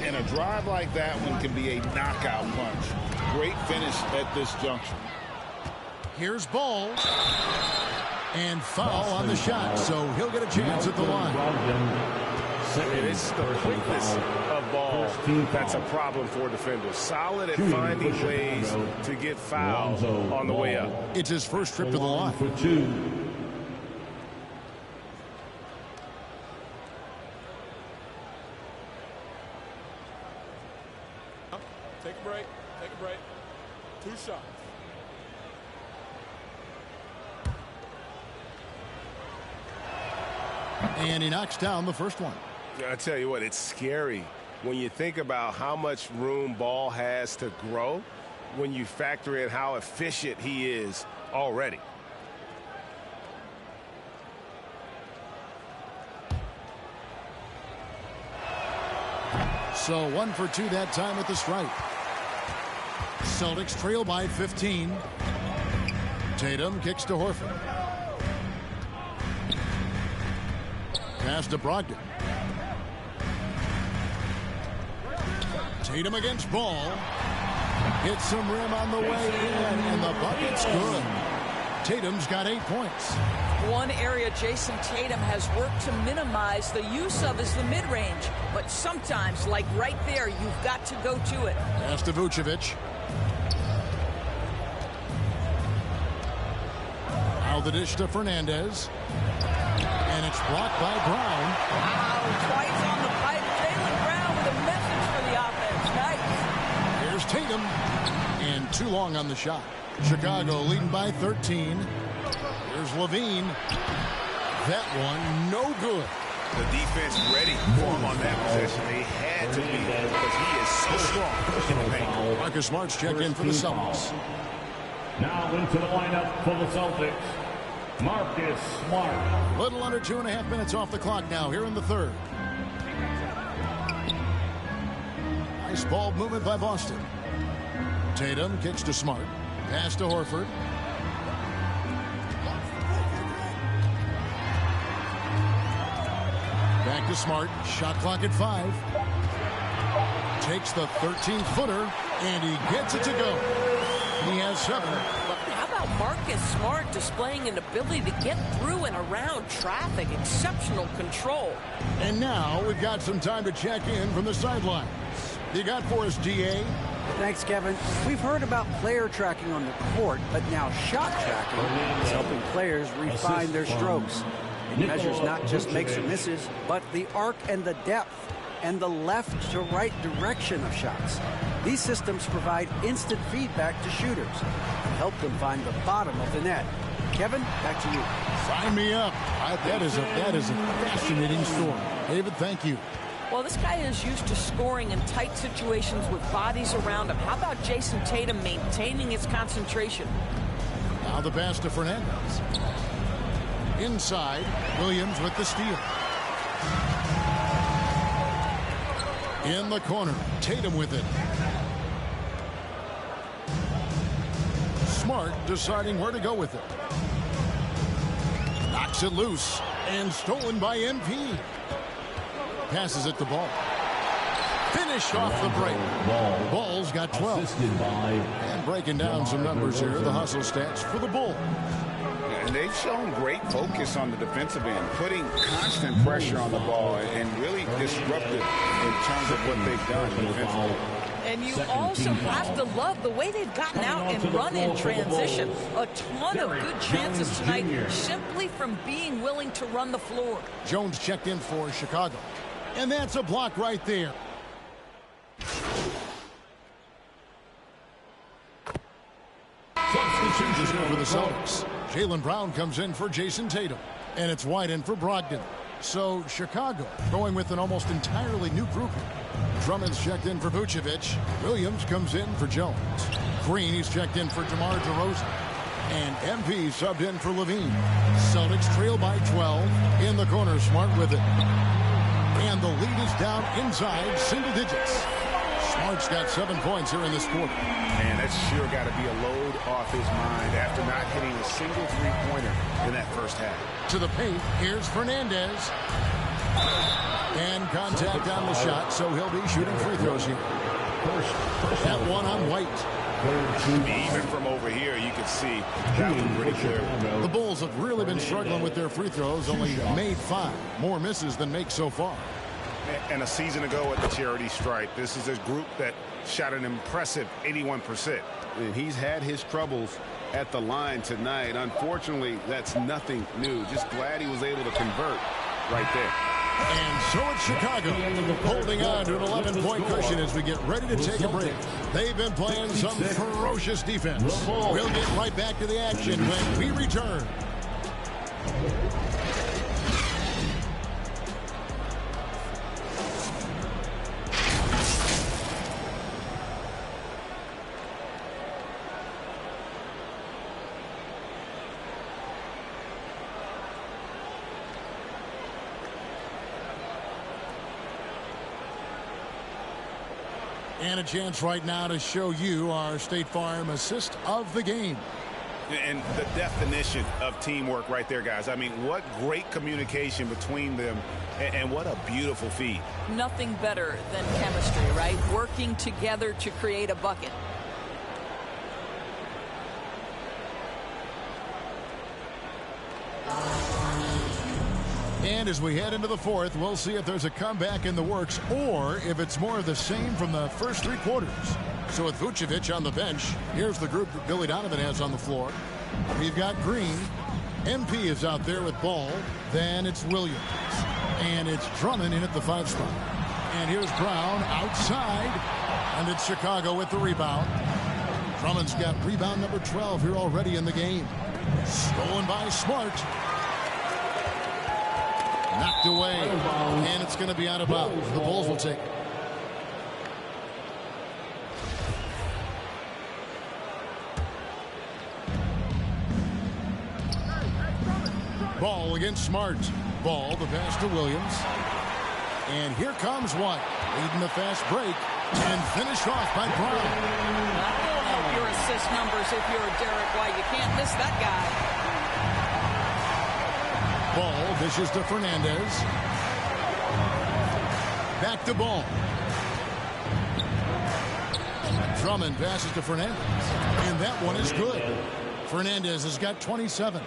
And a drive like that one can be a knockout punch. Great finish at this junction. Here's Ball. And foul on the shot, so he'll get a chance at the line. And it's the quickness of Ball that's a problem for defenders. Solid at finding ways to get fouled on the way up. It's his first trip to the line. For 2. Take a break. Take a break. 2 shots. And he knocks down the first one. I tell you what, it's scary when you think about how much room Ball has to grow when you factor in how efficient he is already. So 1 for 2 that time at the stripe. Celtics trail by 15. Tatum kicks to Horford. Pass to Brogdon. Tatum against Ball. Hits some rim on the way in, and the bucket's good. Tatum's got 8 points. One area Jason Tatum has worked to minimize the use of is the mid-range. But sometimes, like right there, you've got to go to it. Pass to Vucevic. Now the dish to Fernandes. And it's blocked by Brown. Wow, twice on the pipe. Jaylen Brown with a message for the offense. Nice. Here's Tatum. And too long on the shot. Chicago leading by 13. Here's Levine. That one, no good. The defense ready for him on that possession. They had to be because he is so strong in the paint. Marcus Smart's check in for the Celtics. Now into the lineup for the Celtics, Marcus Smart. A little under 2.5 minutes off the clock now here in the third. Nice ball movement by Boston. Tatum kicks to Smart. Pass to Horford. Back to Smart. Shot clock at 5. Takes the 13-footer, and he gets it to go. He has 7. How about Marcus Smart displaying an ability to get through and around traffic? Exceptional control. And now we've got some time to check in from the sidelines. You got for us, DA? Thanks, Kevin. We've heard about player tracking on the court, but now shot tracking is helping players refine their strokes. It measures not just makes or misses, but the arc and the depth and the left to right direction of shots. These systems provide instant feedback to shooters and help them find the bottom of the net. Kevin, back to you. Sign me up. That is a fascinating story. David, thank you. Well, this guy is used to scoring in tight situations with bodies around him. How about Jason Tatum maintaining his concentration? Now the pass to Fernandes. Inside, Williams with the steal. In the corner, Tatum with it. Smart deciding where to go with it. Knocks it loose and stolen by MP. Passes it to Ball. Finish off the break. Ball's got 12. And breaking down some numbers here, the hustle stats for the Bulls. And they've shown great focus on the defensive end, putting constant pressure on the ball and really disruptive in terms of what they've done defensively. And you also have to love the way they've gotten out and run in transition. A ton of good chances tonight simply from being willing to run the floor. Jones checked in for Chicago. And that's a block right there. Substitutions here for the Celtics. Jaylen Brown comes in for Jason Tatum. And it's White in for Brogdon. So Chicago going with an almost entirely new group here. Drummond's checked in for Vucevic. Williams comes in for Jones. Green, he's checked in for DeMar DeRozan. And MP subbed in for Levine. Celtics trail by 12. In the corner, Smart with it. And the lead is down inside single digits. Smart's got 7 points here in this quarter. And that's sure got to be a load off his mind after not hitting a single three-pointer in that first half. To the paint, here's Fernandes. And contact on the shot, so he'll be shooting free throws here. That one on White. Even from over here, you can see that was pretty clear. The Bulls have really been struggling with their free throws, only made 5. More misses than makes so far. And a season ago at the charity stripe, this is a group that shot an impressive 81%. And he's had his troubles at the line tonight. Unfortunately, that's nothing new. Just glad he was able to convert right there. And so it's Chicago holding on to an 11-point cushion as we get ready to take a break. They've been playing some ferocious defense. We'll get right back to the action when we return. And a chance right now to show you our State Farm assist of the game. And the definition of teamwork right there, guys. I mean, what great communication between them, and what a beautiful feed. Nothing better than chemistry, right? Working together to create a bucket. And as we head into the fourth, we'll see if there's a comeback in the works or if it's more of the same from the first 3 quarters. So with Vucevic on the bench, here's the group that Billy Donovan has on the floor. We've got Green. MP is out there with Ball. Then it's Williams. And it's Drummond in at the 5 spot. And here's Brown outside. And it's Chicago with the rebound. Drummond's got rebound number 12 here already in the game. Stolen by Smart. Knocked away, and it's going to be out of bounds. The Bulls will take it. Ball against Smart. Ball, the pass to Williams. And here comes White, leading the fast break, and finished off by Brown. That will help your assist numbers if you're Derek White. You can't miss that guy. Ball dishes to Fernandes. Back to Ball. Drummond passes to Fernandes. And that one is good. Fernandes has got 27.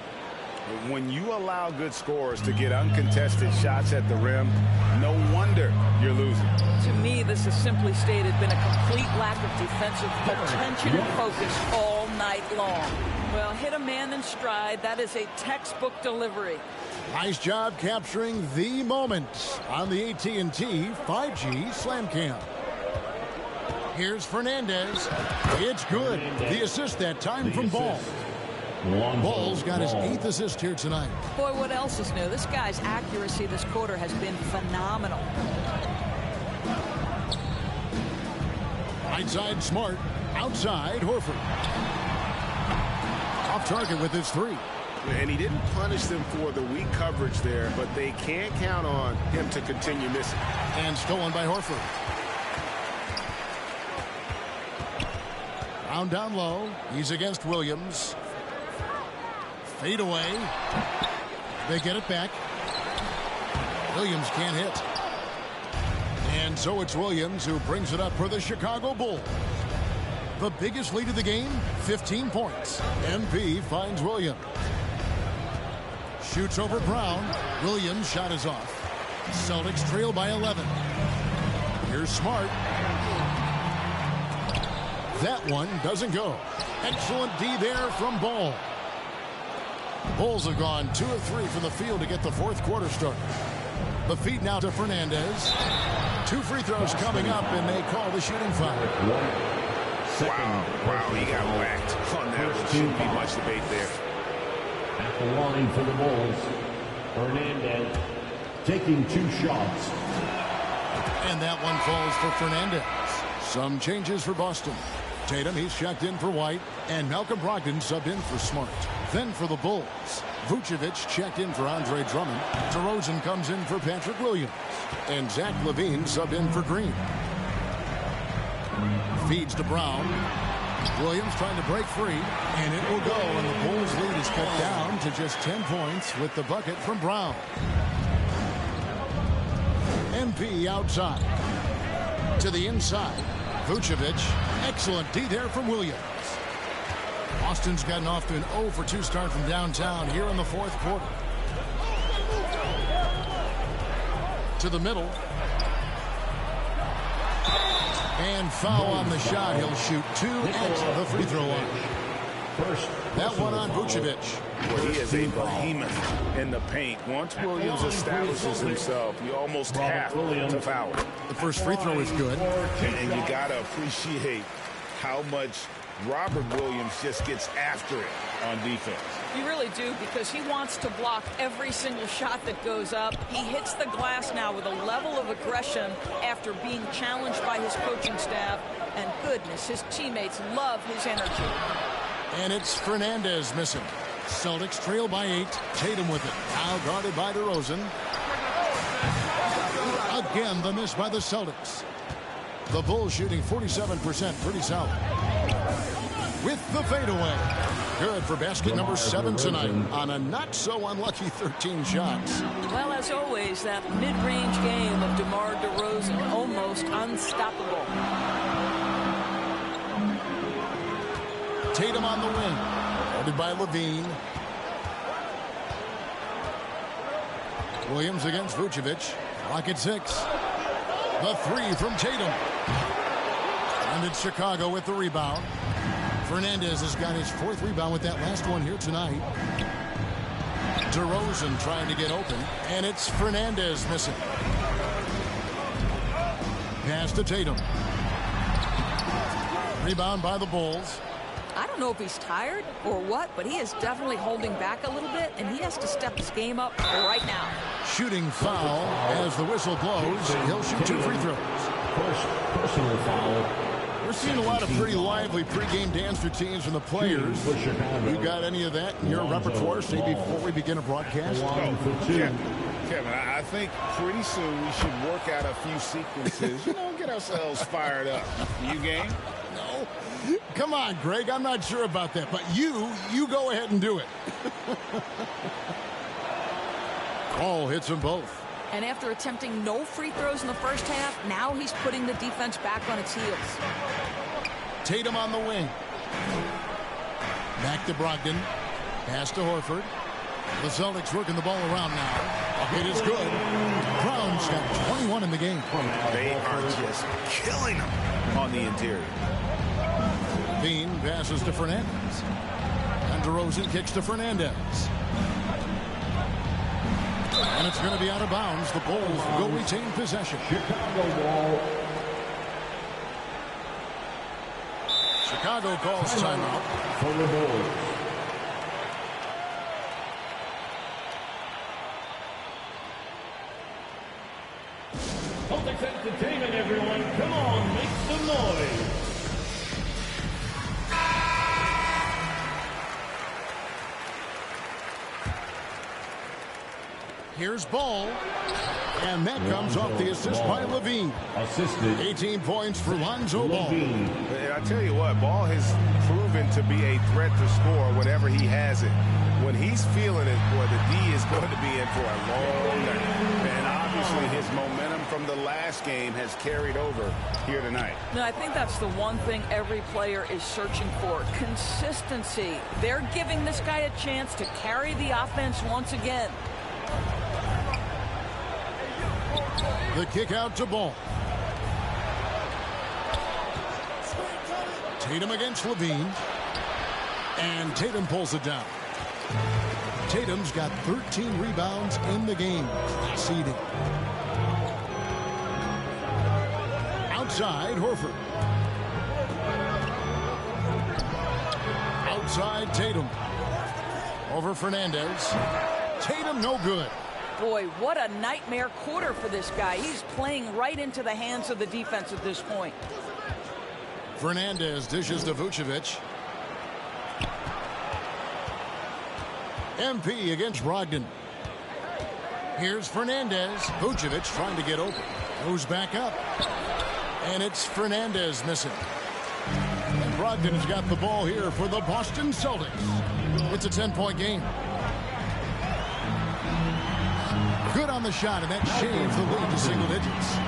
When you allow good scorers to get uncontested shots at the rim, no wonder you're losing. To me, this has simply stated been a complete lack of defensive attention and focus all night long. Well, hit a man in stride. That is a textbook delivery. Nice job capturing the moment on the AT&T 5G Slam Cam. Here's Fernandes. It's good. The assist that time from Ball. Ball's got his 8th assist here tonight. Boy, what else is new? This guy's accuracy this quarter has been phenomenal. Right side Smart. Outside Horford. Off target with his 3. And he didn't punish them for the weak coverage there, but they can't count on him to continue missing. And stolen by Horford. Brown down low. He's against Williams. Fade away. They get it back. Williams can't hit. And so it's Williams who brings it up for the Chicago Bulls. The biggest lead of the game, 15 points. MP finds Williams. Shoots over Brown. Williams' shot is off. Celtics trail by 11. Here's Smart. That one doesn't go. Excellent D there from Ball. Bulls have gone 2 of 3 from the field to get the fourth quarter started. The feed now to Fernandes. 2 free throws coming up, and they call the shooting foul. Wow, he got whacked on that one. Shouldn't be much debate there. At the line for the Bulls, Fernandes taking 2 shots. And that one falls for Fernandes. Some changes for Boston. Tatum, he's checked in for White, and Malcolm Brogdon subbed in for Smart. Then for the Bulls, Vucevic checked in for Andre Drummond. DeRozan comes in for Patrick Williams. And Zach LaVine subbed in for Green. Feeds to Brown. Williams trying to break free, and it will go, and the Bulls lead is cut down to just 10 points with the bucket from Brown. MP outside. To the inside. Vucevic. Excellent D there from Williams. Boston's gotten off to an 0 for 2 start from downtown here in the fourth quarter. To the middle. And foul on the shot. He'll shoot 2 at the free throw line. That one on Vucevic. Well, he is a behemoth in the paint. Once Williams establishes himself, you almost have to foul him. The first free throw is good. And you got to appreciate how much Robert Williams just gets after it on defense. You really do, because he wants to block every single shot that goes up. He hits the glass now with a level of aggression after being challenged by his coaching staff. And goodness, his teammates love his energy. And it's Fernandes missing. Celtics trail by 8. Tatum with it. Now guarded by DeRozan. Again, the miss by the Celtics. The Bulls shooting 47%. Pretty solid. With the fadeaway. Good for basket number 7 tonight on a not-so-unlucky 13 shots. Well, as always, that mid-range game of DeMar DeRozan, almost unstoppable. Tatum on the wing. Guarded by LaVine. Williams against Vucevic. Clock at 6. The 3 from Tatum. And it's Chicago with the rebound. Fernandes has got his 4th rebound with that last one here tonight. DeRozan trying to get open. And it's Fernandes missing. Pass to Tatum. Rebound by the Bulls. I don't know if he's tired or what, but he is definitely holding back a little bit, and he has to step his game up right now. Shooting foul as the whistle blows. He'll shoot 2 free throws. First personal foul. We're seeing a lot of pretty lively pregame dance routines from the players. You got any of that in your repertoire, say, before we begin a broadcast? Kevin, I think pretty soon we should work out a few sequences, get ourselves fired up. You game? No. Come on, Greg. I'm not sure about that, but you go ahead and do it. Call hits them both. And after attempting no free throws in the first half, now he's putting the defense back on its heels. Tatum on the wing. Back to Brogdon. Pass to Horford. The Celtics working the ball around now. It is good. Brown's got 21 in the game. They are just killing them on the interior. Bean passes to Fernandes. And DeRozan kicks to Fernandes. And it's going to be out of bounds. The Bulls will retain possession. Chicago ball. Chicago calls timeout. For the Bulls. Celtics entertainment, everyone. Come on, make some noise. Here's Ball. And that comes off the assist by LaVine. Assisted. 18 points for Lonzo Ball. I tell you what, Ball has proven to be a threat to score whenever he has it. When he's feeling it, boy, the D is going to be in for a long night. And obviously Obviously, his momentum from the last game has carried over here tonight. No, I think that's the one thing every player is searching for. Consistency. They're giving this guy a chance to carry the offense once again. The kick out to Ball. Tatum against Levine. And Tatum pulls it down. Tatum's got 13 rebounds in the game. Seeding. Outside, Horford. Outside, Tatum. Over Fernandes. Tatum no good. Boy, what a nightmare quarter for this guy. He's playing right into the hands of the defense at this point. Fernandes dishes to Vucevic. MP against Brogdon. Here's Fernandes. Vucevic trying to get open. Goes back up. And it's Fernandes missing. And Brogdon's got the ball here for the Boston Celtics. It's a 10-point game. Good on the shot, and that shaves the lead to single digits.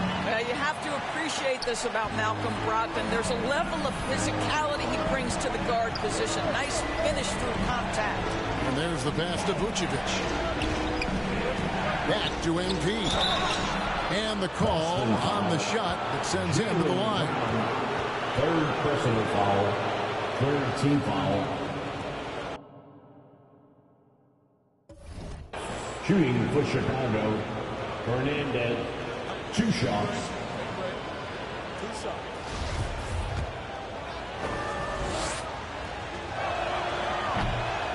You have to appreciate this about Malcolm Brogdon. There's a level of physicality he brings to the guard position. Nice finish through contact. And there's the pass to Vucevic. Back to MP. And the call on the shot that sends him to the line. Third personal foul. Third team foul. Shooting for Chicago, Fernandes, 2 shots.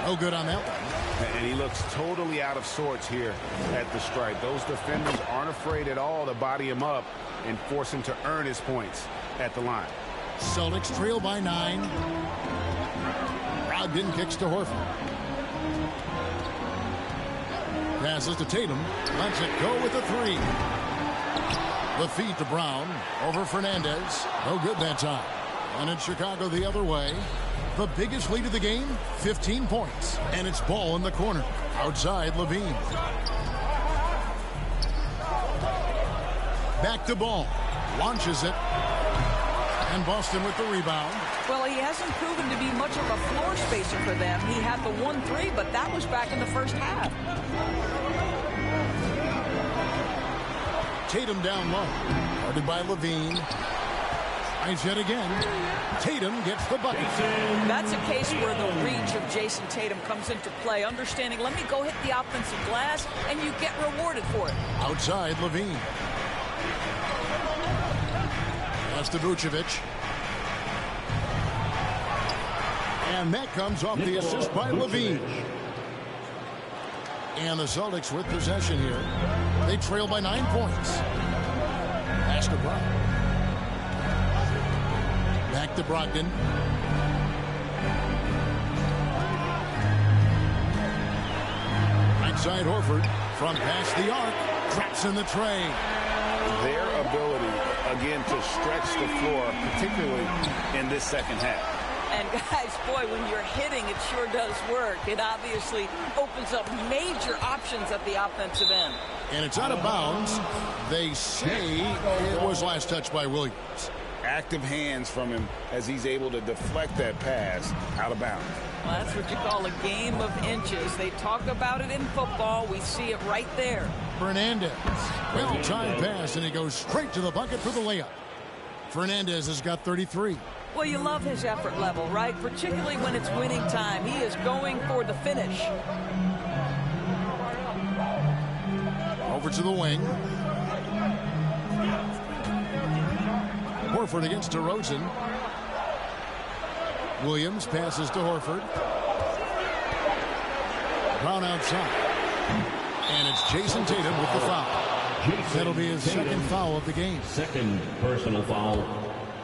No good on that one. And he looks totally out of sorts here at the stripe. Those defenders aren't afraid at all to body him up and force him to earn his points at the line. Celtics trail by 9. Brogdon kicks to Horford. Passes to Tatum. Lets it go with the 3. The feed to Brown. Over Fernandes. No good that time. And it's Chicago the other way. The biggest lead of the game, 15 points. And it's Ball in the corner. Outside Levine. Back to Ball. Launches it. And Boston with the rebound. Well, he hasn't proven to be much of a floor spacer for them. He had the 1-3, but that was back in the first half. Tatum down low. Guarded by Levine. Tries yet again. Tatum gets the bucket. That's a case where the reach of Jason Tatum comes into play. Understanding, let me go hit the offensive glass, and you get rewarded for it. Outside Levine. Pass to Vucevic. And that comes off the assist by Levine. And the Celtics with possession here. They trail by 9 points. Pass to Brown. Back to Brogdon. Right side Horford. From past the arc. Traps in the tray. Their ability, again, to stretch the floor, particularly in this second half. And guys, boy, when you're hitting, it sure does work. It obviously opens up major options at the offensive end. And it's out of bounds. They say it was last touched by Williams. Active hands from him as he's able to deflect that pass out of bounds. Well, that's what you call a game of inches. They talk about it in football. We see it right there. Fernandes. Well-timed pass, and he goes straight to the bucket for the layup. Fernandes has got 33. Well, you love his effort level, right? Particularly when it's winning time. He is going for the finish. Over to the wing. Horford against DeRozan. Williams passes to Horford. Brown outside. And it's Jason Tatum with the foul. That'll be his second foul of the game. Second personal foul.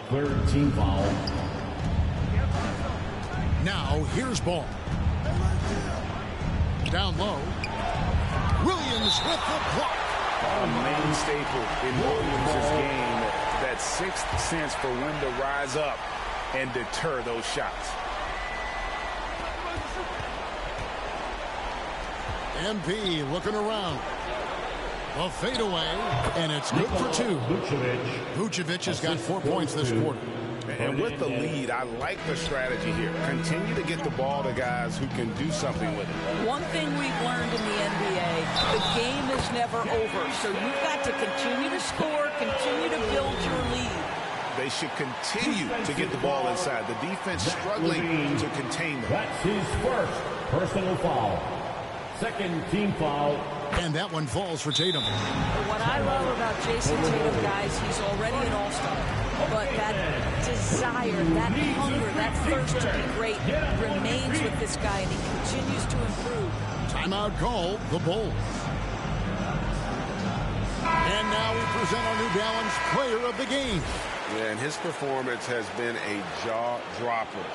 Third team foul. Now, here's Ball. Down low. Williams with the block. A main staple in Williams' game. That sixth sense for when to rise up and deter those shots. MP looking around. A fadeaway, and it's good for two. Vucevic has got 4 points this quarter. And with the lead, I like the strategy here. Continue to get the ball to guys who can do something with it. One thing we've learned in the NBA, the game is never over. So you've got to continue to score, continue to build your lead. They should continue to get the ball inside. The defense struggling to contain them. That's his first personal foul. Second team foul. And that one falls for Tatum. What I love about Jason Tatum, guys, he's already an all-star. But that desire, that hunger, that thirst to be great remains with this guy, and he continues to improve. Timeout call, the Bulls. And now we present our New Balance player of the game. Yeah, and his performance has been a jaw-dropper.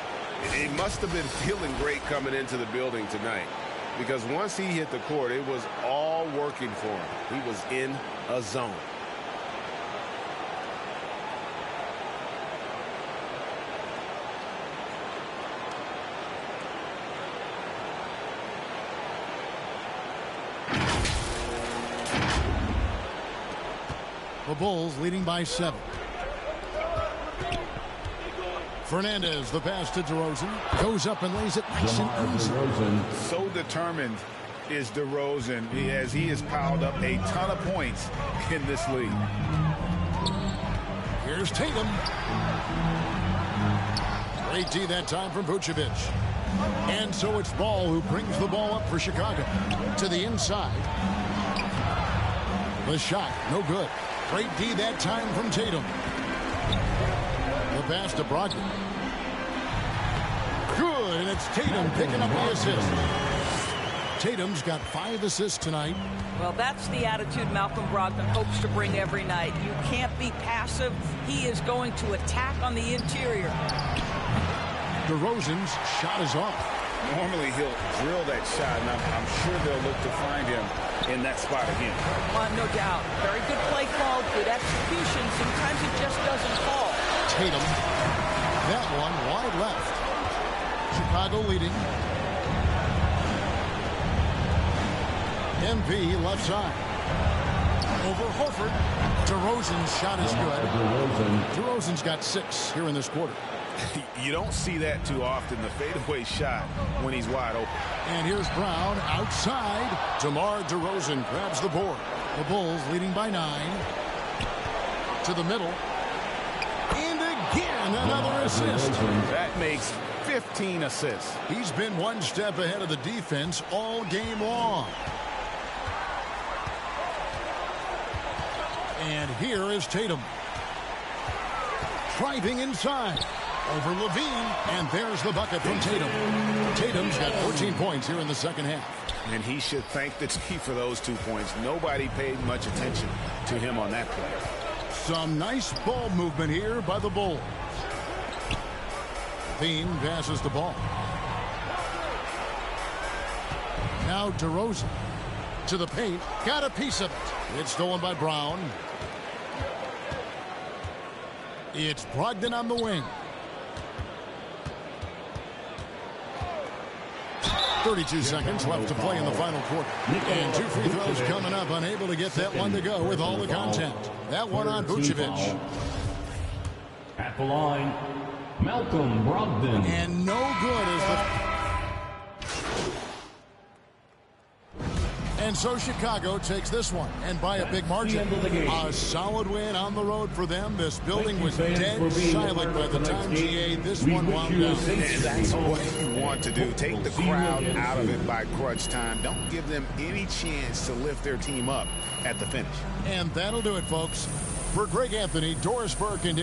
He must have been feeling great coming into the building tonight, because once he hit the court, it was all working for him. He was in a zone. The Bulls leading by 7. Fernandes, the pass to DeRozan, goes up and lays it nice and easy. So determined is DeRozan, as he has piled up a ton of points in this league. Here's Tatum. Great D that time from Vucevic. And so it's Ball who brings the ball up for Chicago. To the inside. The shot, no good. Great D that time from Tatum. The pass to Brogdon. Good, and it's Tatum picking up the assist. Tatum's got 5 assists tonight. Well, that's the attitude Malcolm Brogdon hopes to bring every night. You can't be passive. He is going to attack on the interior. DeRozan's shot is off. Normally he'll drill that shot, and I'm sure they'll look to find him in that spot again. No doubt. Very good play call, good execution. Sometimes it just doesn't fall. Tatum. That one wide left. Chicago leading. MV left side. Over Horford. DeRozan's shot is good. DeRozan's got 6 here in this quarter. You don't see that too often, the fadeaway shot when he's wide open. And here's Brown outside. DeMar DeRozan grabs the board. The Bulls leading by 9. To the middle. And again, another assist. That makes 15 assists. He's been one step ahead of the defense all game long. And here is Tatum. Driving inside. Over Levine, and there's the bucket from Tatum. Tatum's got 14 points here in the second half. And he should thank the team for those 2 points. Nobody paid much attention to him on that play. Some nice ball movement here by the Bulls. Levine passes the ball. Now DeRozan to the paint. Got a piece of it. It's stolen by Brown. It's Brogdon on the wing. 32 seconds left to play in the final quarter. And 2 free throws coming up. Unable to get that one to go with all the content. That one on Vucevic. At the line, Malcolm Brogdon. And no good as the... And so Chicago takes this one, and by a big margin. A solid win on the road for them. This building was dead silent by the time GA this one wound down. And that's what you want to do. Take the crowd out of it by crunch time. Don't give them any chance to lift their team up at the finish. And that'll do it, folks. For Greg Anthony, Doris Burke, and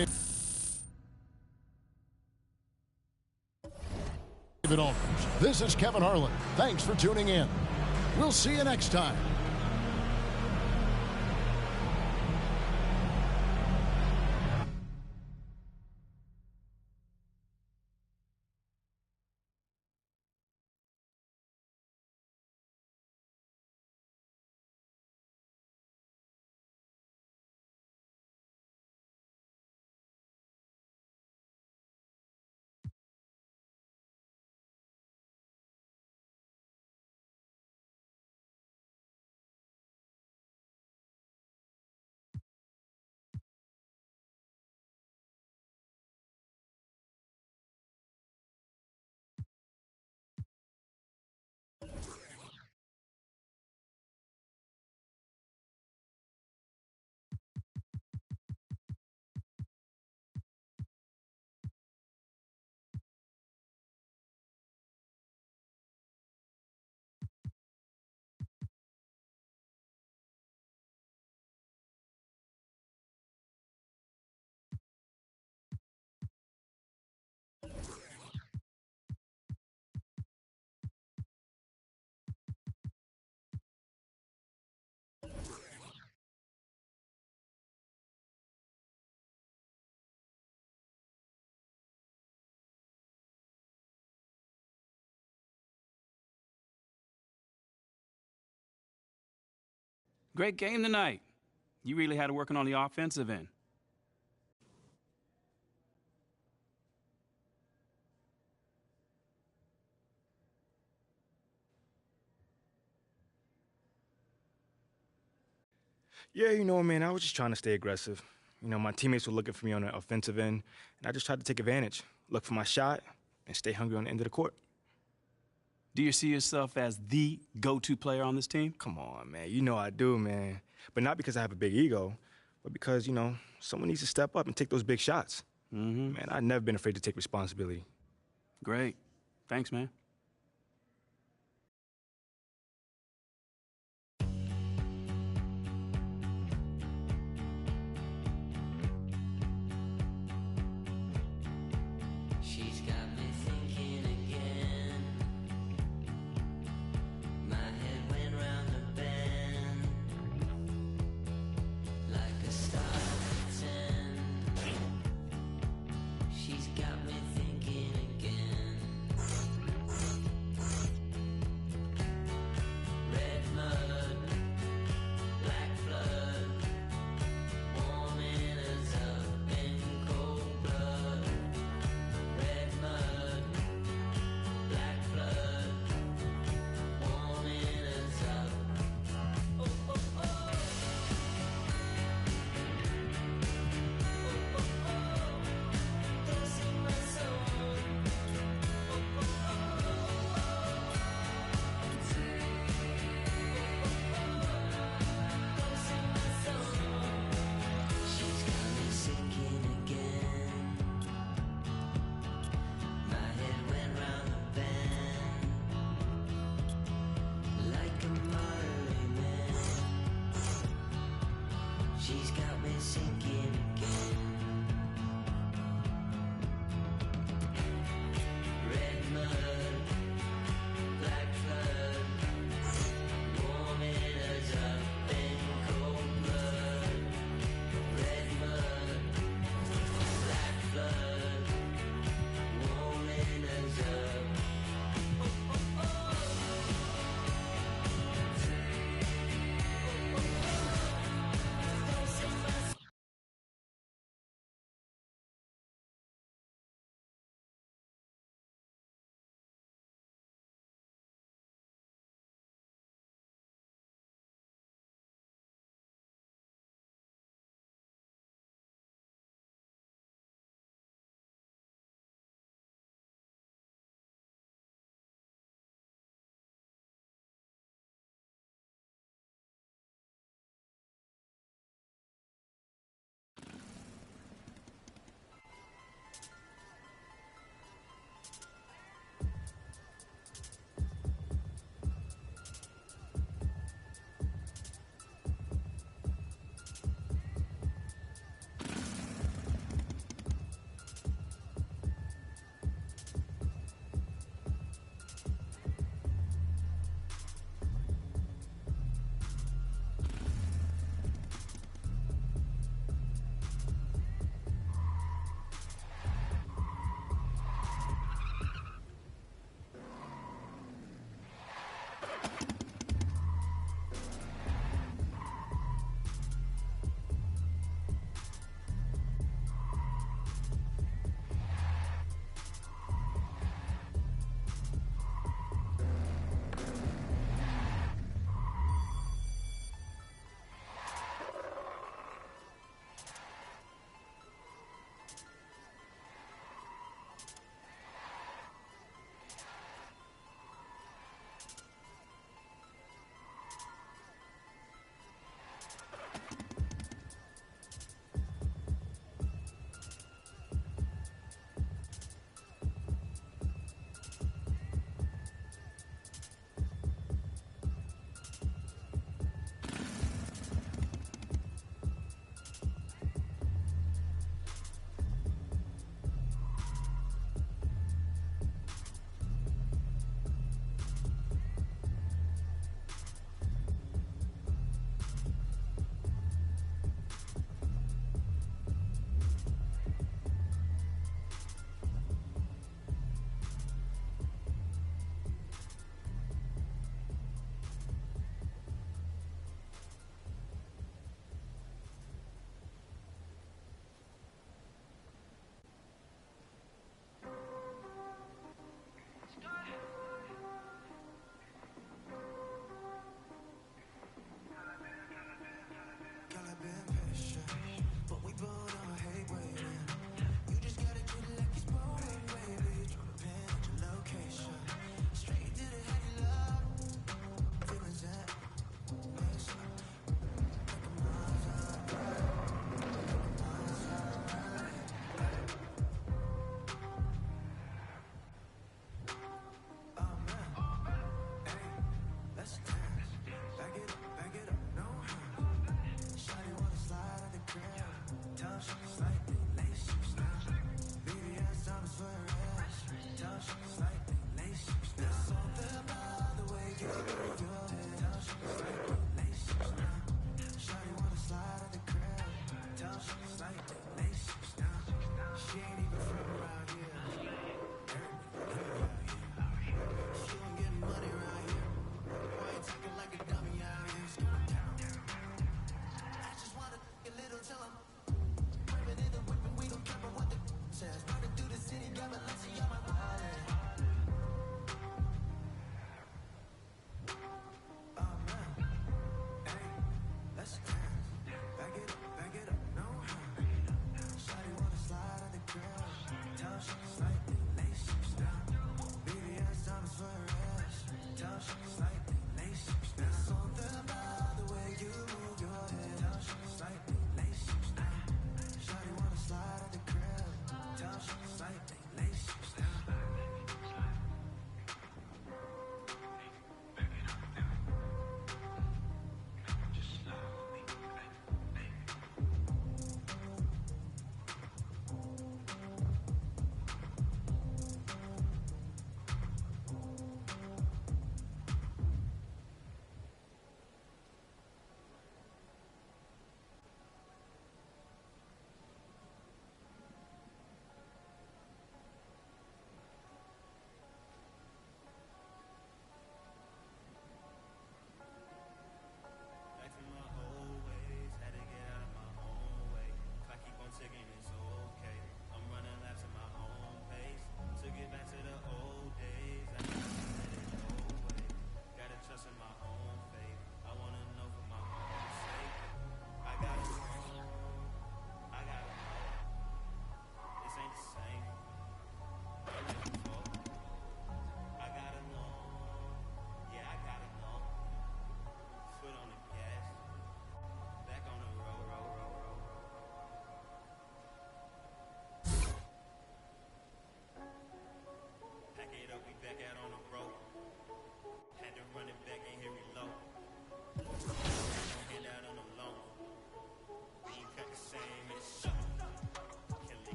David Aldridge, this is Kevin Harlan. Thanks for tuning in. We'll see you next time. Great game tonight. You really had it working on the offensive end. Yeah, you know, man, I was just trying to stay aggressive. You know, my teammates were looking for me on the offensive end, and I just tried to take advantage, look for my shot, and stay hungry on the end of the court. Do you see yourself as the go-to player on this team? Come on, man. You know I do, man. But not because I have a big ego, but because, you know, someone needs to step up and take those big shots. Mm-hmm. Man, I've never been afraid to take responsibility. Great. Thanks, man. She's got me thinking again. My head went round the bend like a star at 10. She's got me thinking again.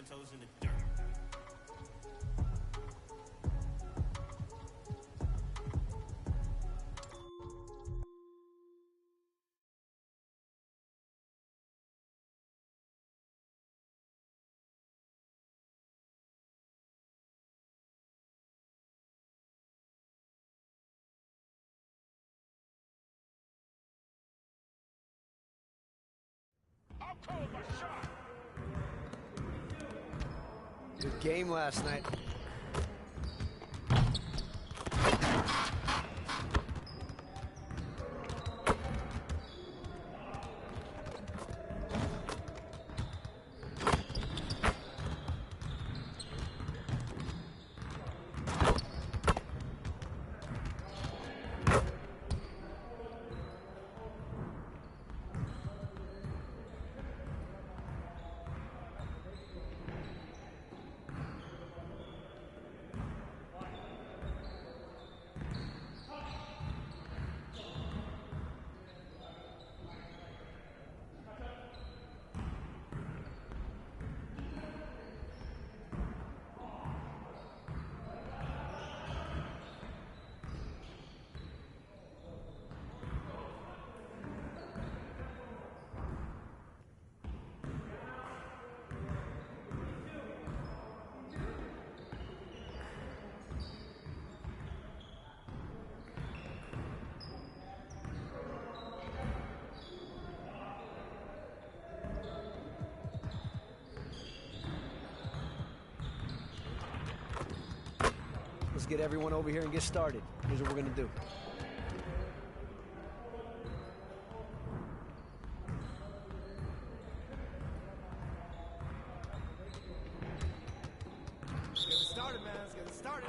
10 toes in the dirt. Good game last night. Let's get everyone over here and get started. Here's what we're gonna do. Let's get it started, man. Let's get it started.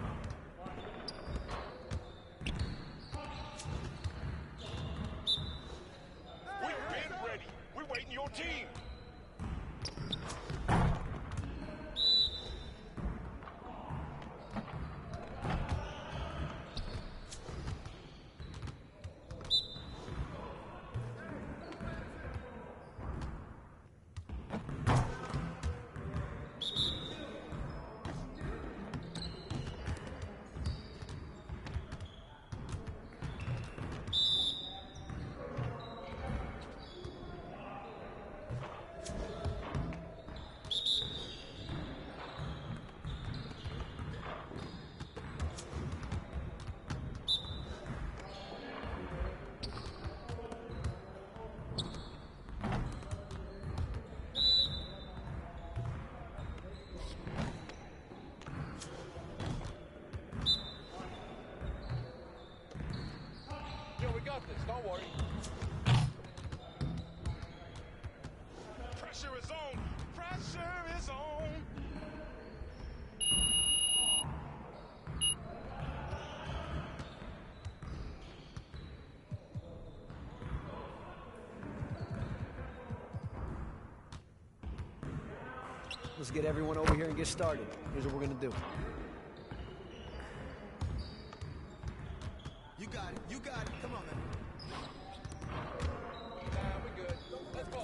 We've been ready. We're waiting your team. Yeah, we got this. Don't worry. Pressure is on. Pressure is on. Let's get everyone over here and get started. Here's what we're gonna do. You got it. You got it. Come on, man. We're good. Let's go.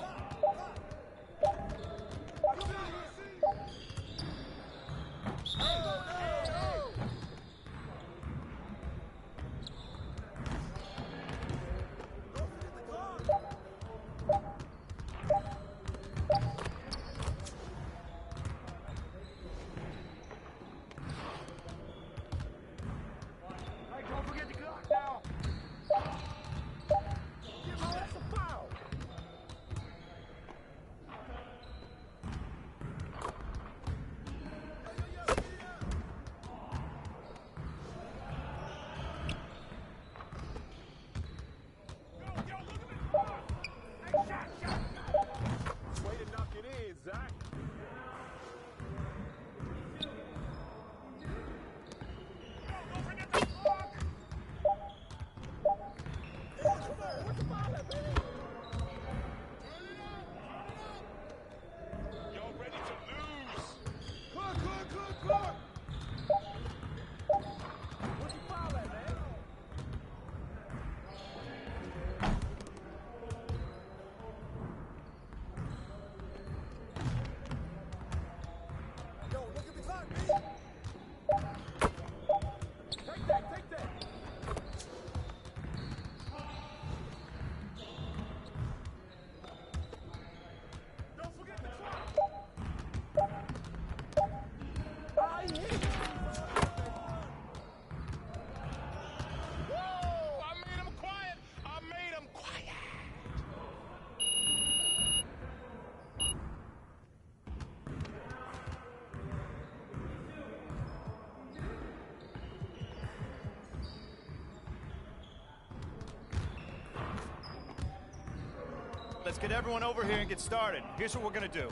let's get everyone over here and get started. Here's what we're gonna do.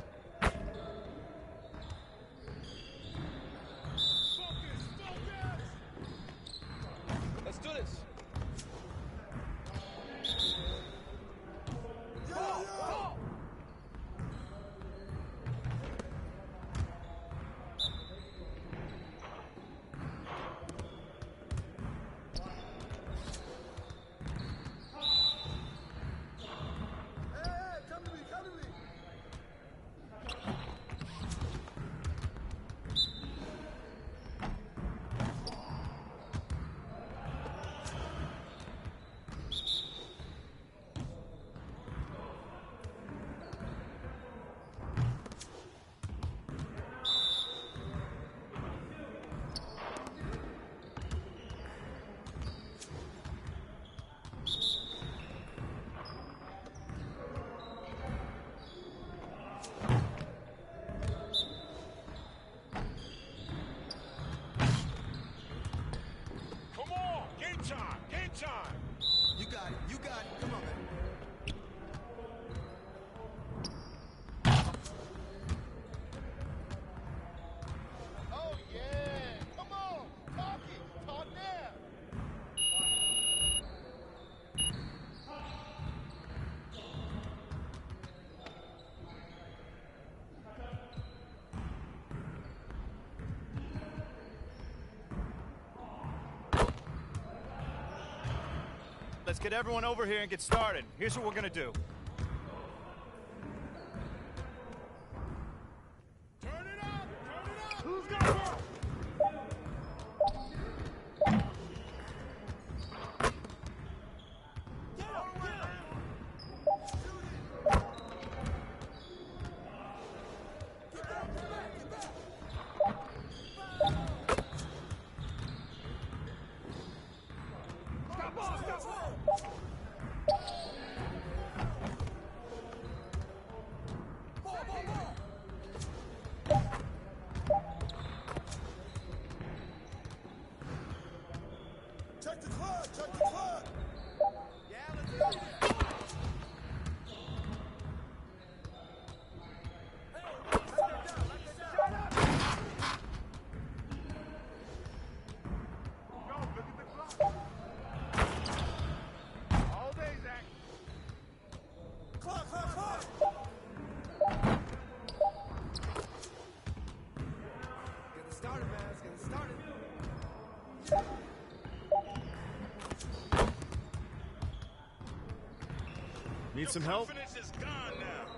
Let's do this. Let's get everyone over here and get started. Here's what we're gonna do. Check the clock! Check the clock! Yeah, let's do it! Need some help? Confidence is gone now.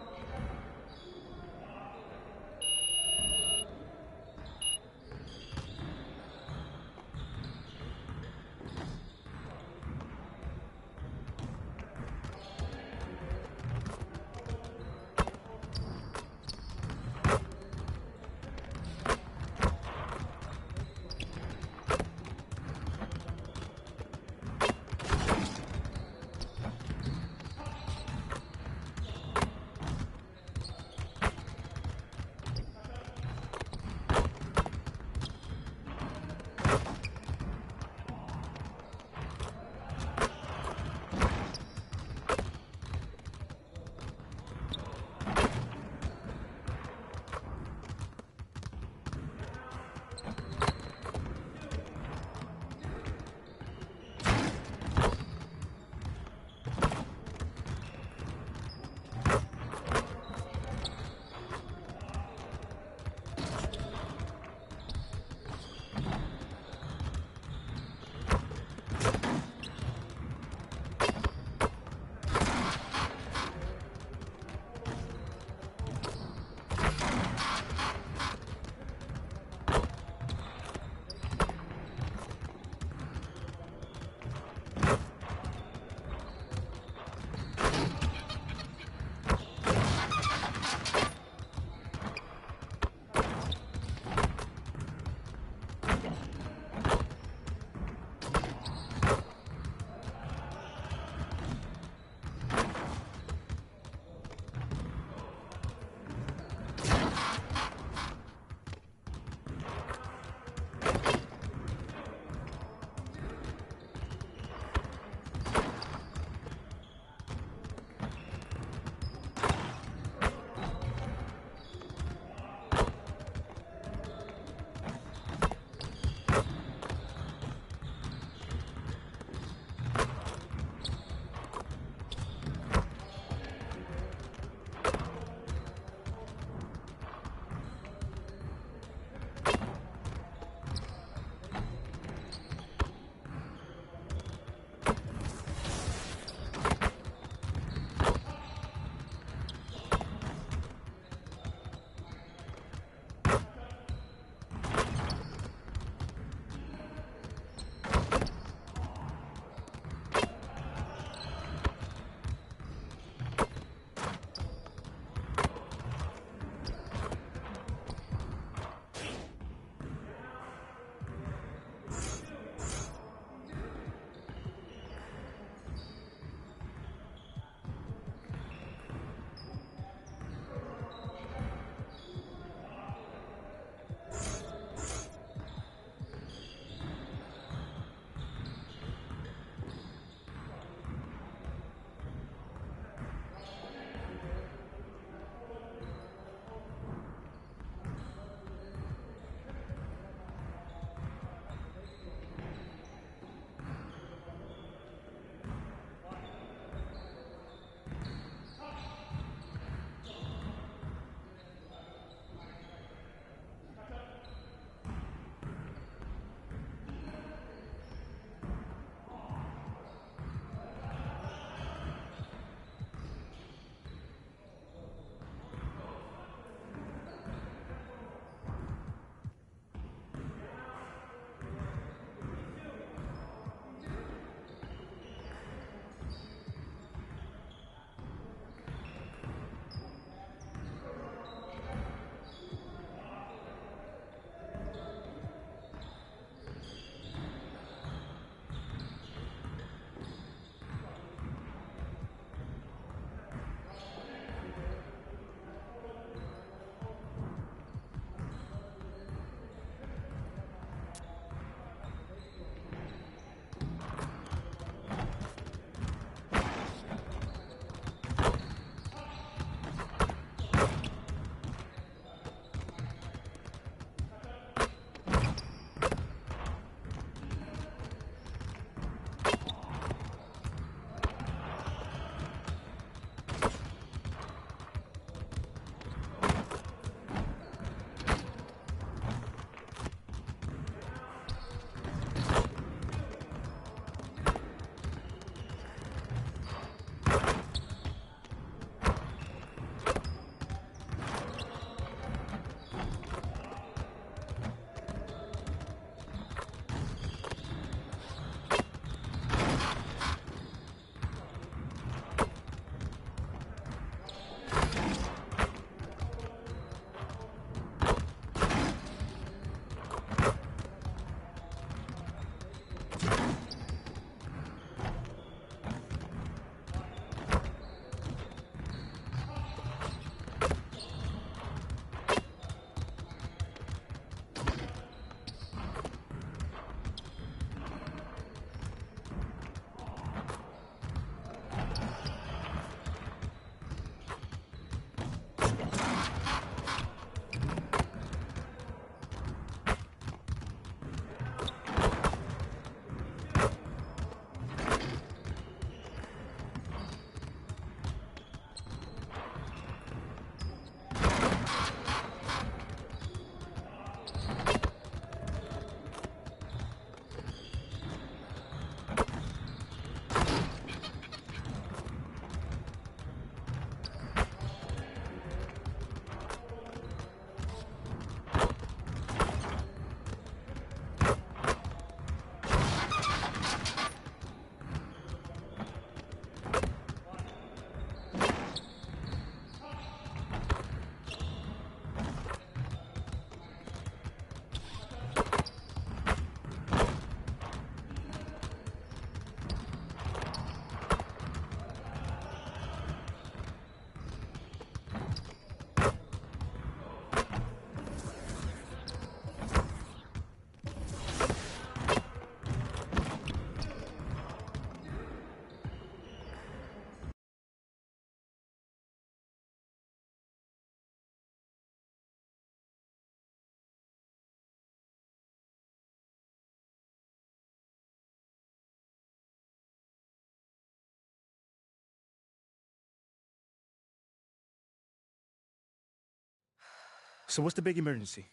So what's the big emergency?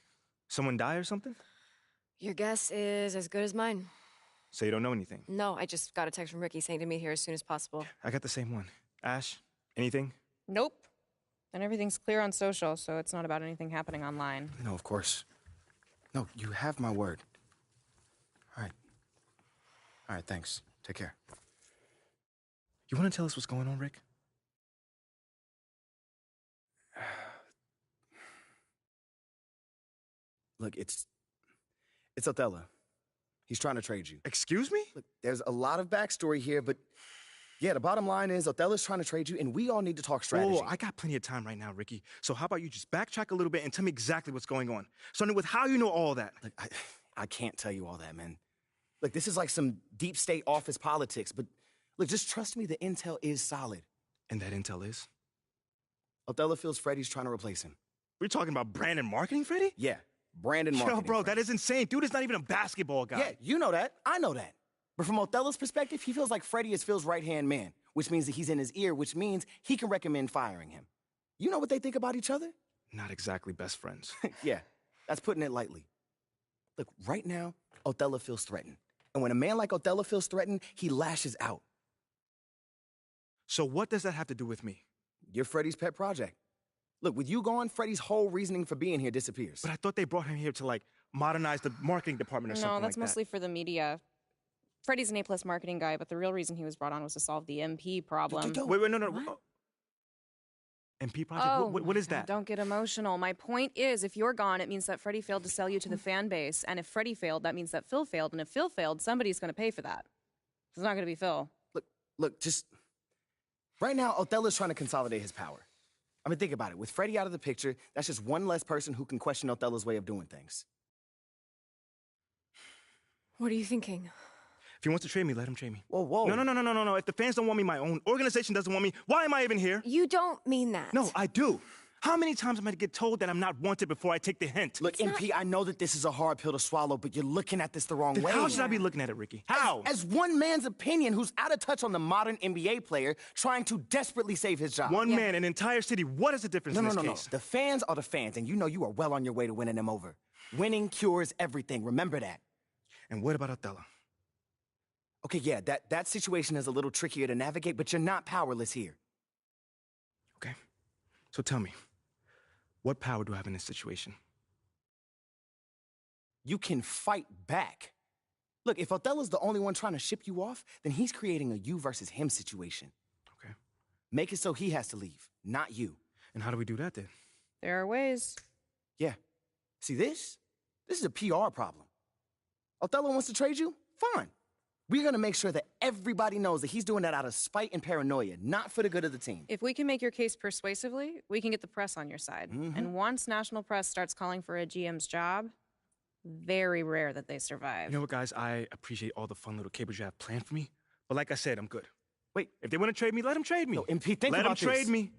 Someone die or something? Your guess is as good as mine. So you don't know anything? No, I just got a text from Ricky saying to meet here as soon as possible. I got the same one. Ash, anything? Nope. And everything's clear on social, so it's not about anything happening online. No, of course. No, you have my word. All right. All right, thanks. Take care. You want to tell us what's going on, Rick? Look, it's Othello. He's trying to trade you. Excuse me? Look, there's a lot of backstory here, but yeah, the bottom line is Othello's trying to trade you, and we all need to talk strategy. Oh, I got plenty of time right now, Ricky. So how about you just backtrack a little bit and tell me exactly what's going on? Starting with how you know all that. Look, I can't tell you all that, man. Look, this is like some deep state office politics, but look, just trust me, the intel is solid. And that intel is? Othello feels Freddie's trying to replace him. We're talking about brand and marketing, Freddie? Yeah, brand and marketing. Yo, bro, that is insane. Dude is not even a basketball guy. Yeah, you know that. I know that. But from Othello's perspective, he feels like Freddie is Phil's right-hand man, which means that he's in his ear, which means he can recommend firing him. You know what they think about each other? Not exactly best friends. Yeah, that's putting it lightly. Look, right now, Othello feels threatened. And when a man like Othello feels threatened, he lashes out. So what does that have to do with me? You're Freddie's pet project. Look, with you gone, Freddie's whole reasoning for being here disappears. But I thought they brought him here to, like, modernize the marketing department or something like that. No, that's mostly for the media. Freddie's an A-plus marketing guy, but the real reason he was brought on was to solve the MP problem. Wait, no. MP project? Oh, What is that? Don't get emotional. My point is, if you're gone, it means that Freddie failed to sell you to the fan base. And if Freddie failed, that means that Phil failed. And if Phil failed, somebody's going to pay for that. It's not going to be Phil. Look, just... Right now, Othello's trying to consolidate his power. I mean, think about it. With Freddie out of the picture, that's just one less person who can question Othello's way of doing things. What are you thinking? If he wants to trade me, let him trade me. Whoa. No. If the fans don't want me, my own organization doesn't want me, why am I even here? You don't mean that. No, I do. How many times am I to get told that I'm not wanted before I take the hint? Look, MP, I know that this is a hard pill to swallow, but you're looking at this the wrong way. How should I be looking at it, Ricky? How? As one man's opinion who's out of touch on the modern NBA player trying to desperately save his job. One man, an entire city. What is the difference in this case? No. The fans are the fans, and you know you are well on your way to winning them over. Winning cures everything. Remember that. And what about Othello? Okay, yeah, that situation is a little trickier to navigate, but you're not powerless here. Okay. So tell me, what power do I have in this situation? You can fight back. Look, if Othello's the only one trying to ship you off, then he's creating a you versus him situation. Okay. Make it so he has to leave, not you. And how do we do that then? There are ways. Yeah. See, this is a PR problem. Othello wants to trade you? Fine. We're going to make sure that everybody knows that he's doing that out of spite and paranoia, not for the good of the team. If we can make your case persuasively, we can get the press on your side. Mm-hmm. And once national press starts calling for a GM's job, very rare that they survive. You know what, guys? I appreciate all the fun little capers you have planned for me. But like I said, I'm good. Wait, if they want to trade me, let them trade me. No, MP, think let about them trade this. me.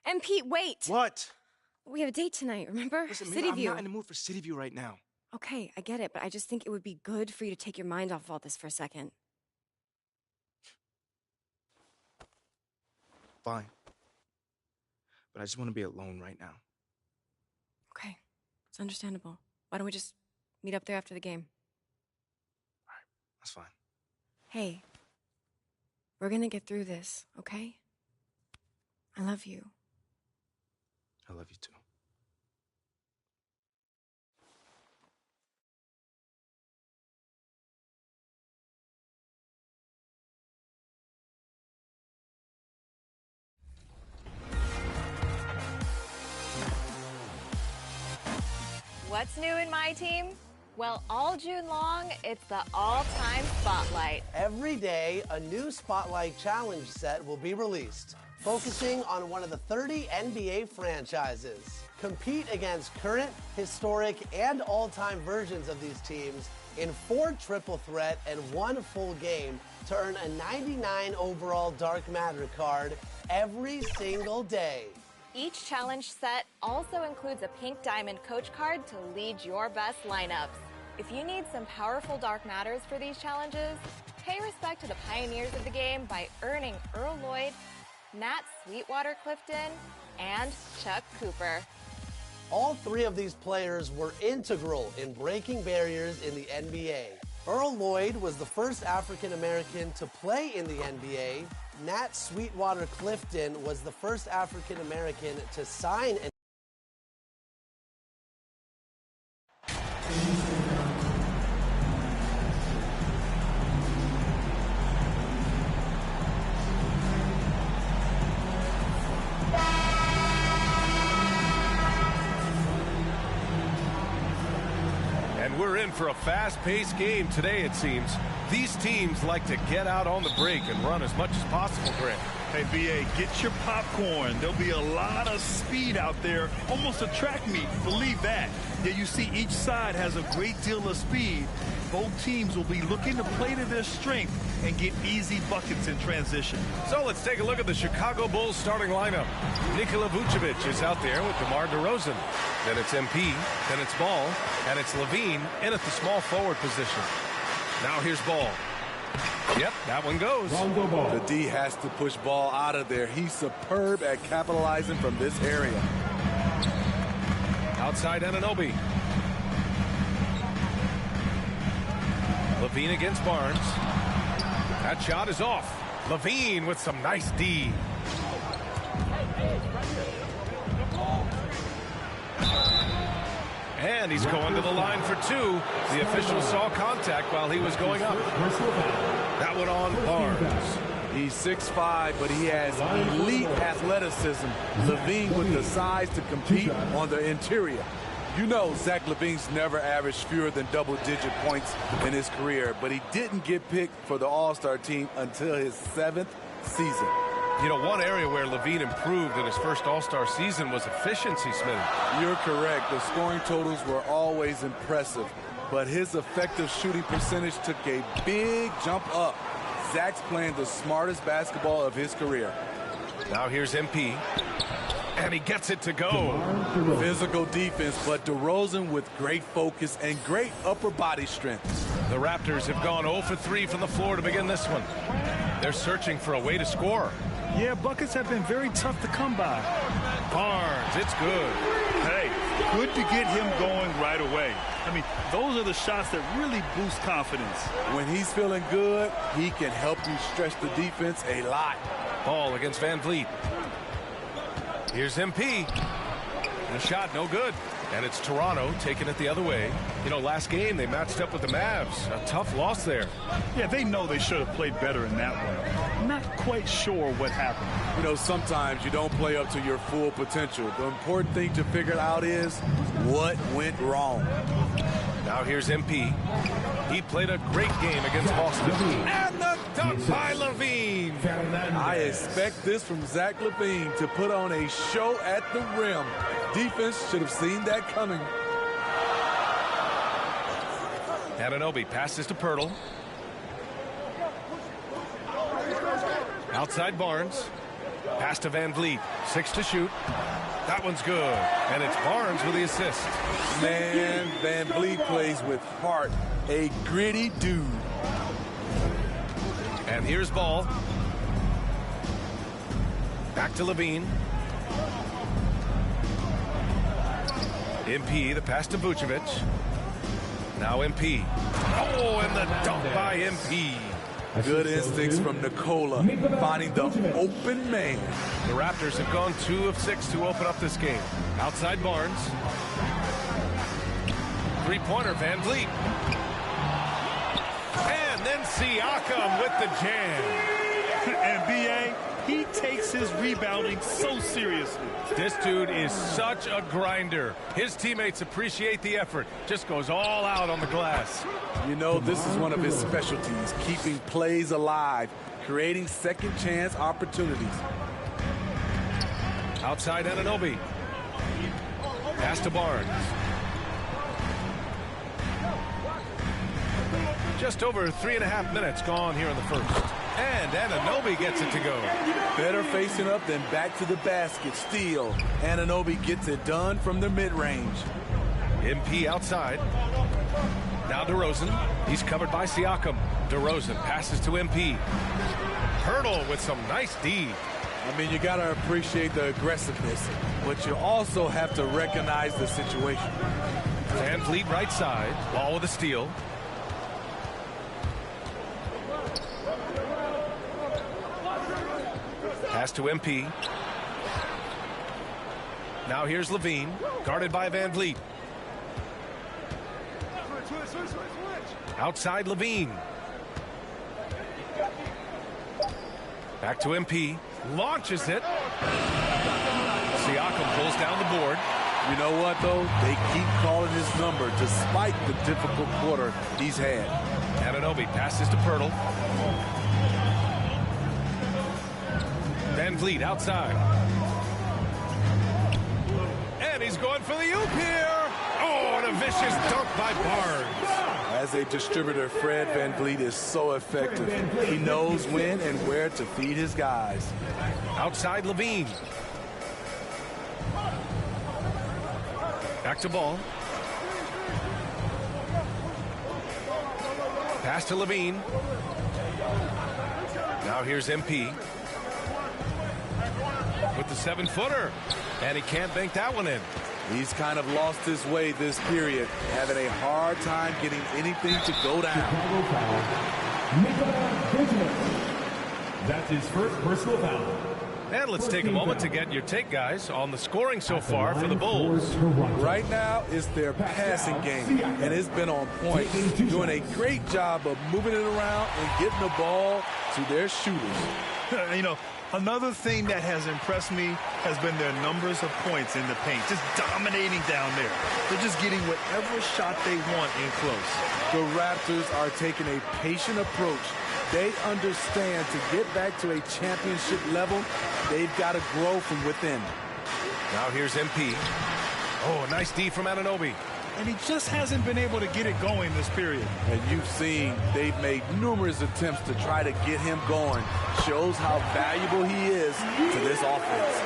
And Pete, wait. What? We have a date tonight, remember? Listen, City man, View. I'm not in the mood for City View right now. Okay, I get it, but I just think it would be good for you to take your mind off all this for a second. Fine. But I just want to be alone right now. Okay, it's understandable. Why don't we just meet up there after the game? All right, that's fine. Hey, we're gonna get through this, okay? I love you. I love you too. What's new in my team? Well, all June long, it's the all-time Spotlight. Every day, a new Spotlight Challenge set will be released, focusing on one of the 30 NBA franchises. Compete against current, historic, and all-time versions of these teams in 4 triple threat and 1 full game to earn a 99 overall Dark Matter card every single day. Each challenge set also includes a pink diamond coach card to lead your best lineups. If you need some powerful dark matters for these challenges, pay respect to the pioneers of the game by earning Earl Lloyd, Nat Sweetwater Clifton, and Chuck Cooper. All three of these players were integral in breaking barriers in the NBA. Earl Lloyd was the first African American to play in the NBA. Nat Sweetwater Clifton was the first African American to sign an We're in for a fast-paced game today, it seems. These teams like to get out on the break and run as much as possible, Grant. Hey, B.A., get your popcorn. There'll be a lot of speed out there, almost a track meet. Believe that. Yeah, you see each side has a great deal of speed. Both teams will be looking to play to their strength and get easy buckets in transition. So let's take a look at the Chicago Bulls starting lineup. Nikola Vucevic is out there with DeMar DeRozan. Then it's MP, then it's Ball, and it's Levine in at the small forward position. Now here's Ball. Yep, that one goes. The D has to push Ball out of there. He's superb at capitalizing from this area. Outside Anunoby. Levine against Barnes. That shot is off. Levine with some nice D. And he's going to the line for two. The official saw contact while he was going up. That one on Barnes. He's 6'5", but he has elite athleticism. Levine with the size to compete on the interior. You know Zach LaVine's never averaged fewer than double-digit points in his career, but he didn't get picked for the All-Star team until his 7th season. You know, one area where Levine improved in his first All-Star season was efficiency, Smitty. You're correct. The scoring totals were always impressive, but his effective shooting percentage took a big jump up. Zach's playing the smartest basketball of his career. Now here's MP. And he gets it to go. Physical defense, but DeRozan with great focus and great upper body strength. The Raptors have gone 0 for 3 from the floor to begin this one. They're searching for a way to score. Yeah, buckets have been very tough to come by. Barnes, it's good. Hey, good to get him going right away. I mean, those are the shots that really boost confidence. When he's feeling good, he can help you stretch the defense a lot. Ball against Van Vliet. Here's MP. The shot, no good. And it's Toronto taking it the other way. You know, last game they matched up with the Mavs. A tough loss there. Yeah, they know they should have played better in that one. Not quite sure what happened. You know, sometimes you don't play up to your full potential. The important thing to figure out is what went wrong. Now here's MP. He played a great game against Boston. And the dunk by Levine. I expect this from Zach LaVine to put on a show at the rim. Defense should have seen that coming. Anunoby passes to Pirtle. Outside Barnes. Pass to Van Vliet. 6 to shoot. That one's good. And it's Barnes with the assist. Man, Van Vliet plays with heart. A gritty dude. And here's Ball. Back to Levine. MP, the pass to Vucevic. Now MP. Oh, and the dunk by MP. Good instincts from Nikola, finding the open man. The Raptors have gone 2 of 6 to open up this game. Outside Barnes. Three-pointer, Van Vliet. And then Siakam with the jam. And B.A., he takes his rebounding so seriously. This dude is such a grinder. His teammates appreciate the effort. Just goes all out on the glass. You know, this is one of his specialties, keeping plays alive, creating second chance opportunities. Outside Anunoby. Pass to Barnes. Just over 3.5 minutes gone here in the first. And Anunoby gets it to go. Better facing up than back to the basket. Steal. Anunoby gets it done from the mid-range. MP outside. Now DeRozan. He's covered by Siakam. DeRozan passes to MP. Hurdle with some nice D. I mean, you got to appreciate the aggressiveness, but you also have to recognize the situation. Van Vliet right side. Ball with a steal. Pass to MP. Now here's Levine, guarded by Van Vliet. Outside Levine. Back to MP. Launches it. Siakam pulls down the board. You know what, though? They keep calling his number despite the difficult quarter he's had. Anunoby passes to Pirtle. Van Vliet outside. And he's going for the oop here. Oh, and a vicious dunk by Barnes. As a distributor, Fred Van Vliet is so effective. He knows when and where to feed his guys. Outside Levine. Back to Ball. Pass to Levine. Now here's MP. With the 7-footer. And he can't bank that one in. He's kind of lost his way this period, having a hard time getting anything to go down. That's his first personal foul. And let's take a moment to get your take, guys, on the scoring so far for the Bulls. Right now, it's their passing game, and it's been on point. Doing a great job of moving it around and getting the ball to their shooters. You know, another thing that has impressed me has been their numbers of points in the paint, just dominating down there. They're just getting whatever shot they want in close. The Raptors are taking a patient approach. They understand to get back to a championship level, they've got to grow from within. Now here's MP. Oh, a nice D from Anunoby. And he just hasn't been able to get it going this period. And you've seen they've made numerous attempts to try to get him going. Shows how valuable he is to this offense.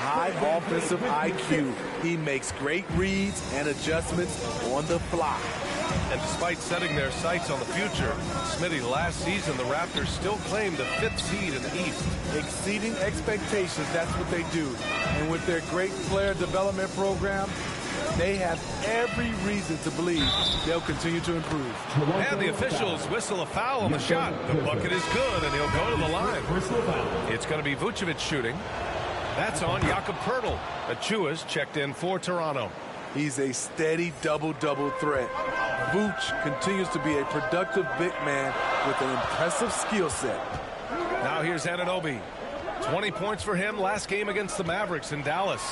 High offensive IQ. He makes great reads and adjustments on the fly. And despite setting their sights on the future, Smitty, last season the Raptors still claimed the 5th seed in the East. Exceeding expectations, that's what they do. And with their great player development program, they have every reason to believe they'll continue to improve. And the officials whistle a foul on the shot. The bucket is good, and he'll go to the line. It's going to be Vucevic shooting. That's on Jakob Pirtle. Achua's checked in for Toronto. He's a steady double-double threat. Vooch continues to be a productive big man with an impressive skill set. Now here's Anunoby. 20 points for him last game against the Mavericks in Dallas.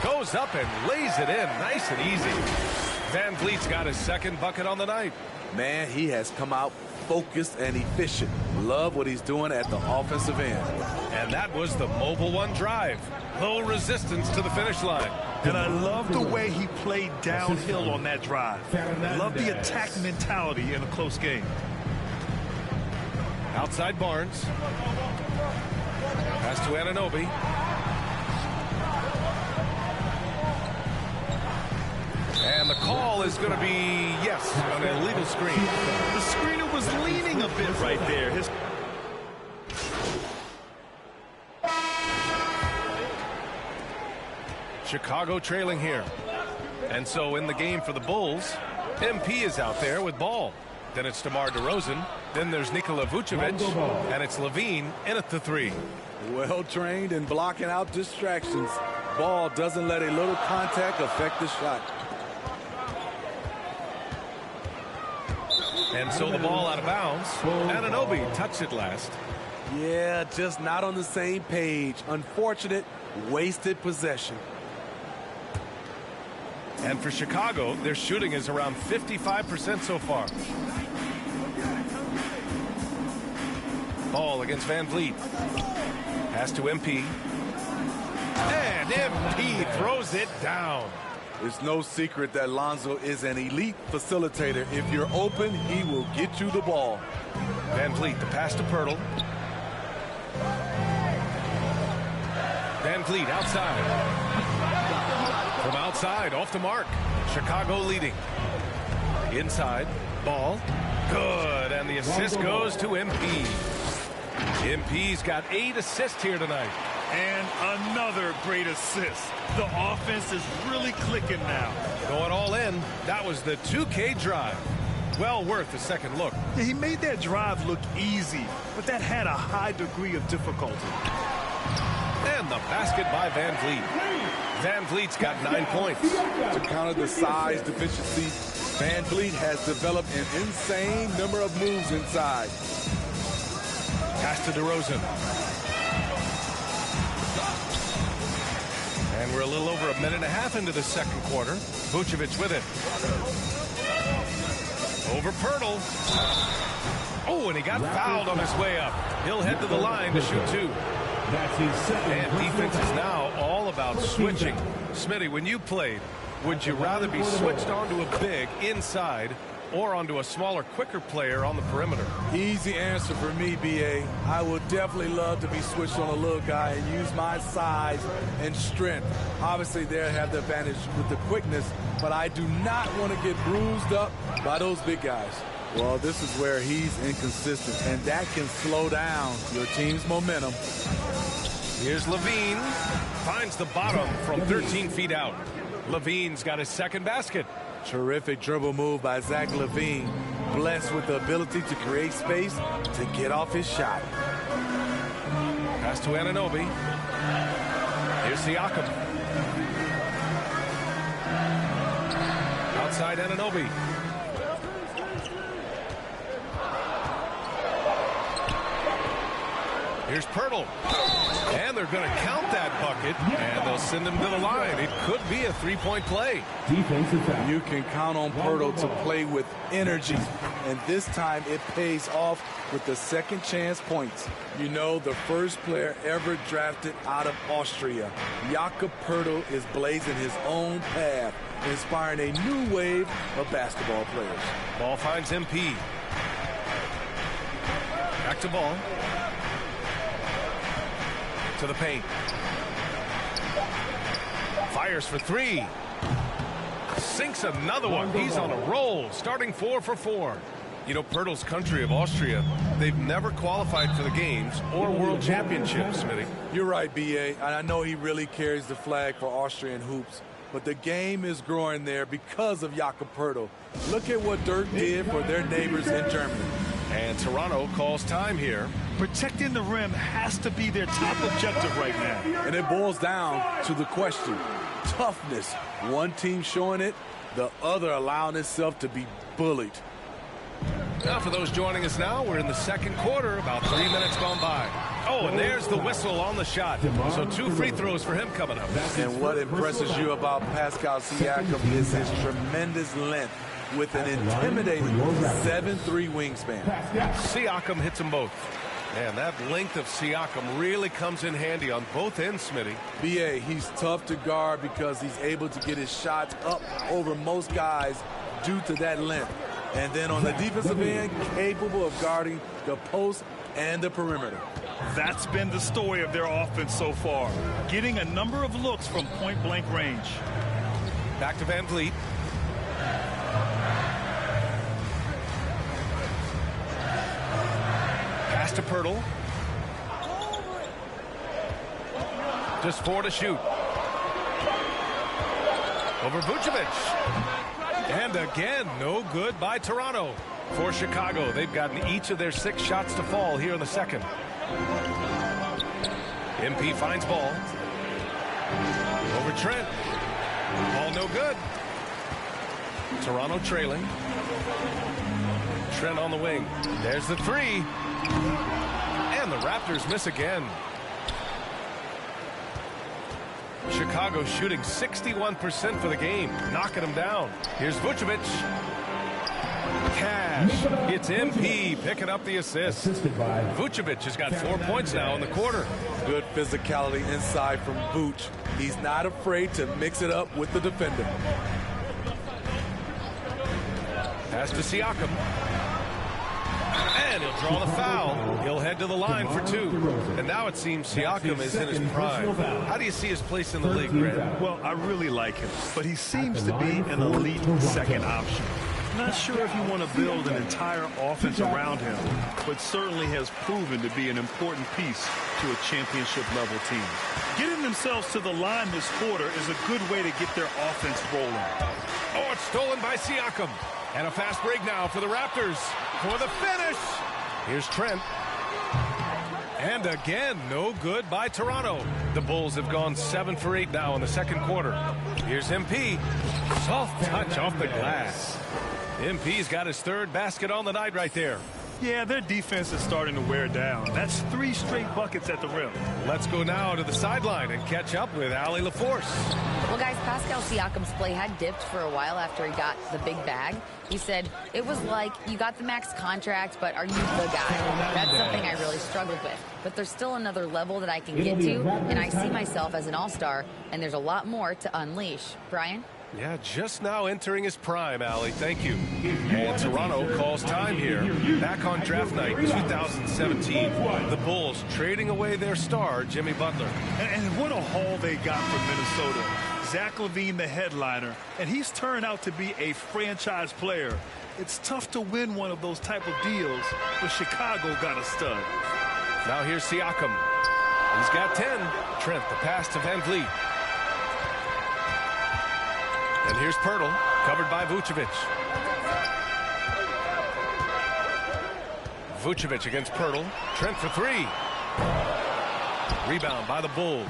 Goes up and lays it in nice and easy. Van Vliet's got his second bucket on the night. Man, he has come out focused and efficient. Love what he's doing at the offensive end. And that was the Mobile One drive. Low resistance to the finish line. And I love the way he played downhill on that drive. Love the attack mentality in a close game. Outside Barnes. Pass to Anunoby. And the call is going to be, yes, an illegal screen. The screener was leaning a bit right there. Chicago trailing here. And so in the game for the Bulls, MP is out there with Ball. Then it's DeMar DeRozan. Then there's Nikola Vucevic. And it's Levine in at the 3. Well trained in blocking out distractions. Ball doesn't let a little contact affect the shot. And so the ball out of bounds. Anunoby touched it last. Yeah, just not on the same page. Unfortunate, wasted possession. And for Chicago, their shooting is around 55% so far. Ball against Van Vliet. Pass to MP. And MP throws it down. It's no secret that Lonzo is an elite facilitator. If you're open, he will get you the ball. Van Vliet, the pass to Pirtle. Van Vliet outside. From outside, off the mark. Chicago leading. Inside, ball, good, and the assist goes to MP. MP's got 8 assists here tonight. And another great assist. The offense is really clicking now. Going all in, that was the 2K drive. Well worth a second look. Yeah, he made that drive look easy, but that had a high degree of difficulty. And the basket by Van Vliet. Van Vliet's got 9 points. To counter the size deficiency, Van Vliet has developed an insane number of moves inside. Pass to DeRozan. And we're a little over a minute and a half into the second quarter. Vucevic with it. Over Pirtle. Oh, and he got fouled on his way up. He'll head to the line to shoot 2. And defense is now all about switching. Smitty, when you played, would you rather be switched onto a big inside or onto a smaller, quicker player on the perimeter? Easy answer for me, B.A. I would definitely love to be switched on a little guy and use my size and strength. Obviously, they'll have the advantage with the quickness, but I do not want to get bruised up by those big guys. Well, this is where he's inconsistent, and that can slow down your team's momentum. Here's Levine. Finds the bottom from 13 feet out. Levine's got his second basket. Terrific dribble move by Zach LaVine. Blessed with the ability to create space to get off his shot. Pass to Anunoby. Here's Siakam. Outside Anunoby. Here's Pirtle. And they're going to count that bucket, and they'll send him to the line. It could be a three-point play. You can count on Pirtle to play with energy, and this time it pays off with the second chance points. You know, the first player ever drafted out of Austria. Jakob Pirtle is blazing his own path, inspiring a new wave of basketball players. Ball finds MP. Back to Ball. To the paint. Fires for 3. Sinks another one. He's on a roll, starting 4 for 4. You know, Pirtle's country of Austria, they've never qualified for the games or world championships, Smitty. You're right, B.A. And I know he really carries the flag for Austrian hoops, but the game is growing there because of Jakob Pirtle. Look at what Dirk did for their neighbors in Germany. And Toronto calls time here. Protecting the rim has to be their top objective right now. And it boils down to the question. Toughness. One team showing it, the other allowing itself to be bullied. Now for those joining us now, we're in the second quarter, about 3 minutes gone by. Oh, and there's the whistle on the shot. So 2 free throws for him coming up. And what impresses you about Pascal Siakam is his tremendous length with an intimidating 7'3" wingspan. Siakam hits them both. And that length of Siakam really comes in handy on both ends, Smitty. B.A., he's tough to guard because he's able to get his shots up over most guys due to that length. And then on the defensive end, capable of guarding the post and the perimeter. That's been the story of their offense so far, getting a number of looks from point-blank range. Back to Van Vliet. Pass to Pirtle. Just 4 to shoot. Over Vucevic. And again, no good by Toronto. For Chicago, they've gotten each of their 6 shots to fall here in the second. MP finds Ball. Over Trent. Ball no good. Toronto trailing. Trent on the wing. There's the 3. And the Raptors miss again. Chicago shooting 61% for the game, knocking them down. Here's Vucevic. Cash. It's MP picking up the assist. Vucevic has got 4 points now in the quarter. Good physicality inside from Vuce. He's not afraid to mix it up with the defender. Pass to Siakam. And he'll draw the foul. He'll head to the line for 2. And now it seems Siakam is in his prime. How do you see his place in the league, Grant? Well, I really like him, but he seems to be an elite second option. Not sure if you want to build an entire offense around him, but certainly has proven to be an important piece to a championship-level team. Getting themselves to the line this quarter is a good way to get their offense rolling. Oh, it's stolen by Siakam. And a fast break now for the Raptors for the finish. Here's Trent. And again, no good by Toronto. The Bulls have gone 7 for 8 now in the second quarter. Here's MP. Soft touch off the glass. MP's got his third basket on the night right there. Yeah, their defense is starting to wear down. That's 3 straight buckets at the rim. Let's go now to the sideline and catch up with Allie LaForce. Well, guys, Pascal Siakam's play had dipped for a while after he got the big bag. He said, it was like, you got the max contract, but are you the guy? That's something I really struggled with. But there's still another level that I can get to, and I see myself as an all-star, and there's a lot more to unleash. Brian? Yeah, just now entering his prime, Allie. Thank you. And Toronto calls time here. Back on draft night 2017. The Bulls trading away their star, Jimmy Butler. And what a haul they got from Minnesota. Zach LaVine, the headliner, and he's turned out to be a franchise player. It's tough to win one of those type of deals, but Chicago got a stud. Now here's Siakam. He's got 10. Trent, the pass to Van Vliet. And here's Pirtle, covered by Vucevic. Vucevic against Pirtle. Trent for 3. Rebound by the Bulls.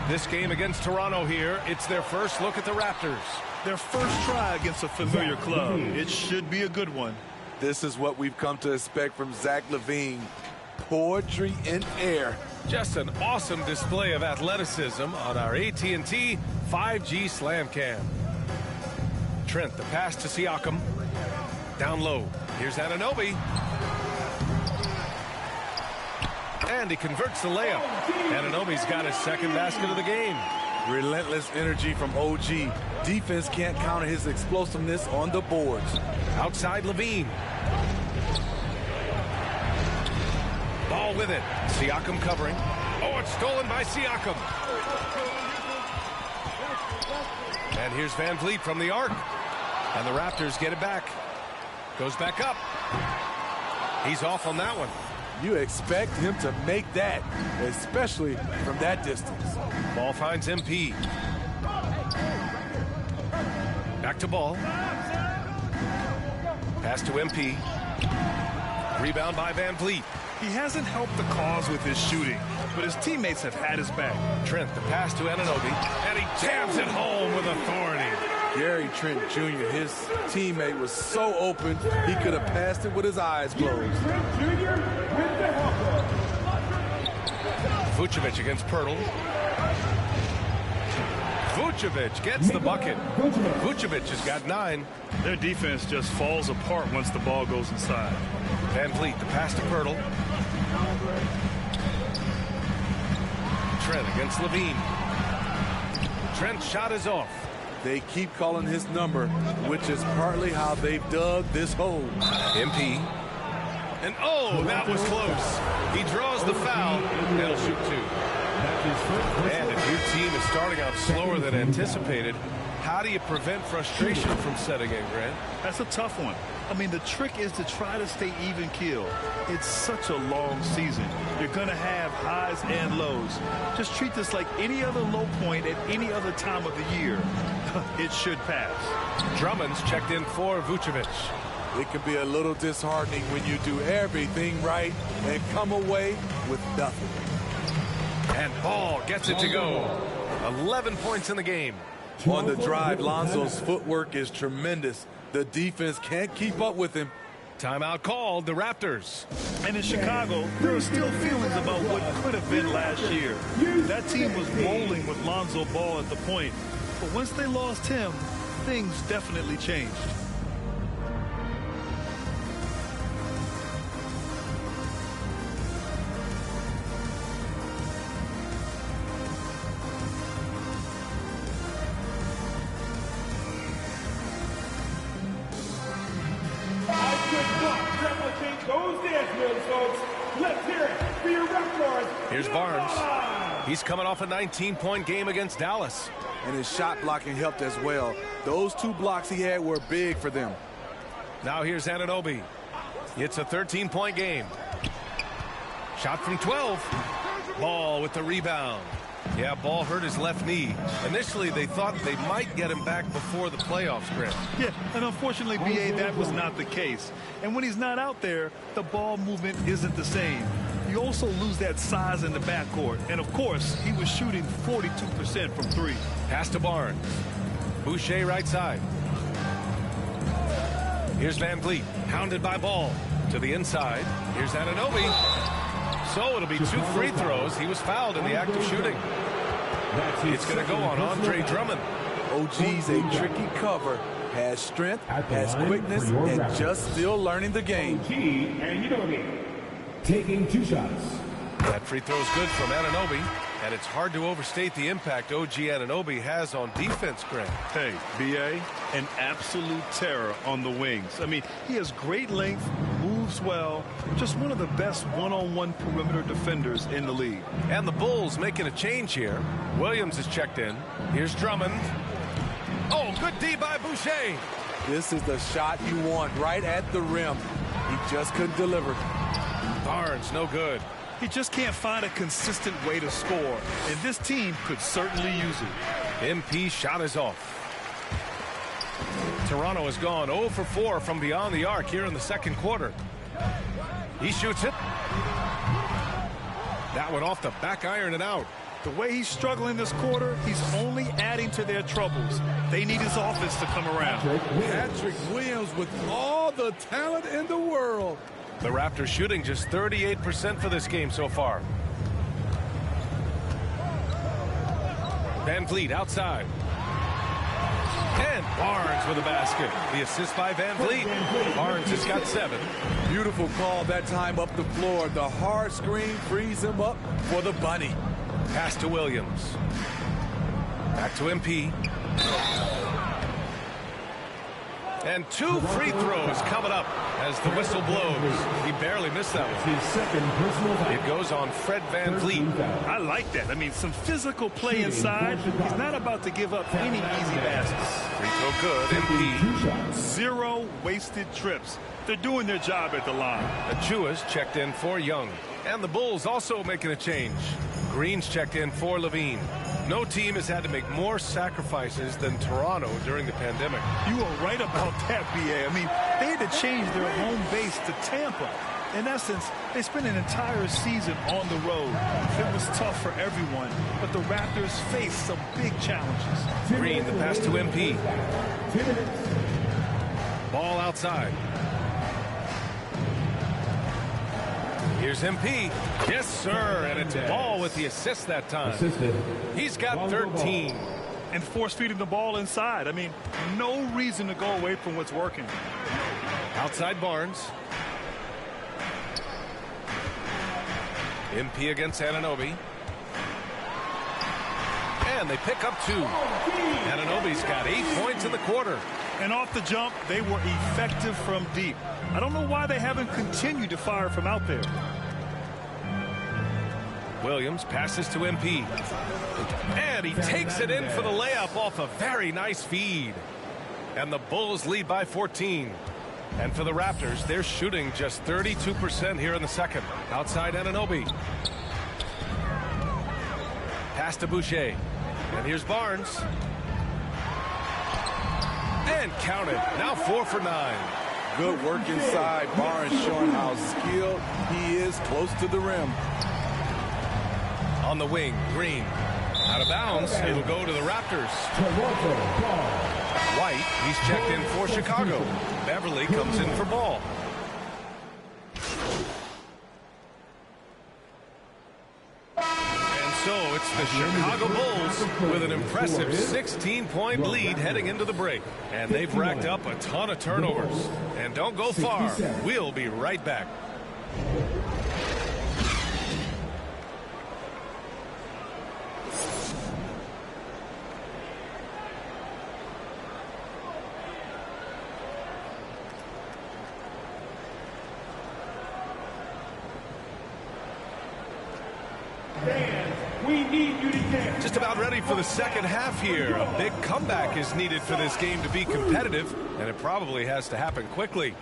This game against Toronto here, it's their first look at the Raptors. Their first try against a familiar club. It should be a good one. This is what we've come to expect from Zach LaVine. Poetry in air. Just an awesome display of athleticism on our AT&T 5G Slam Cam. Trent, the pass to Siakam. Down low. Here's Anunoby. And he converts the layup. Anunoby's got his second basket of the game. Relentless energy from OG. Defense can't counter his explosiveness on the boards. Outside LaVine. Ball with it. Siakam covering. Oh, it's stolen by Siakam. And here's Van Vliet from the arc. And the Raptors get it back. Goes back up. He's off on that one. You expect him to make that, especially from that distance. Ball finds MP. Back to Ball. Pass to MP. Rebound by Van Vliet. He hasn't helped the cause with his shooting, but his teammates have had his back. Trent, the pass to Anunoby, and he jams it home with authority. Gary Trent Jr., his teammate, was so open, he could have passed it with his eyes closed. Vucevic against Pirtle. Vucevic gets the bucket. Vucevic has got 9. Their defense just falls apart once the ball goes inside. Van Vliet, the pass to Pirtle. Trent against LaVine. Trent's shot is off. They keep calling his number, which is partly how they've dug this hole. MP. And oh, that was close. He draws the foul. They'll shoot 2. And if your team is starting out slower than anticipated, how do you prevent frustration from setting in, Grant? That's a tough one. I mean, the trick is to try to stay even keel. It's such a long season. You're going to have highs and lows. Just treat this like any other low point at any other time of the year. It should pass. Drummond's checked in for Vucevic. It can be a little disheartening when you do everything right and come away with nothing. And Ball gets it to go. 11 points in the game. On the drive, Lonzo's footwork is tremendous. The defense can't keep up with him. Timeout called, the Raptors. And in Chicago, there are still feelings about what could have been last year. That team was rolling with Lonzo Ball at the point. But once they lost him, things definitely changed. Here's Barnes. He's coming off a 19-point game against Dallas. And his shot blocking helped as well. Those 2 blocks he had were big for them. Now here's Anunoby. It's a 13-point game. Shot from 12. Ball with the rebound. Yeah, Ball hurt his left knee. Initially, they thought they might get him back before the playoffs, Grant. Yeah, and unfortunately, B.A., that was not the case. And when he's not out there, the ball movement isn't the same. You also lose that size in the backcourt. And, of course, he was shooting 42% from three. Pass to Barnes. Boucher right side. Here's Van Vliet, hounded by Ball. To the inside. Here's Anunoby. So it'll be 2 free throws. He was fouled in the act of shooting. It's going to go on Andre Drummond. OG's a tricky cover. Has strength, has quickness, and just still learning the game. Taking 2 shots. That free throw is good from Anunoby, and it's hard to overstate the impact OG Anunoby has on defense, Grant. Hey, B.A., an absolute terror on the wings. I mean, he has great length, moves well, just one of the best one-on-one perimeter defenders in the league. And the Bulls making a change here. Williams is checked in. Here's Drummond. Oh, good D by Boucher. This is the shot you want right at the rim. He just couldn't deliver. Barnes, no good. He just can't find a consistent way to score, and this team could certainly use it. MP shot is off. Toronto has gone 0 for 4 from beyond the arc here in the second quarter. He shoots it. That one off the back iron and out. The way he's struggling this quarter, he's only adding to their troubles. They need his offense to come around. Patrick Williams with all the talent in the world. The Raptors shooting just 38% for this game so far. Van Vliet outside. And Barnes with a basket. The assist by Van Vliet. Barnes has got 7. Beautiful call that time up the floor. The hard screen frees him up for the bunny. Pass to Williams. Back to MP. And 2 free throws coming up as the whistle blows. He barely missed that one. His second personal foul. It goes on Fred Van Vliet. I like that. I mean, some physical play inside. He's not about to give up any easy baskets. Free throw good. MP. 0 wasted trips. They're doing their job at the line. Achua's checked in for Young. And the Bulls also making a change. Green's checked in for Levine. No team has had to make more sacrifices than Toronto during the pandemic. You are right about that, B.A. I mean, they had to change their home base to Tampa. In essence, they spent an entire season on the road. It was tough for everyone, but the Raptors faced some big challenges. Green, the pass to MP. Ball outside. Here's MP. Yes, sir. And it's Ball with the assist that time. He's got 13. And force-feeding the ball inside. I mean, no reason to go away from what's working. Outside Barnes. MP against Anunoby. And they pick up 2. Anunoby's got 8 points in the quarter. And off the jump, they were effective from deep. I don't know why they haven't continued to fire from out there. Williams passes to MP. And he takes it in for the layup off a very nice feed. And the Bulls lead by 14. And for the Raptors, they're shooting just 32% here in the second. Outside Anunoby. Pass to Boucher. And here's Barnes. And counted. Now 4 for 9. Good work inside. Barnes showing how skilled he is close to the rim. On the wing, Green. Out of bounds. It'll go to the Raptors. White, he's checked in for Chicago. Beverly comes in for Ball. And so it's the Chicago Bulls with an impressive 16-point lead heading into the break. And they've racked up a ton of turnovers. And don't go far. We'll be right back. We need you to get. Just about ready for the second half here. A big comeback is needed for this game to be competitive, and it probably has to happen quickly.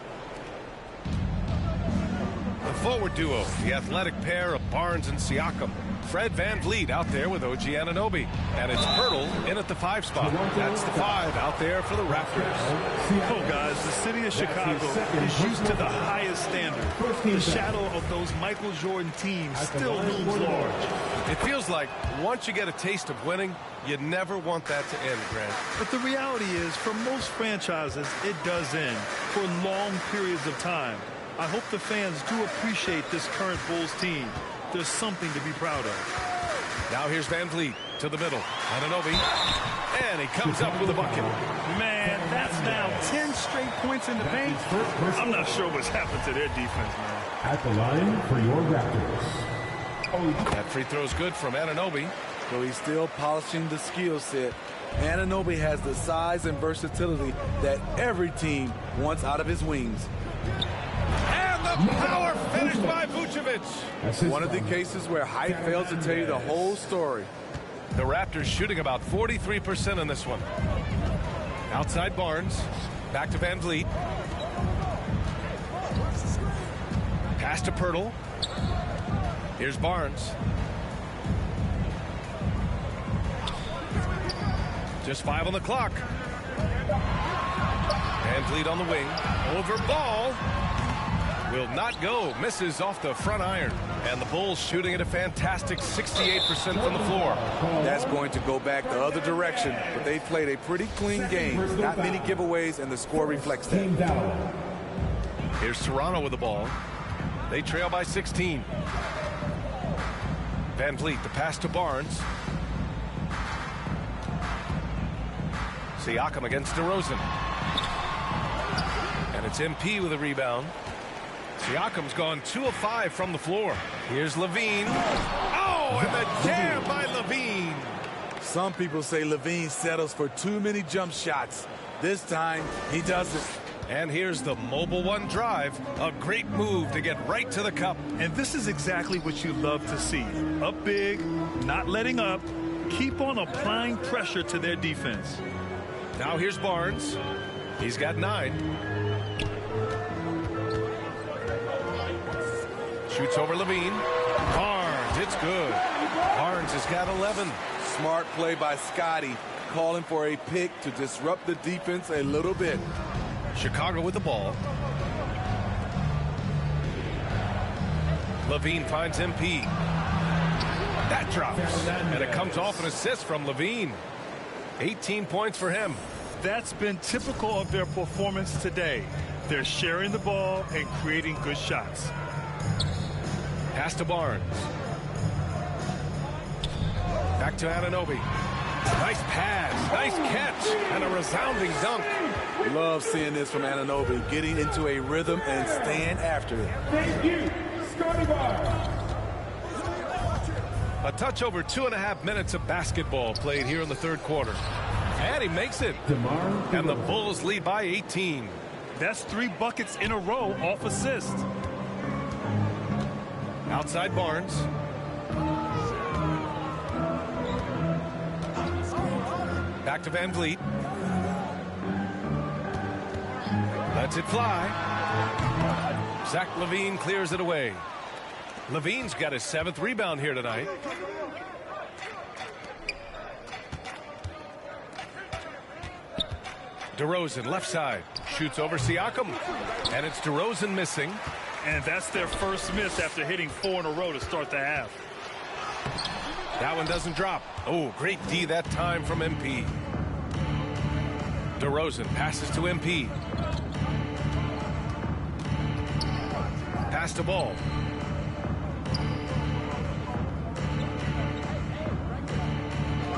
The forward duo, the athletic pair of Barnes and Siakam. Fred VanVleet out there with OG Anunoby. And it's Pirtle in at the 5 spot. That's the 5 out there for the Raptors. Oh, guys, the city of Chicago is used to the highest standard. The shadow of those Michael Jordan teams still looms large. It feels like once you get a taste of winning, you never want that to end, Grant. But the reality is, for most franchises, it does end for long periods of time. I hope the fans do appreciate this current Bulls team. There's something to be proud of. Now here's VanVleet to the middle. Anunoby. And he comes up with a bucket. Man, that's now 10 straight points in the paint. I'm not sure what's happened to their defense, man. At the line for your Raptors. That free throw's good from Anunoby. So he's still polishing the skill set. Anunoby has the size and versatility that every team wants out of his wings. And the power finish by Vucevic. One of the cases where height fails to tell you the whole story. The Raptors shooting about 43% in this one. Outside Barnes. Back to VanVleet. Pass to Pirtle. Here's Barnes. Just 5 on the clock. VanVleet on the wing. Over ball. Will not go. Misses off the front iron. And the Bulls shooting at a fantastic 68% from the floor. That's going to go back the other direction. But they played a pretty clean game. Not many giveaways, and the score reflects that. Here's Toronto with the ball. They trail by 16. VanVleet, the pass to Barnes. Siakam against DeRozan. And it's MP with a rebound. Siakam's gone 2 of 5 from the floor. Here's Levine. Oh, and the jam by Levine. Some people say Levine settles for too many jump shots. This time, he doesn't. And here's the mobile one drive. A great move to get right to the cup. And this is exactly what you love to see. Up big, not letting up. Keep on applying pressure to their defense. Now here's Barnes. He's got 9. Shoots over Levine. Barnes, it's good. Barnes has got 11. Smart play by Scotty, calling for a pick to disrupt the defense a little bit. Chicago with the ball. Levine finds MP. That drops. And it comes off an assist from Levine. 18 points for him. That's been typical of their performance today. They're sharing the ball and creating good shots. Pass to Barnes. Back to Anunoby. Nice pass, nice catch, and a resounding dunk. Love seeing this from Anunoby, getting into a rhythm and staying after it. Thank you, Scotty Barnes. A touch over 2.5 minutes of basketball played here in the third quarter. And he makes it. And the Bulls lead by 18. That's 3 buckets in a row off assist. Outside Barnes. Back to VanVleet. Lets it fly. Zach LaVine clears it away. LaVine's got his 7th rebound here tonight. DeRozan left side. Shoots over Siakam. And it's DeRozan missing. And that's their first miss after hitting 4 in a row to start the half. That one doesn't drop. Oh, great D that time from MP. DeRozan passes to MP. Pass to Ball.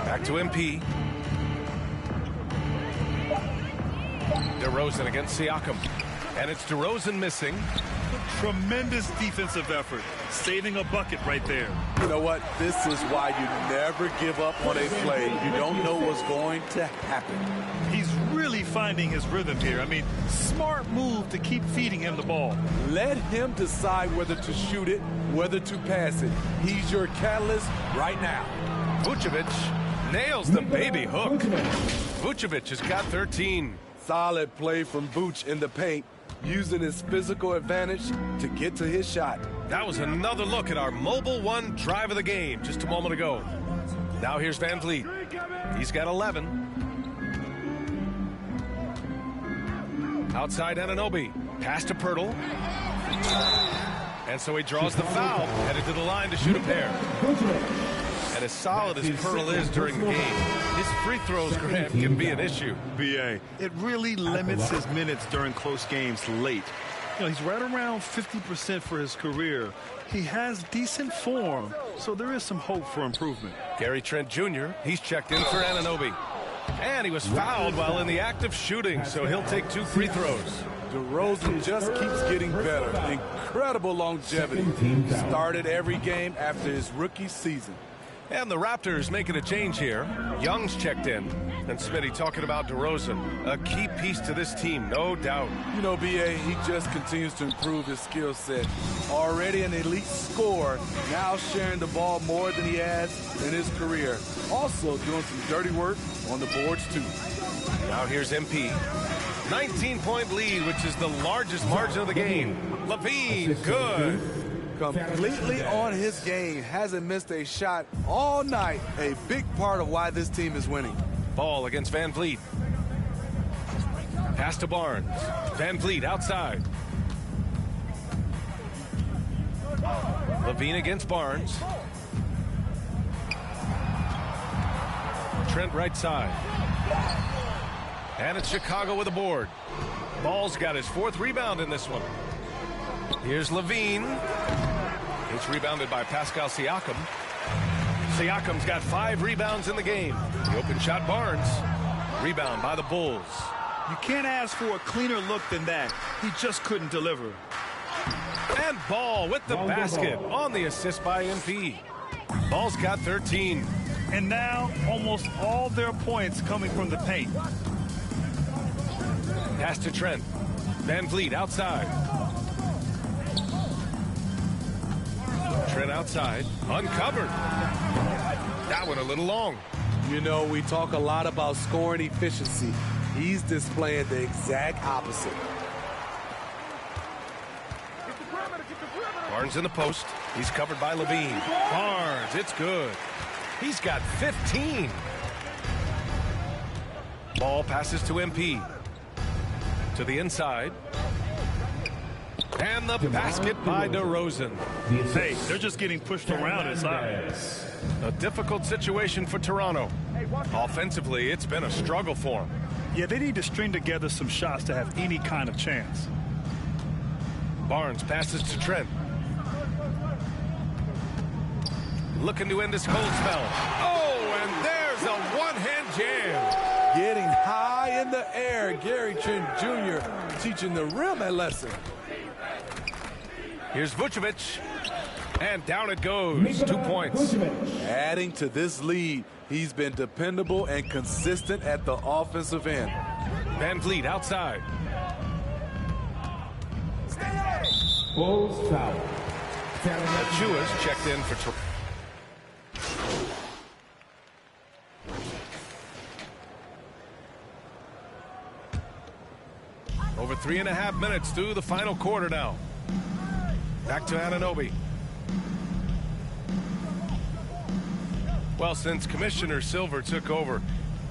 Back to MP. DeRozan against Siakam. And it's DeRozan missing. Tremendous defensive effort, saving a bucket right there. You know what? This is why you never give up on a play. You don't know what's going to happen. He's really finding his rhythm here. I mean, smart move to keep feeding him the ball. Let him decide whether to shoot it, whether to pass it. He's your catalyst right now. Vucevic nails the baby hook. Vucevic has got 13. Solid play from Vooch in the paint, using his physical advantage to get to his shot. That was another look at our Mobile One drive of the game just a moment ago. Now here's Van Vliet. He's got 11. Outside Anunoby. Pass to Pirtle. And so he draws the foul, headed to the line to shoot a pair. And as solid as Pirtle is during the game, his free throws, Grant, can be an issue. BA, it really limits his minutes during close games late. You know, he's right around 50% for his career. He has decent form, so there is some hope for improvement. Gary Trent Jr., he's checked in for Anunoby. And he was fouled while in the act of shooting, so he'll take 2 free throws. DeRozan just keeps getting better. Incredible longevity. Started every game after his rookie season. And the Raptors making a change here. Young's checked in. And Smitty talking about DeRozan. A key piece to this team, no doubt. You know, BA, he just continues to improve his skill set. Already an elite scorer, now sharing the ball more than he has in his career. Also doing some dirty work on the boards, too. Now here's MP. 19-point lead, which is the largest margin of the game. Levine, good. Completely on his game. Hasn't missed a shot all night. A big part of why this team is winning. Ball against Van Vliet. Pass to Barnes. Van Vliet outside. Levine against Barnes. Trent right side. And it's Chicago with a board. Ball's got his 4th rebound in this one. Here's Levine. It's rebounded by Pascal Siakam. Siakam's got 5 rebounds in the game. The open shot, Barnes. Rebound by the Bulls. You can't ask for a cleaner look than that. He just couldn't deliver. And Ball with the basket on the assist by MP. Ball's got 13. And now almost all their points coming from the paint. Pass to Trent. Van Vliet outside. Trent outside. Uncovered. That one a little long. You know, we talk a lot about scoring efficiency. He's displaying the exact opposite. Barnes in the post. He's covered by Levine. Barnes, it's good. He's got 15. Ball passes to MP. To the inside. And the basket by DeRozan. Hey, they're just getting pushed around inside. A difficult situation for Toronto. Offensively, it's been a struggle for them. Yeah, they need to string together some shots to have any kind of chance. Barnes passes to Trent. Looking to end this cold spell. Oh, and there's a one-hand jam. Getting high in the air. Gary Trent Jr. teaching the rim a lesson. Here's Vucevic. And down it goes. 2 points. Adding to this lead, he's been dependable and consistent at the offensive end. Van Vliet outside. Bulls foul. Achua's checked in for over 3.5 minutes through the final quarter now. Back to Anunoby. Well, since Commissioner Silver took over,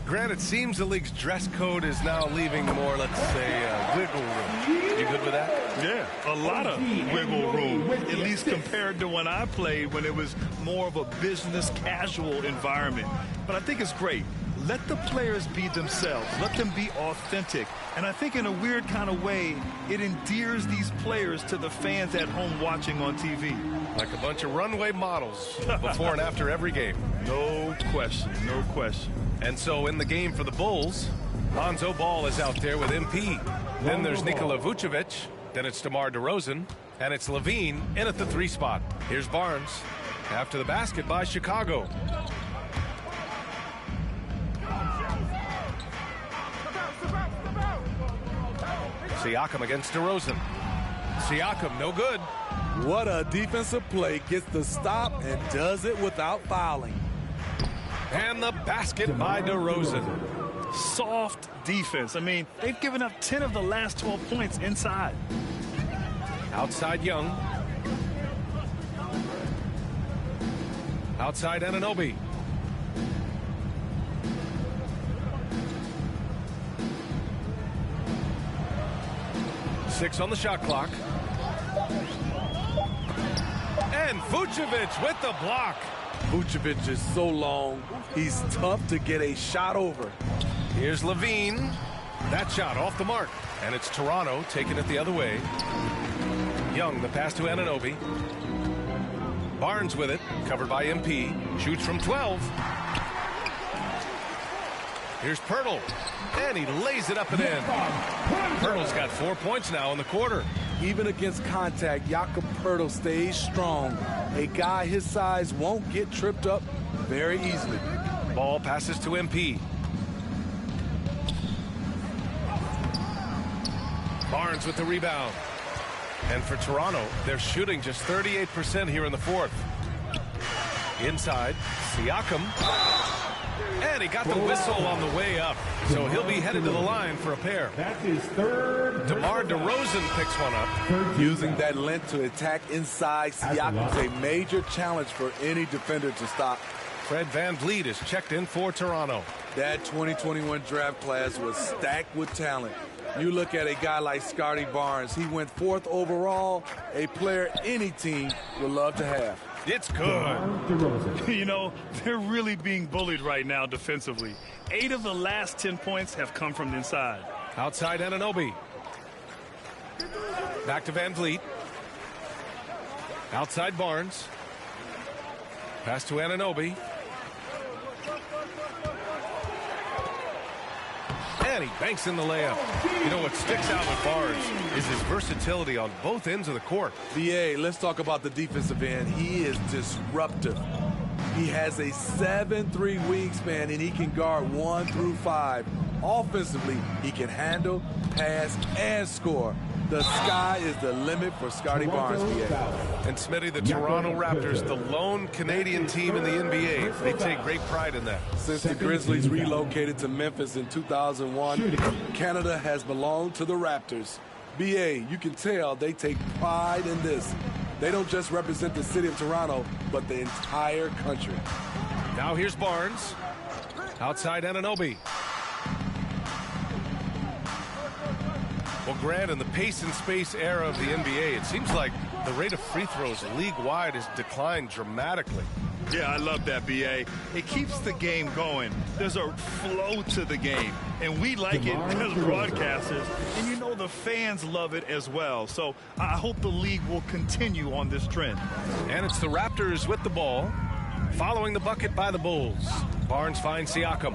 Grant, it seems the league's dress code is now leaving more, let's say, wiggle room. You good with that? Yeah, a lot of wiggle room, at least compared to when I played, when it was more of a business casual environment. But I think it's great. Let the players be themselves. Let them be authentic. And I think in a weird kind of way, it endears these players to the fans at home watching on TV. Like a bunch of runway models before and after every game. No question, no question. And so in the game for the Bulls, Lonzo Ball is out there with MP. Then there's Nikola Vucevic. Then it's DeMar DeRozan, and it's Levine in at the 3 spot. Here's Barnes after the basket by Chicago. Siakam against DeRozan. Siakam, no good. What a defensive play. Gets the stop and does it without fouling. And the basket by DeRozan. Soft defense. I mean, they've given up 10 of the last 12 points inside. Outside Young. Outside Anunoby. Six on the shot clock. And Vucevic with the block. Vucevic is so long, he's tough to get a shot over. Here's Levine. That shot off the mark. And it's Toronto taking it the other way. Young, the pass to Anunoby. Barnes with it, covered by MP. Shoots from 12. Here's Pirtle. And he lays it up and in. Pirtle's got 4 points now in the quarter. Even against contact, Jakob Pirtle stays strong. A guy his size won't get tripped up very easily. Ball passes to MP. Barnes with the rebound. And for Toronto, they're shooting just 38% here in the fourth. Inside, Siakam. And he got the whistle on the way up. So he'll be headed to the line for a pair. That's his third. DeMar DeRozan picks one up. Using that length to attack inside Siakam's a major challenge for any defender to stop. Fred VanVleet is checked in for Toronto. That 2021 draft class was stacked with talent. You look at a guy like Scotty Barnes. He went 4th overall, a player any team would love to have. It's good. You know, they're really being bullied right now defensively. 8 of the last 10 points have come from inside. Outside Anunoby. Back to VanVleet. Outside Barnes. Pass to Anunoby. And he banks in the layup. You know what sticks out with Barnes is his versatility on both ends of the court. BA, let's talk about the defensive end. He is disruptive. He has a 7'3" wingspan, and he can guard 1 through 5. Offensively, he can handle, pass, and score. The sky is the limit for Scotty Barnes, BA. And Smitty, the Toronto Raptors, the lone Canadian team in the NBA. They take great pride in that. Since the Grizzlies relocated to Memphis in 2001, Canada has belonged to the Raptors. BA, you can tell they take pride in this. They don't just represent the city of Toronto, but the entire country. Now here's Barnes. Outside Anunoby. Well, Grant, in the pace and space era of the NBA, it seems like the rate of free throws league-wide has declined dramatically. Yeah, I love that, B.A. It keeps the game going. There's a flow to the game, and we like it as broadcasters. And you know the fans love it as well. So I hope the league will continue on this trend. And it's the Raptors with the ball, following the bucket by the Bulls. Barnes finds Siakam.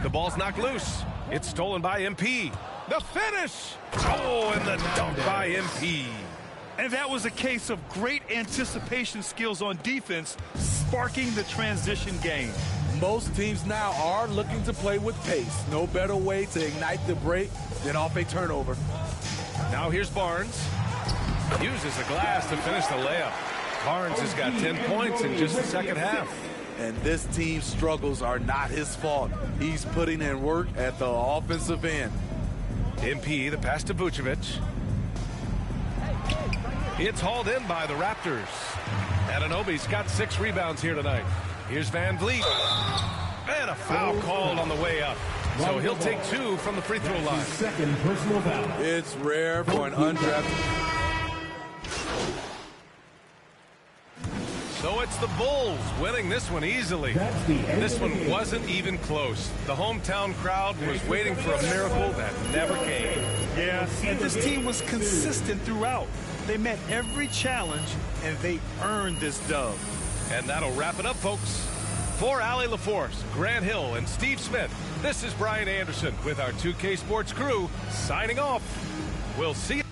The ball's knocked loose. It's stolen by MP. The finish! Oh, and the dunk by MP. And that was a case of great anticipation skills on defense, sparking the transition game. Most teams now are looking to play with pace. No better way to ignite the break than off a turnover. Now here's Barnes. Uses the glass to finish the layup. Barnes has got 10 points in just the second half. And this team's struggles are not his fault. He's putting in work at the offensive end. MP, the pass to Vucevic. It's hauled in by the Raptors. Anunoby's got 6 rebounds here tonight. Here's VanVleet. And a foul called on the way up. So he'll take 2 from the free throw line. Second personal foul. It's rare for an undrafted. So it's the Bulls winning this one easily. This one wasn't even close. The hometown crowd was waiting for a miracle that never came. Yeah, and this team was consistent throughout. They met every challenge, and they earned this dub. And that'll wrap it up, folks. For Allie LaForce, Grant Hill, and Steve Smith, this is Brian Anderson with our 2K Sports crew signing off. We'll see you.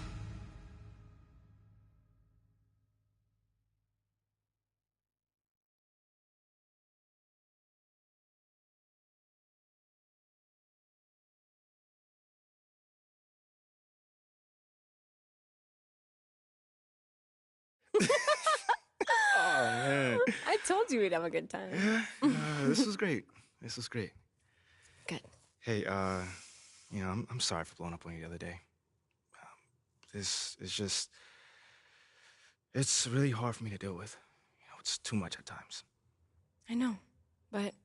Oh, man. I told you we'd have a good time. This was great. This was great. Good. Hey, you know, I'm sorry for blowing up on you the other day. This is just, it's really hard for me to deal with. You know, it's too much at times. I know, but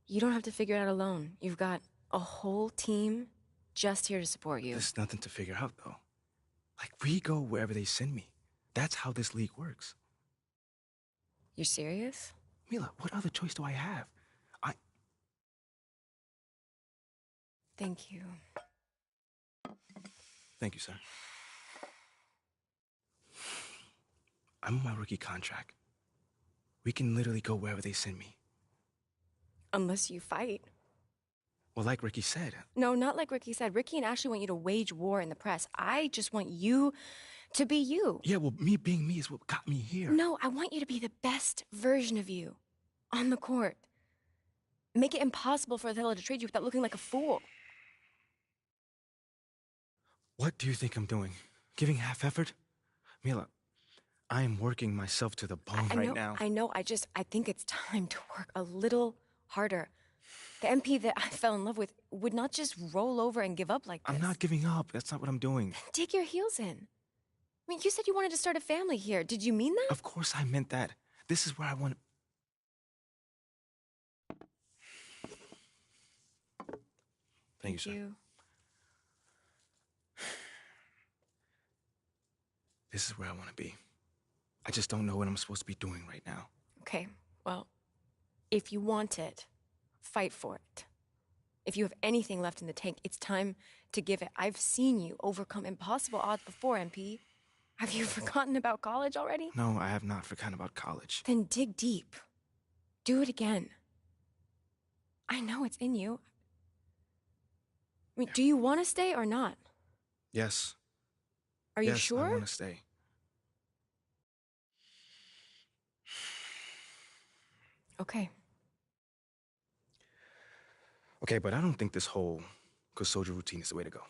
you don't have to figure it out alone. You've got a whole team just here to support you. There's nothing to figure out, though. Like, we go wherever they send me. That's how this league works. You're serious? Mila, what other choice do I have? Thank you. Thank you, sir. I'm on my rookie contract. We can literally go wherever they send me. Unless you fight. Well, like Ricky said. No, not like Ricky said. Ricky and Ashley want you to wage war in the press. I just want you to be you. Yeah, well, me being me is what got me here. No, I want you to be the best version of you on the court. Make it impossible for Othello to trade you without looking like a fool. What do you think I'm doing? Giving half effort? Mila, I am working myself to the bone right now. I know. I think it's time to work a little harder. The MP that I fell in love with would not just roll over and give up like this. I'm not giving up. That's not what I'm doing. Dig your heels in. I mean, you said you wanted to start a family here. Did you mean that? Of course I meant that. This is where I want to... Thank you, sir. This is where I want to be. I just don't know what I'm supposed to be doing right now. Okay, well, if you want it, fight for it. If you have anything left in the tank, it's time to give it. I've seen you overcome impossible odds before, MP. Have you forgotten about college already? No, I have not forgotten about college. Then dig deep. Do it again. I know it's in you. I mean, do you want to stay or not? Yes. Are you yes, sure? I want to stay. Okay. Okay, but I don't think this whole Kusoja routine is the way to go.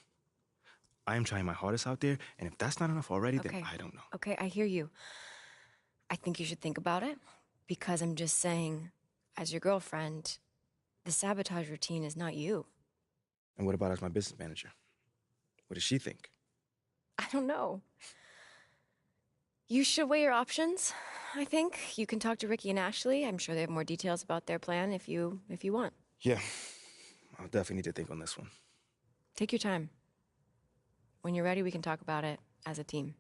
I am trying my hardest out there, and if that's not enough already, then I don't know. Okay, I hear you. I think you should think about it, because I'm just saying, as your girlfriend, the sabotage routine is not you. And what about as my business manager? What does she think? I don't know. You should weigh your options, I think. You can talk to Ricky and Ashley. I'm sure they have more details about their plan if you want. Yeah, I'll definitely need to think on this one. Take your time. When you're ready, we can talk about it as a team.